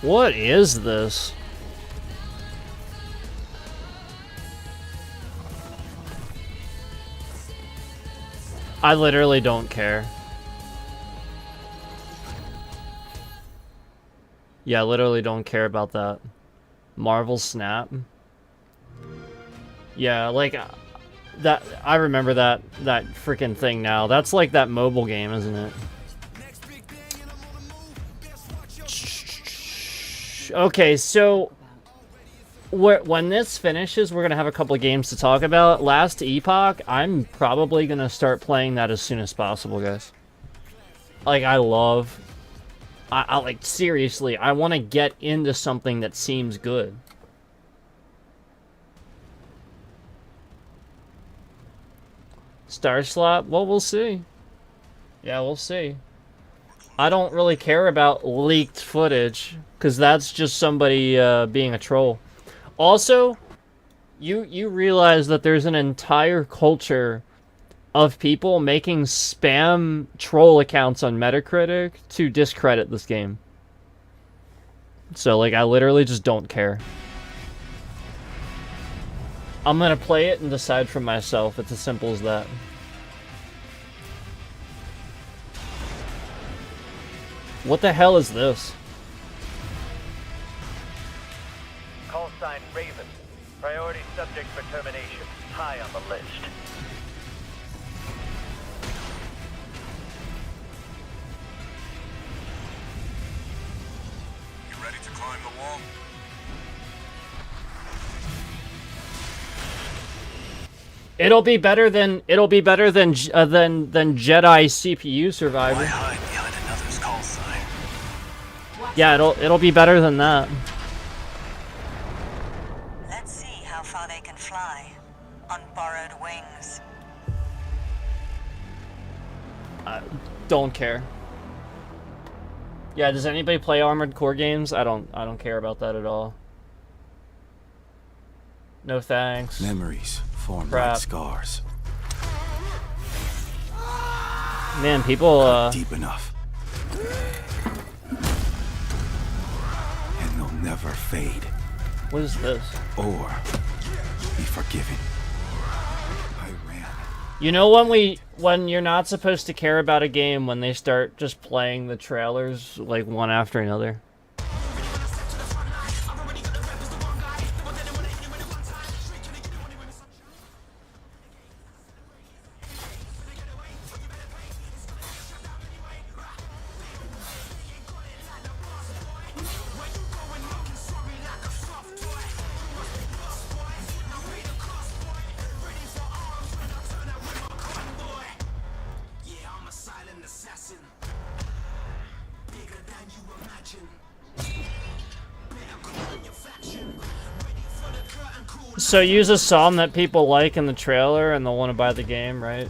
What is this? I literally don't care. Yeah, I literally don't care about that. Marvel Snap. Yeah, like that. I remember that freaking thing now. That's like that mobile game, isn't it? Okay, so when this finishes, we're gonna have a couple of games to talk about. Last Epoch, I'm probably gonna start playing that as soon as possible, guys. Like, I like, seriously, I want to get into something that seems good. Star Slap? Well, we'll see. Yeah, we'll see. I don't really care about leaked footage, because that's just somebody being a troll. Also, you realize that there's an entire culture of people making spam troll accounts on Metacritic to discredit this game. So, like, I literally just don't care. I'm gonna play it and decide for myself. It's as simple as that. What the hell is this? Call sign Raven. Priority subject for termination. High on the list. You ready to climb the wall? It'll be better than Jedi CPU Survivor. Yeah, it'll be better than that. Let's see how far they can fly on borrowed wings. Don't care. Yeah, does anybody play Armored Core games? I don't care about that at all. No thanks. Memories form like scars. Man, people deep enough. And they'll never fade. What is this? Or be forgiven. You know when you're not supposed to care about a game when they start just playing the trailers like one after another. So use a song that people like in the trailer and they'll want to buy the game, right?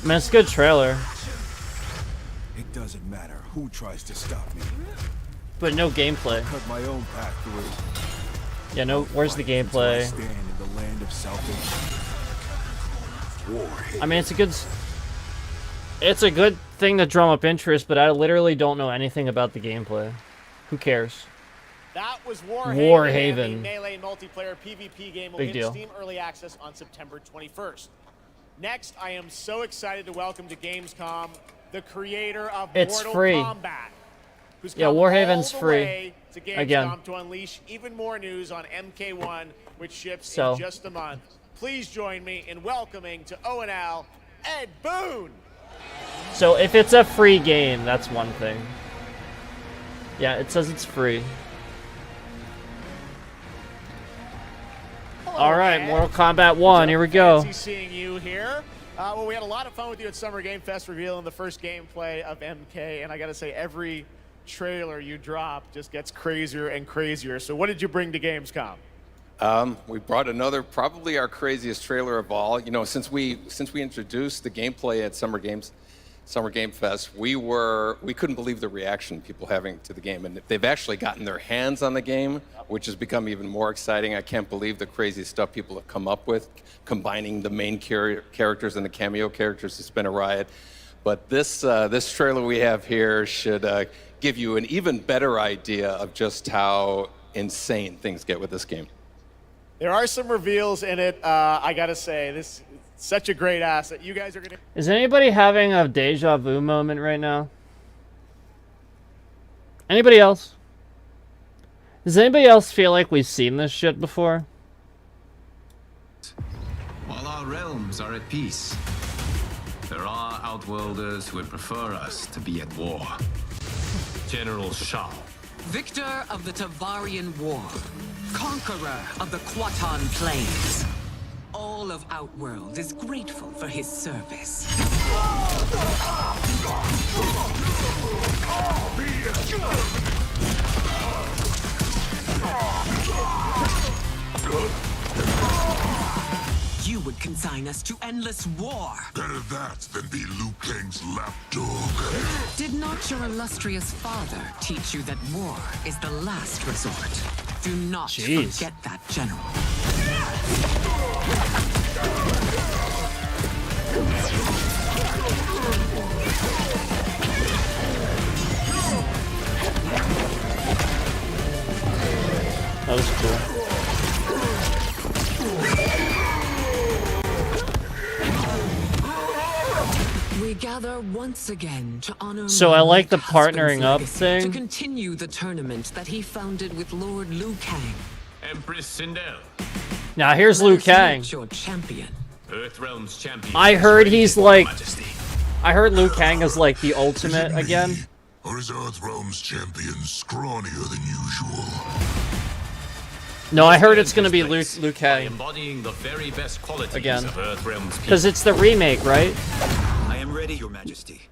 I mean, it's a good trailer. It doesn't matter who tries to stop me. But no gameplay. Cut my own path through. Yeah, no. Where's the gameplay? Stand in the land of salvation. I mean, it's a good thing to drum up interest, but I literally don't know anything about the gameplay. Who cares? That was Warhaven. The Melee multiplayer PvP game will Big hit deal. Steam Early Access on September 21st. Next, I am so excited to welcome to Gamescom the creator of It's Mortal free. Kombat. Who's Yeah, come Warhaven's all the free. way to Gamescom Again. to unleash even more news on MK1, which ships So. in just a month. Please join me in welcoming to ONL, Ed Boon. So if it's a free game, that's one thing. Yeah, it says it's free. All right, Mortal Kombat 1, here we go. Fancy seeing you here. Well, we had a lot of fun with you at Summer Game Fest revealing the first gameplay of MK, and I gotta say, every trailer you drop just gets crazier and crazier. So what did you bring to Gamescom? We brought another, probably our craziest trailer of all. You know, since we introduced the gameplay at Summer Game Fest, we couldn't believe the reaction people having to the game, and they've actually gotten their hands on the game, which has become even more exciting. I can't believe the crazy stuff people have come up with, combining the main characters and the cameo characters. It's been a riot. But this trailer we have here should give you an even better idea of just how insane things get with this game. There are some reveals in it. I gotta say, this is such a great asset. You guys are gonna. Is anybody having a deja vu moment right now? Anybody else? Does anybody else feel like we've seen this shit before? All our realms are at peace. There are outworlders who would prefer us to be at war. General Shao. Victor of the Tavarian War. Conqueror of the Quatan Plains. All of Outworld is grateful for his service. You would consign us to endless war. Better that than be Liu Kang's lapdog. Did not your illustrious father teach you that war is the last resort? Do not forget that, General. That was cool. We gather once again to honor. So I like the husband's partnering up legacy, thing. to continue the tournament that he founded with Lord Liu Kang. Empress Sindel. Now here's Liu Kang. Your champion. Earthrealm's champion. I heard he's like. I heard Liu Kang is like the ultimate again. Or is Earthrealm's champion scrawnier than usual? No, I heard it's gonna be Liu Kang Embodying the very best qualities again. of Earthrealm's Because it's the remake, right? I am ready, Your Majesty.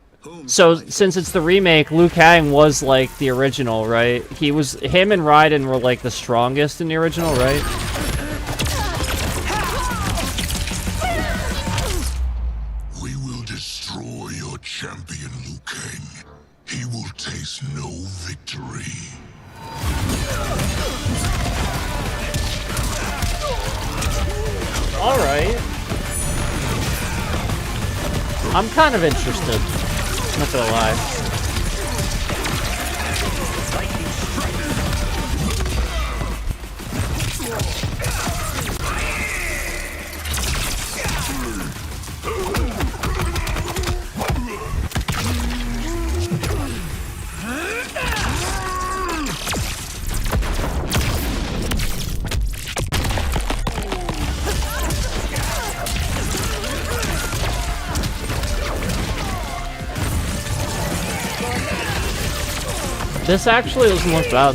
So since it's the remake, Liu Kang was like the original, right? Him and Raiden were like the strongest in the original, right? We will destroy your champion, Liu Kang. He will taste no victory. All right. I'm kind of interested. Not gonna lie. This actually doesn't look bad.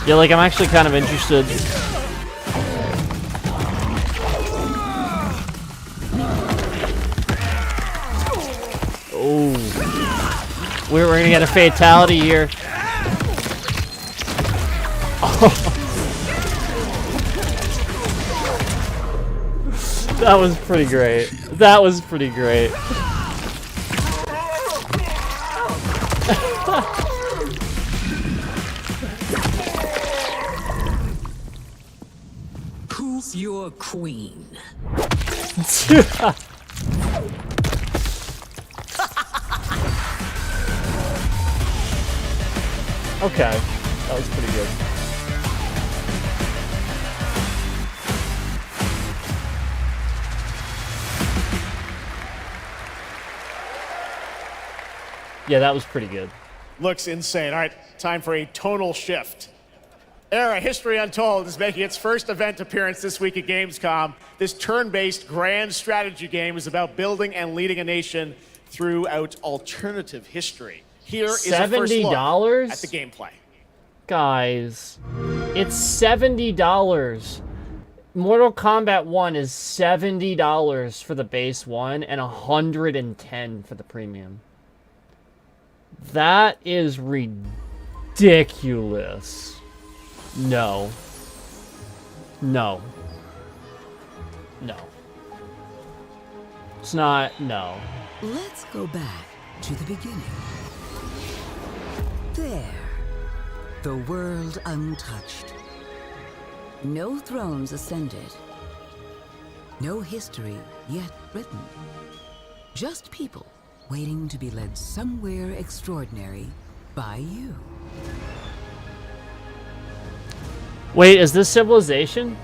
Yeah, like I'm actually kind of interested. Oh. We're gonna get a fatality here. Oh. That was pretty great. That was pretty great. Who's your queen? Okay, that was pretty good. Yeah, that was pretty good. Looks insane. All right, time for a tonal shift. Era History Untold is making its first event appearance this week at Gamescom. This turn-based grand strategy game is about building and leading a nation throughout alternative history. Here is a first look $70 at the gameplay. Guys, it's $70. Mortal Kombat 1 is $70 for the base one and $110 for the premium. That is ridiculous. No. No. No. It's not, no. Let's go back to the beginning. There. The world untouched. No thrones ascended. No history yet written. Just people waiting to be led somewhere extraordinary by you. Wait, is this Civilization?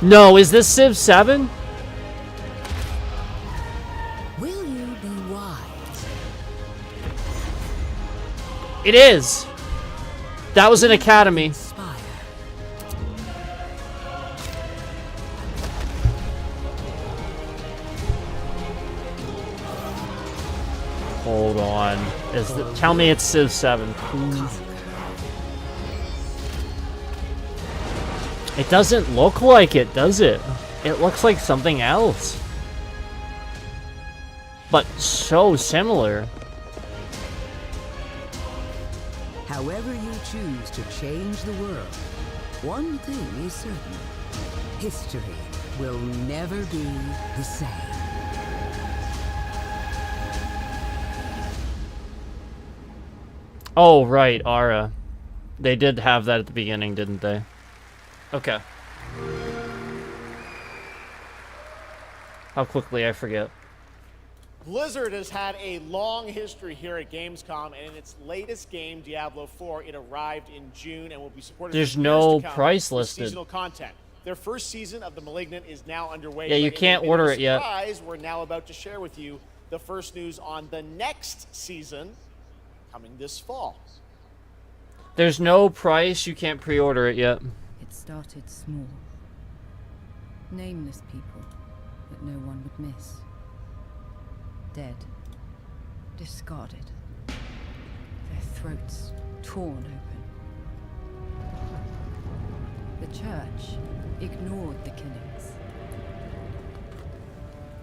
No, is this Civ 7? Will you be wise? It is. That was an academy. Hold on. Tell me it's Civ 7, please. It doesn't look like it, does it? It looks like something else. But so similar. However you choose to change the world, one thing is certain. History will never be the same. Oh, right, Ara. They did have that at the beginning, didn't they? Okay. How quickly I forget. Blizzard has had a long history here at Gamescom, and in its latest game, Diablo 4, it arrived in June and will be supported. There's for years no to come price with listed. Seasonal content. Their first season of The Malignant is now underway. Yeah, you but in can't a bit of order a it yet. surprise, we're now about to share with you the first news on the next season coming this fall. There's no price, you can't pre-order it yet. It started small. Nameless people that no one would miss. Dead. Discarded. Their throats torn open. The church ignored the killings.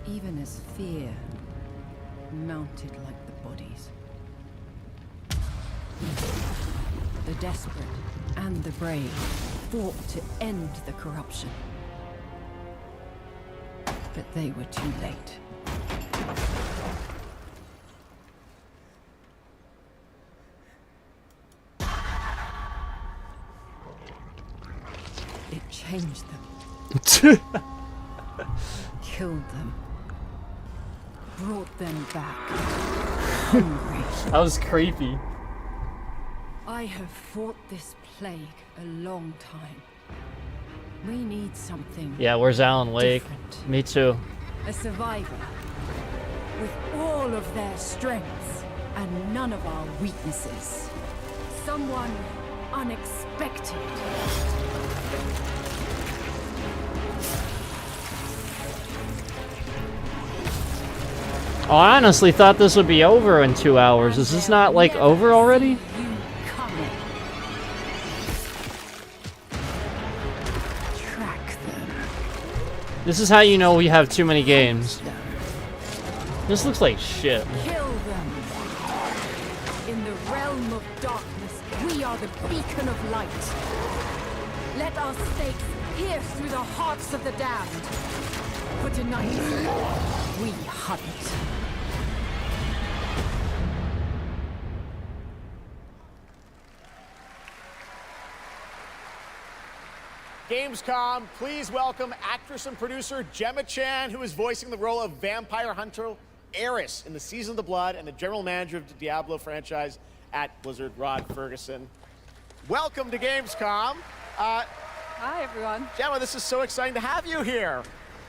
Even as fear mounted like the bodies. The desperate and the brave fought to end the corruption. But they were too late. It changed them. Killed them. Brought them back. Hungry. That was creepy. I have fought this plague a long time. We need something. Yeah, where's Alan Wake? Different. Me too. A survivor. With all of their strengths and none of our weaknesses. Someone unexpected. Oh, I honestly thought this would be over in 2 hours. Is this not, like, over already? Track them. This is how you know we have too many games. This looks like shit. Kill them. In the realm of darkness, we are the beacon of light. Let our stakes pierce through the hearts of the damned. For tonight, we hunt. Gamescom, please welcome actress and producer Gemma Chan, who is voicing the role of vampire hunter Eris in the Season of the Blood, and the general manager of the Diablo franchise at Blizzard, Rod Ferguson. Welcome to Gamescom. Hi, everyone. Gemma, this is so exciting to have you here.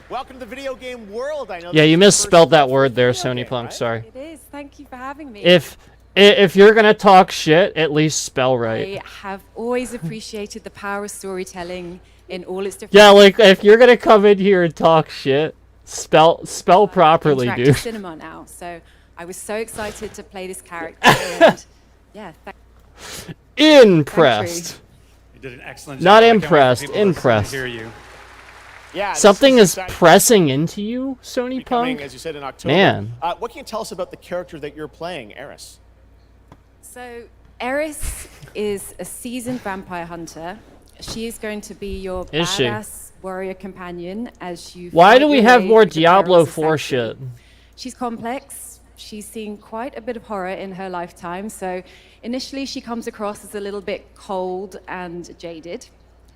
Welcome to the video game world. I know. Yeah, you misspelled that word there, Sony Punk. Sorry. It is. Thank you for having me. If you're gonna talk shit, at least spell right. I have always appreciated the power of storytelling in all its different. Yeah, like if you're gonna come in here and talk shit, spell properly, interactive dude. cinema now, so I was so excited to play this character. And yeah, Impressed. You did an excellent Not job. I can't wait for impressed. people to listen Impressed. to hear you. Yeah, Something is exciting. pressing into you, Sony Coming, Punk. as you said, in October. Man. What can you tell us about the character that you're playing, Eris? So Eris is a seasoned vampire hunter. She is going to be your Is she? badass warrior companion as you. Why fight do we your have way more through the Diablo perils of 4 sanctuary. shit? She's complex. She's seen quite a bit of horror in her lifetime. So initially, she comes across as a little bit cold and jaded.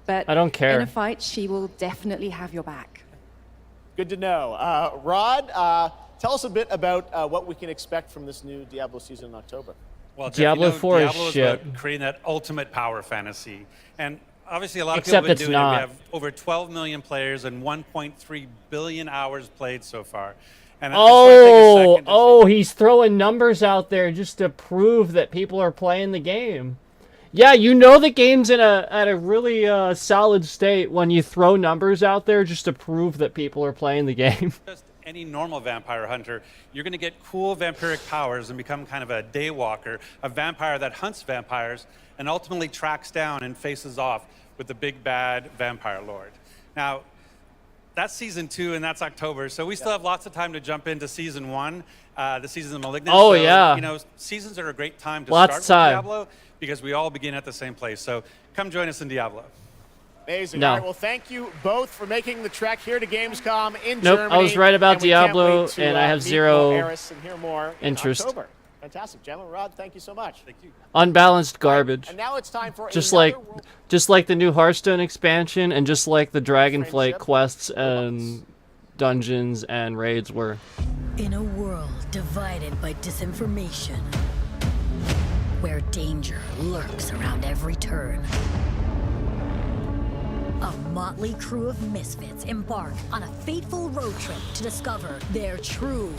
But I don't care. in a fight, she will definitely have your back. Good to know. Rod, tell us a bit about what we can expect from this new Diablo season in October. Well, Jeff, Diablo 4 is Diablo shit. about creating that ultimate power fantasy. And obviously a lot of Except people have it's been doing not. it. We have over 12 million players and 1.3 billion hours played so far. And I just wanna take a second to He's throwing numbers out there just to prove that people are playing the game. Yeah, you know the game's at a really solid state when you throw numbers out there just to prove that people are playing the game. just any normal vampire hunter, you're going to get cool vampiric powers and become kind of a daywalker, a vampire that hunts vampires and ultimately tracks down and faces off with the big bad vampire lord. Now, that's season 2 and that's October, so we still have lots of time to jump into season 1, the season of Malignant. Oh, so, yeah. You know, seasons are a great time to Lots start of with Diablo because we all begin at the same place. So come join us in Diablo. Amazing. No. All right, well, thank you both for making the trek here to Gamescom in Nope, Germany. I was right about and we can't Diablo, wait to, and I have meet zero more Eris and hear more interest. In October. Fantastic. Gemma, Rod, thank you so much. Thank you. Unbalanced garbage. And now it's time for Just another like, world just like the new Hearthstone expansion, and just like the Dragonflight Friendship. quests and dungeons and raids were. In a world divided by disinformation, where danger lurks around every turn, a motley crew of misfits embark on a fateful road trip to discover their true.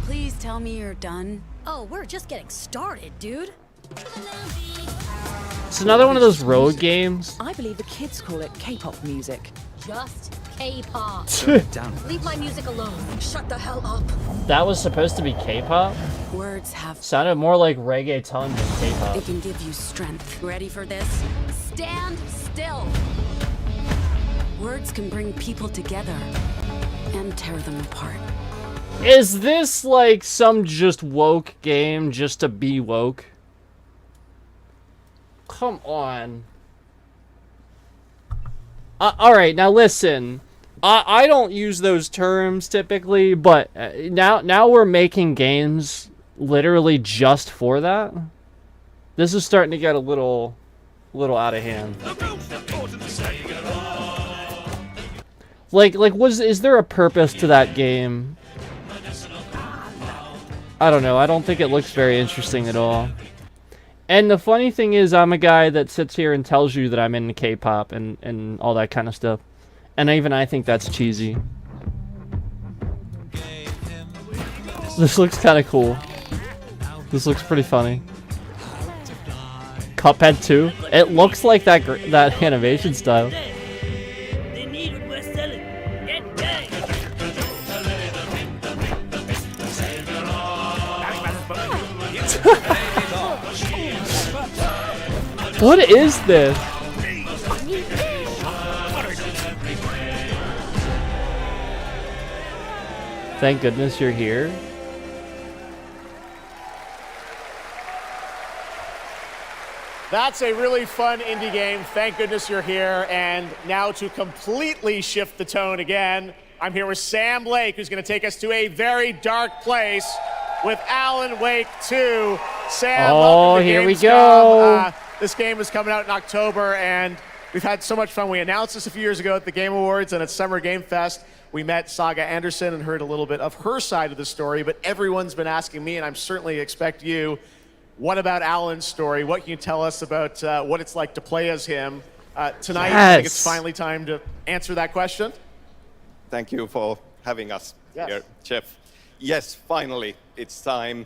Please tell me you're done. Oh, we're just getting started, dude. It's another one of those road games. I believe the kids call it K-pop music. Just K-pop. Leave my music alone. Shut the hell up. That was supposed to be K-pop? Words have. Sounded more like reggaeton than They K-pop. can give you strength. Ready for this? Stand still. Words can bring people together and tear them apart. Is this like some just woke game just to be woke? Come on. Alright, now listen. I don't use those terms typically, but now we're making games literally just for that. This is starting to get a little out of hand. Like is there a purpose to that game? I don't know. I don't think it looks very interesting at all. And the funny thing is, I'm a guy that sits here and tells you that I'm into K-pop and all that kind of stuff. And even I think that's cheesy. This looks kind of cool. This looks pretty funny. Cuphead 2? It looks like that animation style. What is this? Thank goodness you're here. That's a really fun indie game. Thank goodness you're here. And now to completely shift the tone again, I'm here with Sam Lake, who's going to take us to a very dark place with Alan Wake 2. Sam, welcome to here we Gamescom. go. This game is coming out in October, and we've had so much fun. We announced this a few years ago at the Game Awards and at Summer Game Fest. We met Saga Anderson and heard a little bit of her side of the story, but everyone's been asking me, and I certainly expect you, what about Alan's story? What can you tell us about what it's like to play as him? Tonight, I think it's finally time to answer that question. Thank you for having us here, Jeff. Yes, finally, it's time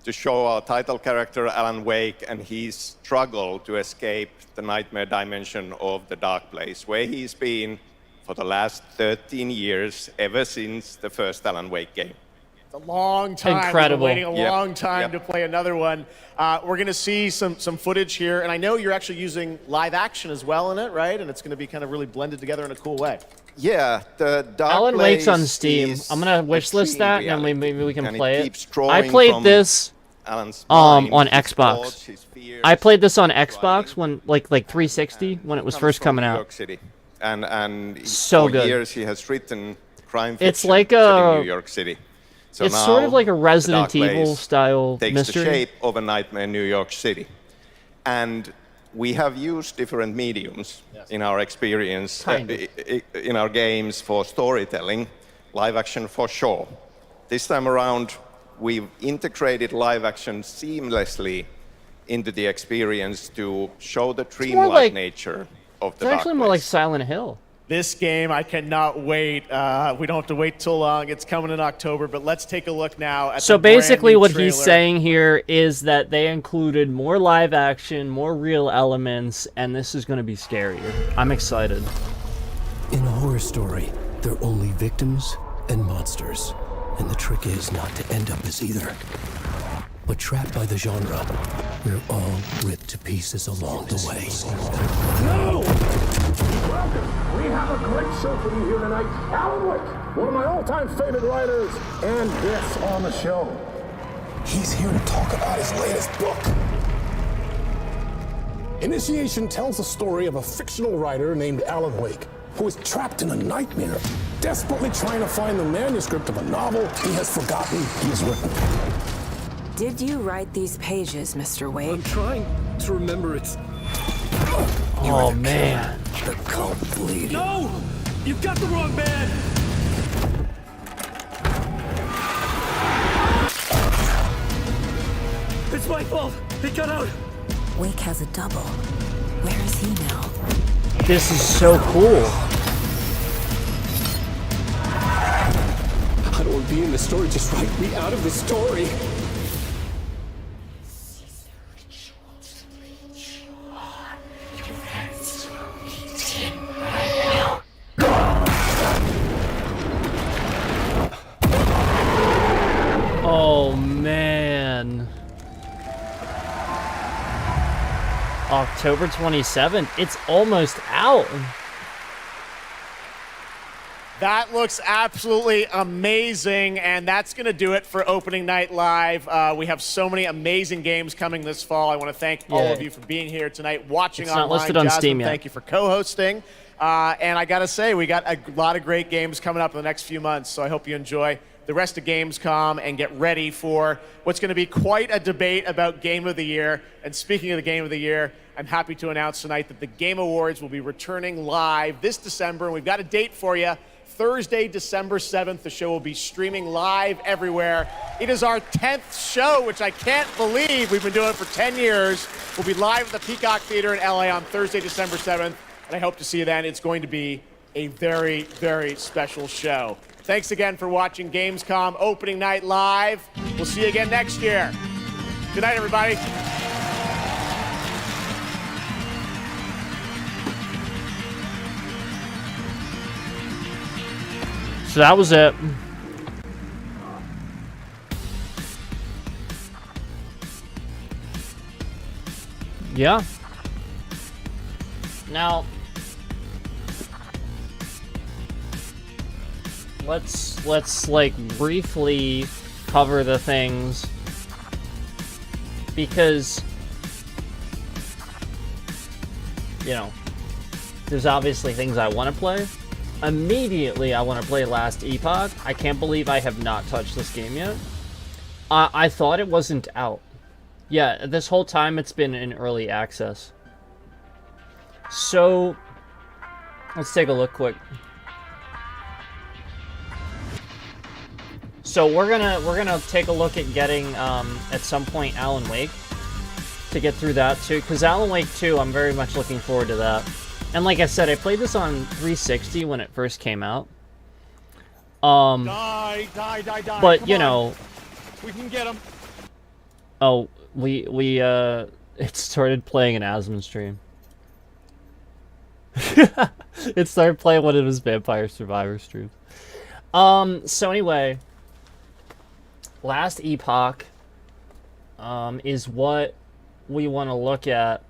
to show our title character, Alan Wake, and his struggle to escape the nightmare dimension of the dark place, where he's been for the last 13 years, ever since the first Alan Wake game. A long time. Incredible. We've been waiting a long time to play another one. We're going to see some footage here, and I know you're actually using live action as well in it, right? And it's going to be kind of really blended together in a cool way. Yeah, the dark Alan place Wake's on Steam. is I'm gonna wishlist that, and reality, maybe we can and play it it. keeps I drawing played from this Alan's mind, on his Xbox. thoughts, his fears, I played this on Xbox when like 360 when it was comes first from coming New out. York City. And So for good. years he has written crime fiction It's like set in a. New York City. So It's now sort of like a the Resident dark Evil place style takes mystery. the shape of a nightmare in New York City. And we have used different mediums in our experience, in our games for storytelling, live action for sure. This time around, we've integrated live action seamlessly into the experience to show the dreamlike like- nature of It's the dark actually more like Silent Hill. This game, I cannot wait. We don't have to wait too long. It's coming in October, but let's take a look now at So the brand basically new what trailer. he's saying here is that they included more live action, more real elements, and this is going to be scarier. I'm excited. In a horror story, there are only victims and monsters. And the trick is not to end up as either. But trapped by the genre, we're all ripped to pieces along the way. No! Welcome! We have a great show for you here tonight. Alan Wake, one of my all-time favorite writers, and guests on the show. He's here to talk about his latest book. Initiation tells the story of a fictional writer named Alan Wake, who is trapped in a nightmare, desperately trying to find the manuscript of a novel he has forgotten he has written. Did you write these pages, Mr. Wake? I'm trying to remember it. Oh man. The cult leader. No! You've got the wrong man! It's my fault. He got out. Wake has a double. Where is he now? This is so cool. I don't want to be in the story. Just write me out of the story. Oh man. October 27th. It's almost out. That looks absolutely amazing, and that's going to do it for Opening Night Live. We have so many amazing games coming this fall. I want to thank all of you for being here tonight, watching It's online. not listed on Jasmine, Steam yet. thank you for co-hosting. And I got to say, we got a lot of great games coming up in the next few months, so I hope you enjoy the rest of Gamescom and get ready for what's going to be quite a debate about Game of the Year. And speaking of the Game of the Year, I'm happy to announce tonight that the Game Awards will be returning live this December, and we've got a date for you. Thursday, December 7th, the show will be streaming live everywhere. It is our 10th show, which I can't believe. We've been doing it for 10 years. We'll be live at the Peacock Theater in LA on Thursday, December 7th, and I hope to see you then. It's going to be a very, very special show. Thanks again for watching Gamescom Opening Night Live. We'll see you again next year. Good night, everybody. So that was it. Yeah. Now, let's like briefly cover the things, because you know, there's obviously things I want to play. Immediately, I want to play Last Epoch. I can't believe I have not touched this game yet. I thought it wasn't out. Yeah, this whole time it's been in early access. So, let's take a look quick. So we're gonna take a look at getting at some point Alan Wake to get through that too, because Alan Wake 2, I'm very much looking forward to that. And like I said, I played this on 360 when it first came out. Die, but come you on. know, We can get him. oh, it started playing an Asmon stream. It started playing one of his Vampire Survivor streams. So anyway, Last Epoch is what we want to look at.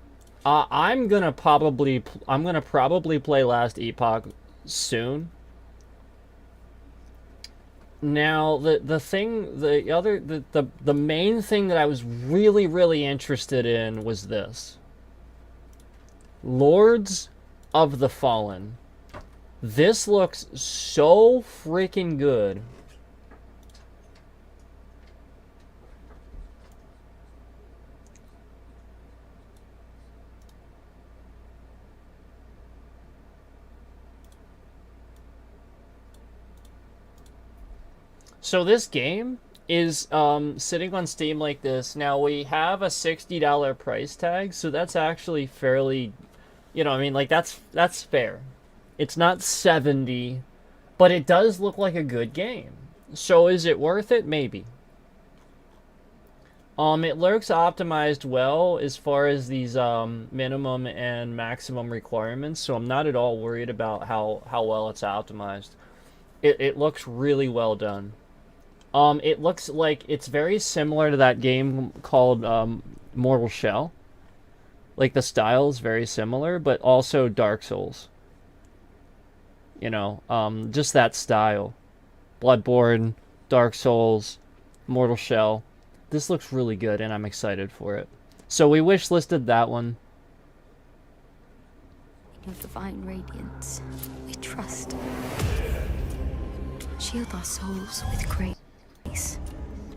I'm gonna probably play Last Epoch soon. Now the main thing that I was really interested in was this. Lords of the Fallen. This looks so freaking good. So this game is sitting on Steam like this. Now we have a $60 price tag, so that's actually fairly, you know, I mean, like that's fair. It's not 70, but it does look like a good game. So is it worth it? Maybe. It looks optimized well as far as these minimum and maximum requirements, so I'm not at all worried about how well it's optimized. It looks really well done. It looks like it's very similar to that game called Mortal Shell. Like, the style is very similar, but also Dark Souls. You know, just that style. Bloodborne, Dark Souls, Mortal Shell. This looks really good, and I'm excited for it. So we wishlisted that one. In your divine radiance, we trust. Shield our souls with grace.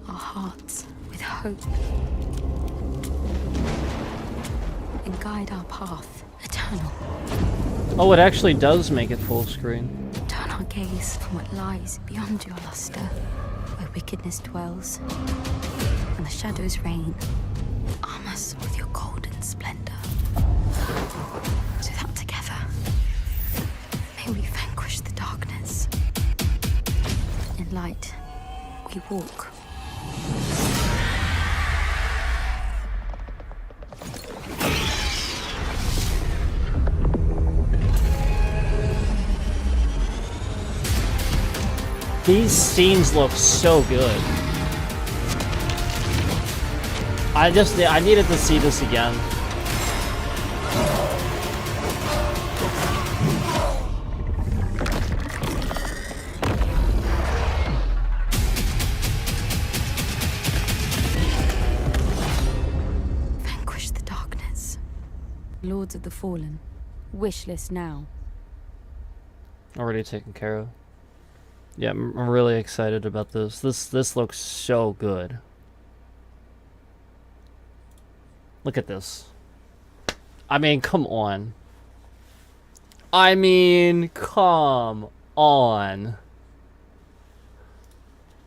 Our hearts with hope, and guide our path eternal. Oh, it actually does make it full screen. Turn our gaze from what lies beyond your luster, where wickedness dwells and the shadows reign. Arm us with your golden splendor, so that together may we vanquish the darkness. In light we walk. These scenes look so good. I needed to see this again. Vanquish the darkness. Lords of the Fallen. Wishlist now. Already taken care of. Yeah, I'm really excited about this. This looks so good. Look at this. I mean, come on. I mean, come on.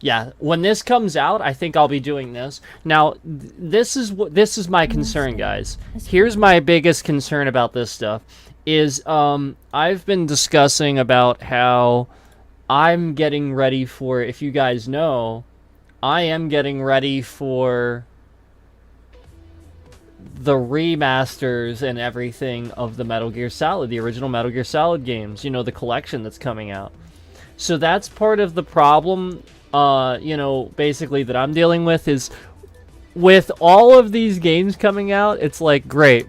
Yeah, when this comes out, I think I'll be doing this. Now, this is my concern, guys. Here's my biggest concern about this stuff is I've been discussing about how I'm getting ready for, if you guys know, I am getting ready for the remasters and everything of the Metal Gear Solid, the original Metal Gear Solid games, you know, the collection that's coming out. So that's part of the problem, you know, basically that I'm dealing with is with all of these games coming out, it's like, great.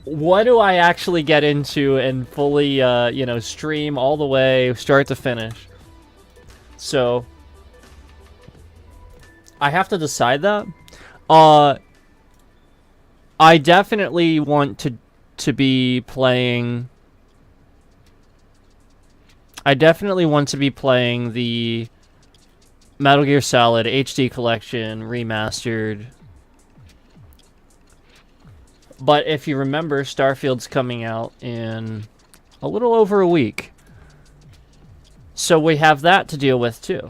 what do I actually get into and fully, you know, stream all the way, start to finish? So, I have to decide that. I definitely want to be playing... I definitely want to be playing the Metal Gear Solid HD Collection Remastered. But if you remember, Starfield's coming out in a little over a week. So we have that to deal with too.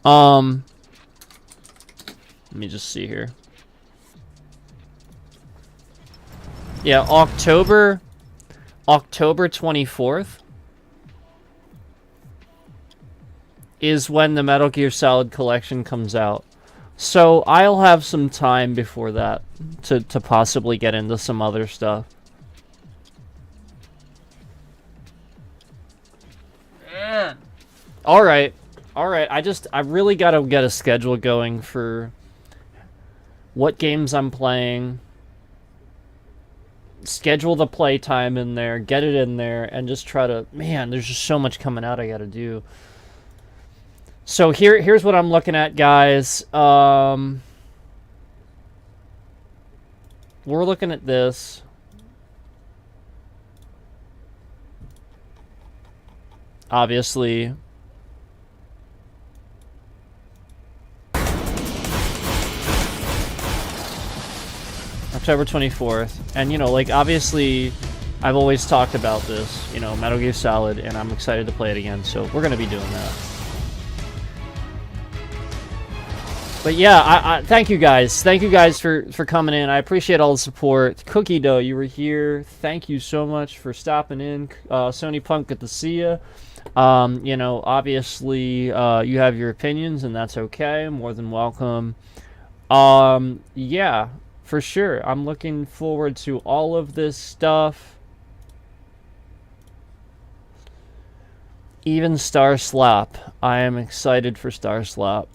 Let me just see here. Yeah, October 24th is when the Metal Gear Solid Collection comes out. So I'll have some time before that to possibly get into some other stuff. Man. All right. I really got to get a schedule going for what games I'm playing. Schedule the playtime in there, get it in there, and just try to... Man, there's just so much coming out I got to do. So here's what I'm looking at, guys. We're looking at this. Obviously. October 24th. And, you know, like, obviously, I've always talked about this, you know, Metal Gear Solid, and I'm excited to play it again, so we're going to be doing that. But yeah, I thank you guys. Thank you guys for coming in. I appreciate all the support. Cookie Dough, you were here. Thank you so much for stopping in. Sony Punk, good to see you. You know, obviously, you have your opinions, and that's okay. More than welcome. Yeah, for sure. I'm looking forward to all of this stuff. Even Star Slap. I am excited for Star Slap.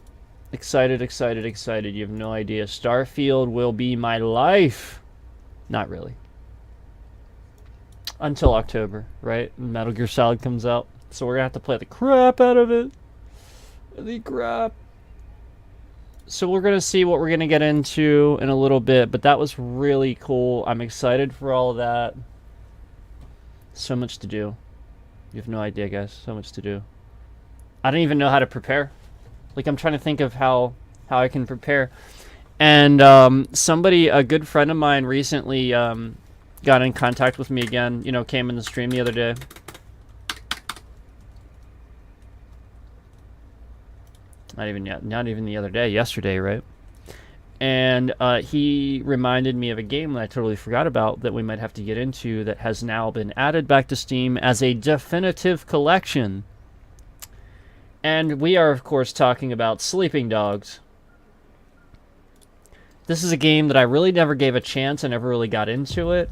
Excited. You have no idea. Starfield will be my life. Not really. Until October, right? Metal Gear Solid comes out. So we're going to have to play the crap out of it. The crap. So we're going to see what we're going to get into in a little bit. But that was really cool. I'm excited for all of that. So much to do. You have no idea, guys. So much to do. I don't even know how to prepare. Like, I'm trying to think of how I can prepare. And somebody, a good friend of mine recently got in contact with me again. You know, came in the stream the other day. Not even the other day, yesterday, right? And he reminded me of a game that I totally forgot about that we might have to get into that has now been added back to Steam as a definitive collection. And we are, of course, talking about Sleeping Dogs. This is a game that I really never gave a chance. I never really got into it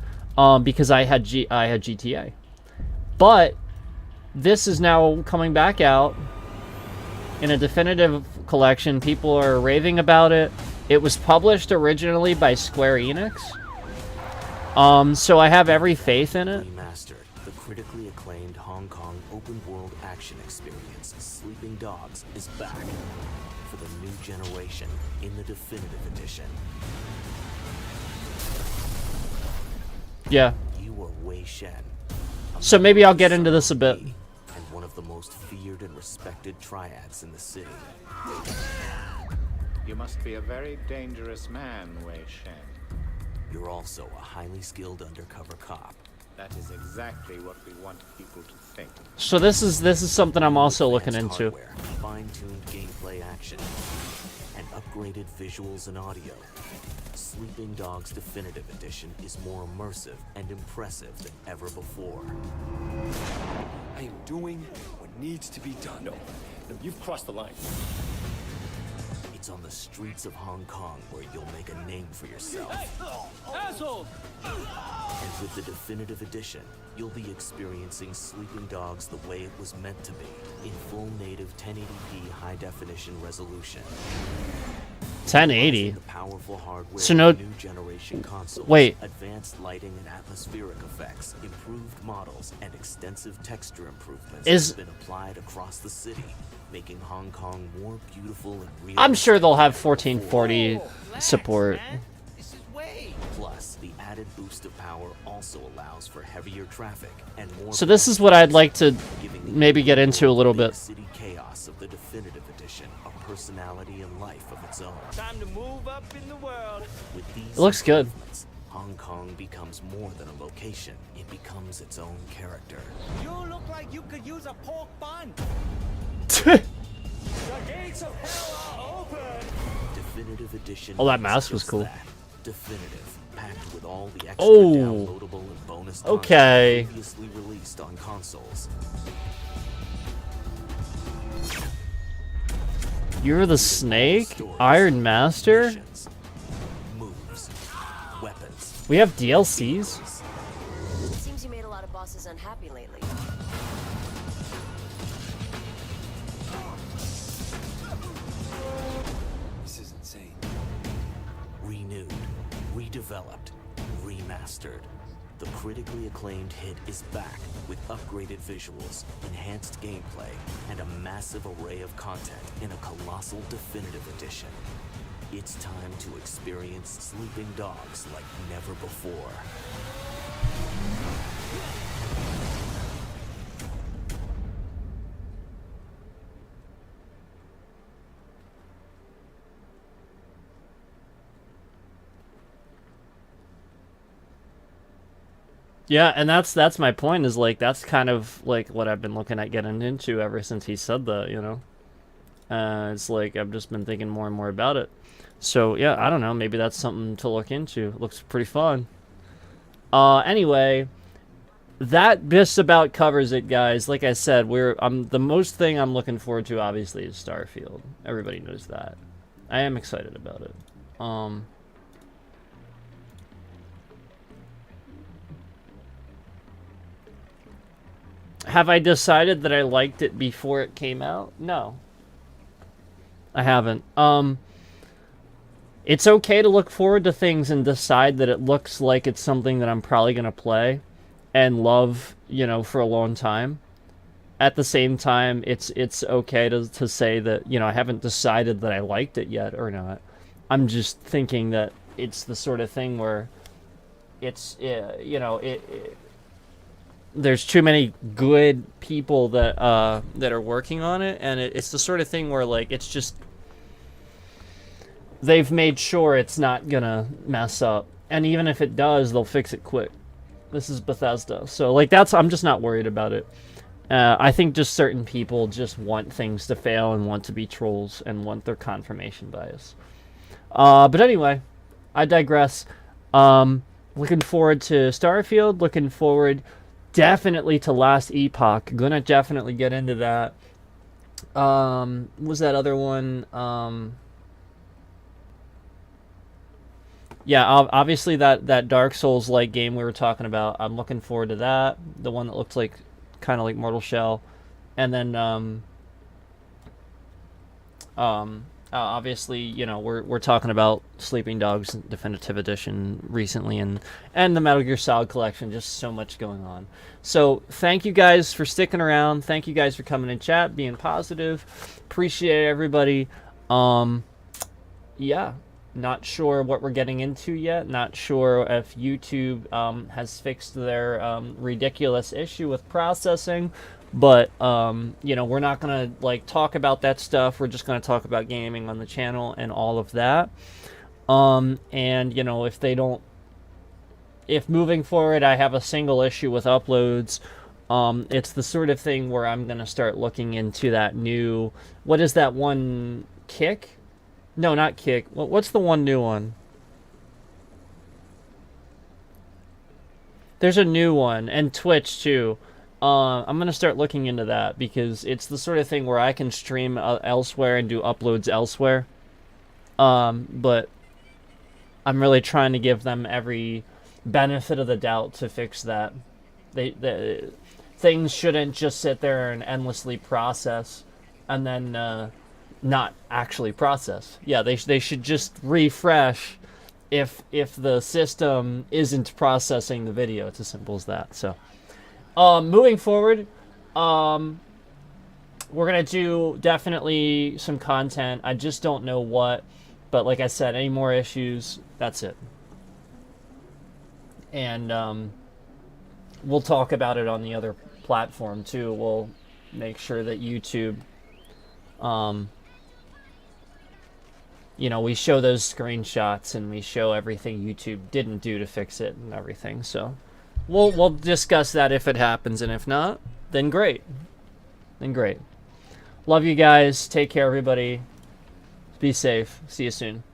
because I had GTA. But this is now coming back out in a definitive collection. People are raving about it. It was published originally by Square Enix. So I have every faith in it. Remastered, the critically acclaimed Hong Kong open-world action experience Sleeping Dogs is back for the new generation in the definitive edition. Yeah. You are Wei Shen. So maybe I'll get into this a bit. And one of the most feared and respected triads in the city. You must be a very dangerous man, Wei Shen. You're also a highly skilled undercover cop. That is exactly what we want people to think. So this is something I'm also looking into. Hardware, fine-tuned gameplay action, and upgraded visuals and audio. Sleeping Dogs Definitive Edition is more immersive and impressive than ever before. I am doing what needs to be done. No, you've crossed the line. It's on the streets of Hong Kong where you'll make a name for yourself. Asshole! And with the Definitive Edition, you'll be experiencing Sleeping Dogs the way it was meant to be, in full native 1080p high-definition resolution. 1080? powerful hardware, So no- new generation consoles, wait. advanced lighting and atmospheric effects, improved models, and extensive texture improvements Is- have been applied across the city, making Hong Kong more beautiful and real. I'm sure they'll have 1440 support. Plus, the added boost of power also allows for heavier traffic and more. So this is what I'd like to maybe get into a little bit. City chaos of the definitive edition, a personality and life of its own. Time to move up in the world. With these It looks good. improvements, Hong Kong becomes more than a location. It becomes its own character. You look like you could use a pork bun. The gates of hell are open. Definitive edition. Oh, that is mask was just cool. that. Definitive, packed with all the extra Oh. downloadable and bonus content Okay. previously released on consoles. You're the Snake? Iron Master? Moves, weapons. We have DLCs? It seems you made a lot of bosses unhappy lately. This is insane. Renewed, redeveloped, remastered. The critically acclaimed hit is back with upgraded visuals, enhanced gameplay, and a massive array of content in a colossal definitive edition. It's time to experience Sleeping Dogs like never before. Yeah, and that's my point, is like that's kind of like what I've been looking at getting into ever since he said that, you know. It's like I've just been thinking more and more about it. So yeah, I don't know, maybe that's something to look into. It looks pretty fun. Anyway, that just about covers it, guys. Like I said, the most thing I'm looking forward to obviously is Starfield. Everybody knows that. I am excited about it. Have I decided that I liked it before it came out? No. I haven't. It's okay to look forward to things and decide that it looks like it's something that I'm probably going to play and love, you know, for a long time. At the same time, it's okay to say that, you know, I haven't decided that I liked it yet or not. I'm just thinking that it's the sort of thing where it's, you know, there's too many good people that are working on it, and it's the sort of thing where, like, it's just they've made sure it's not gonna mess up, and even if it does, they'll fix it quick. This is Bethesda, so like I'm just not worried about it. I think just certain people just want things to fail and want to be trolls and want their confirmation bias. But anyway, I digress. Looking forward to Starfield. Looking forward definitely to Last Epoch. Gonna definitely get into that. What was that other one? Yeah, obviously that Dark Souls-like game we were talking about. I'm looking forward to that. The one that looks like kind of like Mortal Shell. And then obviously, you know, we're talking about Sleeping Dogs Definitive Edition recently, and the Metal Gear Solid Collection. Just so much going on. So thank you guys for sticking around. Thank you guys for coming in chat, being positive. Appreciate everybody. Yeah, not sure what we're getting into yet. Not sure if YouTube has fixed their ridiculous issue with processing. But, you know, we're not going to, like, talk about that stuff. We're just going to talk about gaming on the channel and all of that. And, you know, if moving forward I have a single issue with uploads, it's the sort of thing where I'm going to start looking into that new, what is that one, Kick? No, not Kick. What's the one new one? There's a new one, and Twitch, too. I'm going to start looking into that because it's the sort of thing where I can stream elsewhere and do uploads elsewhere. But I'm really trying to give them every benefit of the doubt to fix that. Things shouldn't just sit there and endlessly process and then not actually process. Yeah, they should just refresh if the system isn't processing the video. It's as simple as that. So, moving forward, we're gonna do definitely some content. I just don't know what, but like I said, any more issues, that's it. And we'll talk about it on the other platform too. We'll make sure that YouTube, you know, we show those screenshots and we show everything YouTube didn't do to fix it and everything. So we'll discuss that if it happens, and if not, then great. Then great. Love you guys. Take care, everybody. Be safe. See you soon.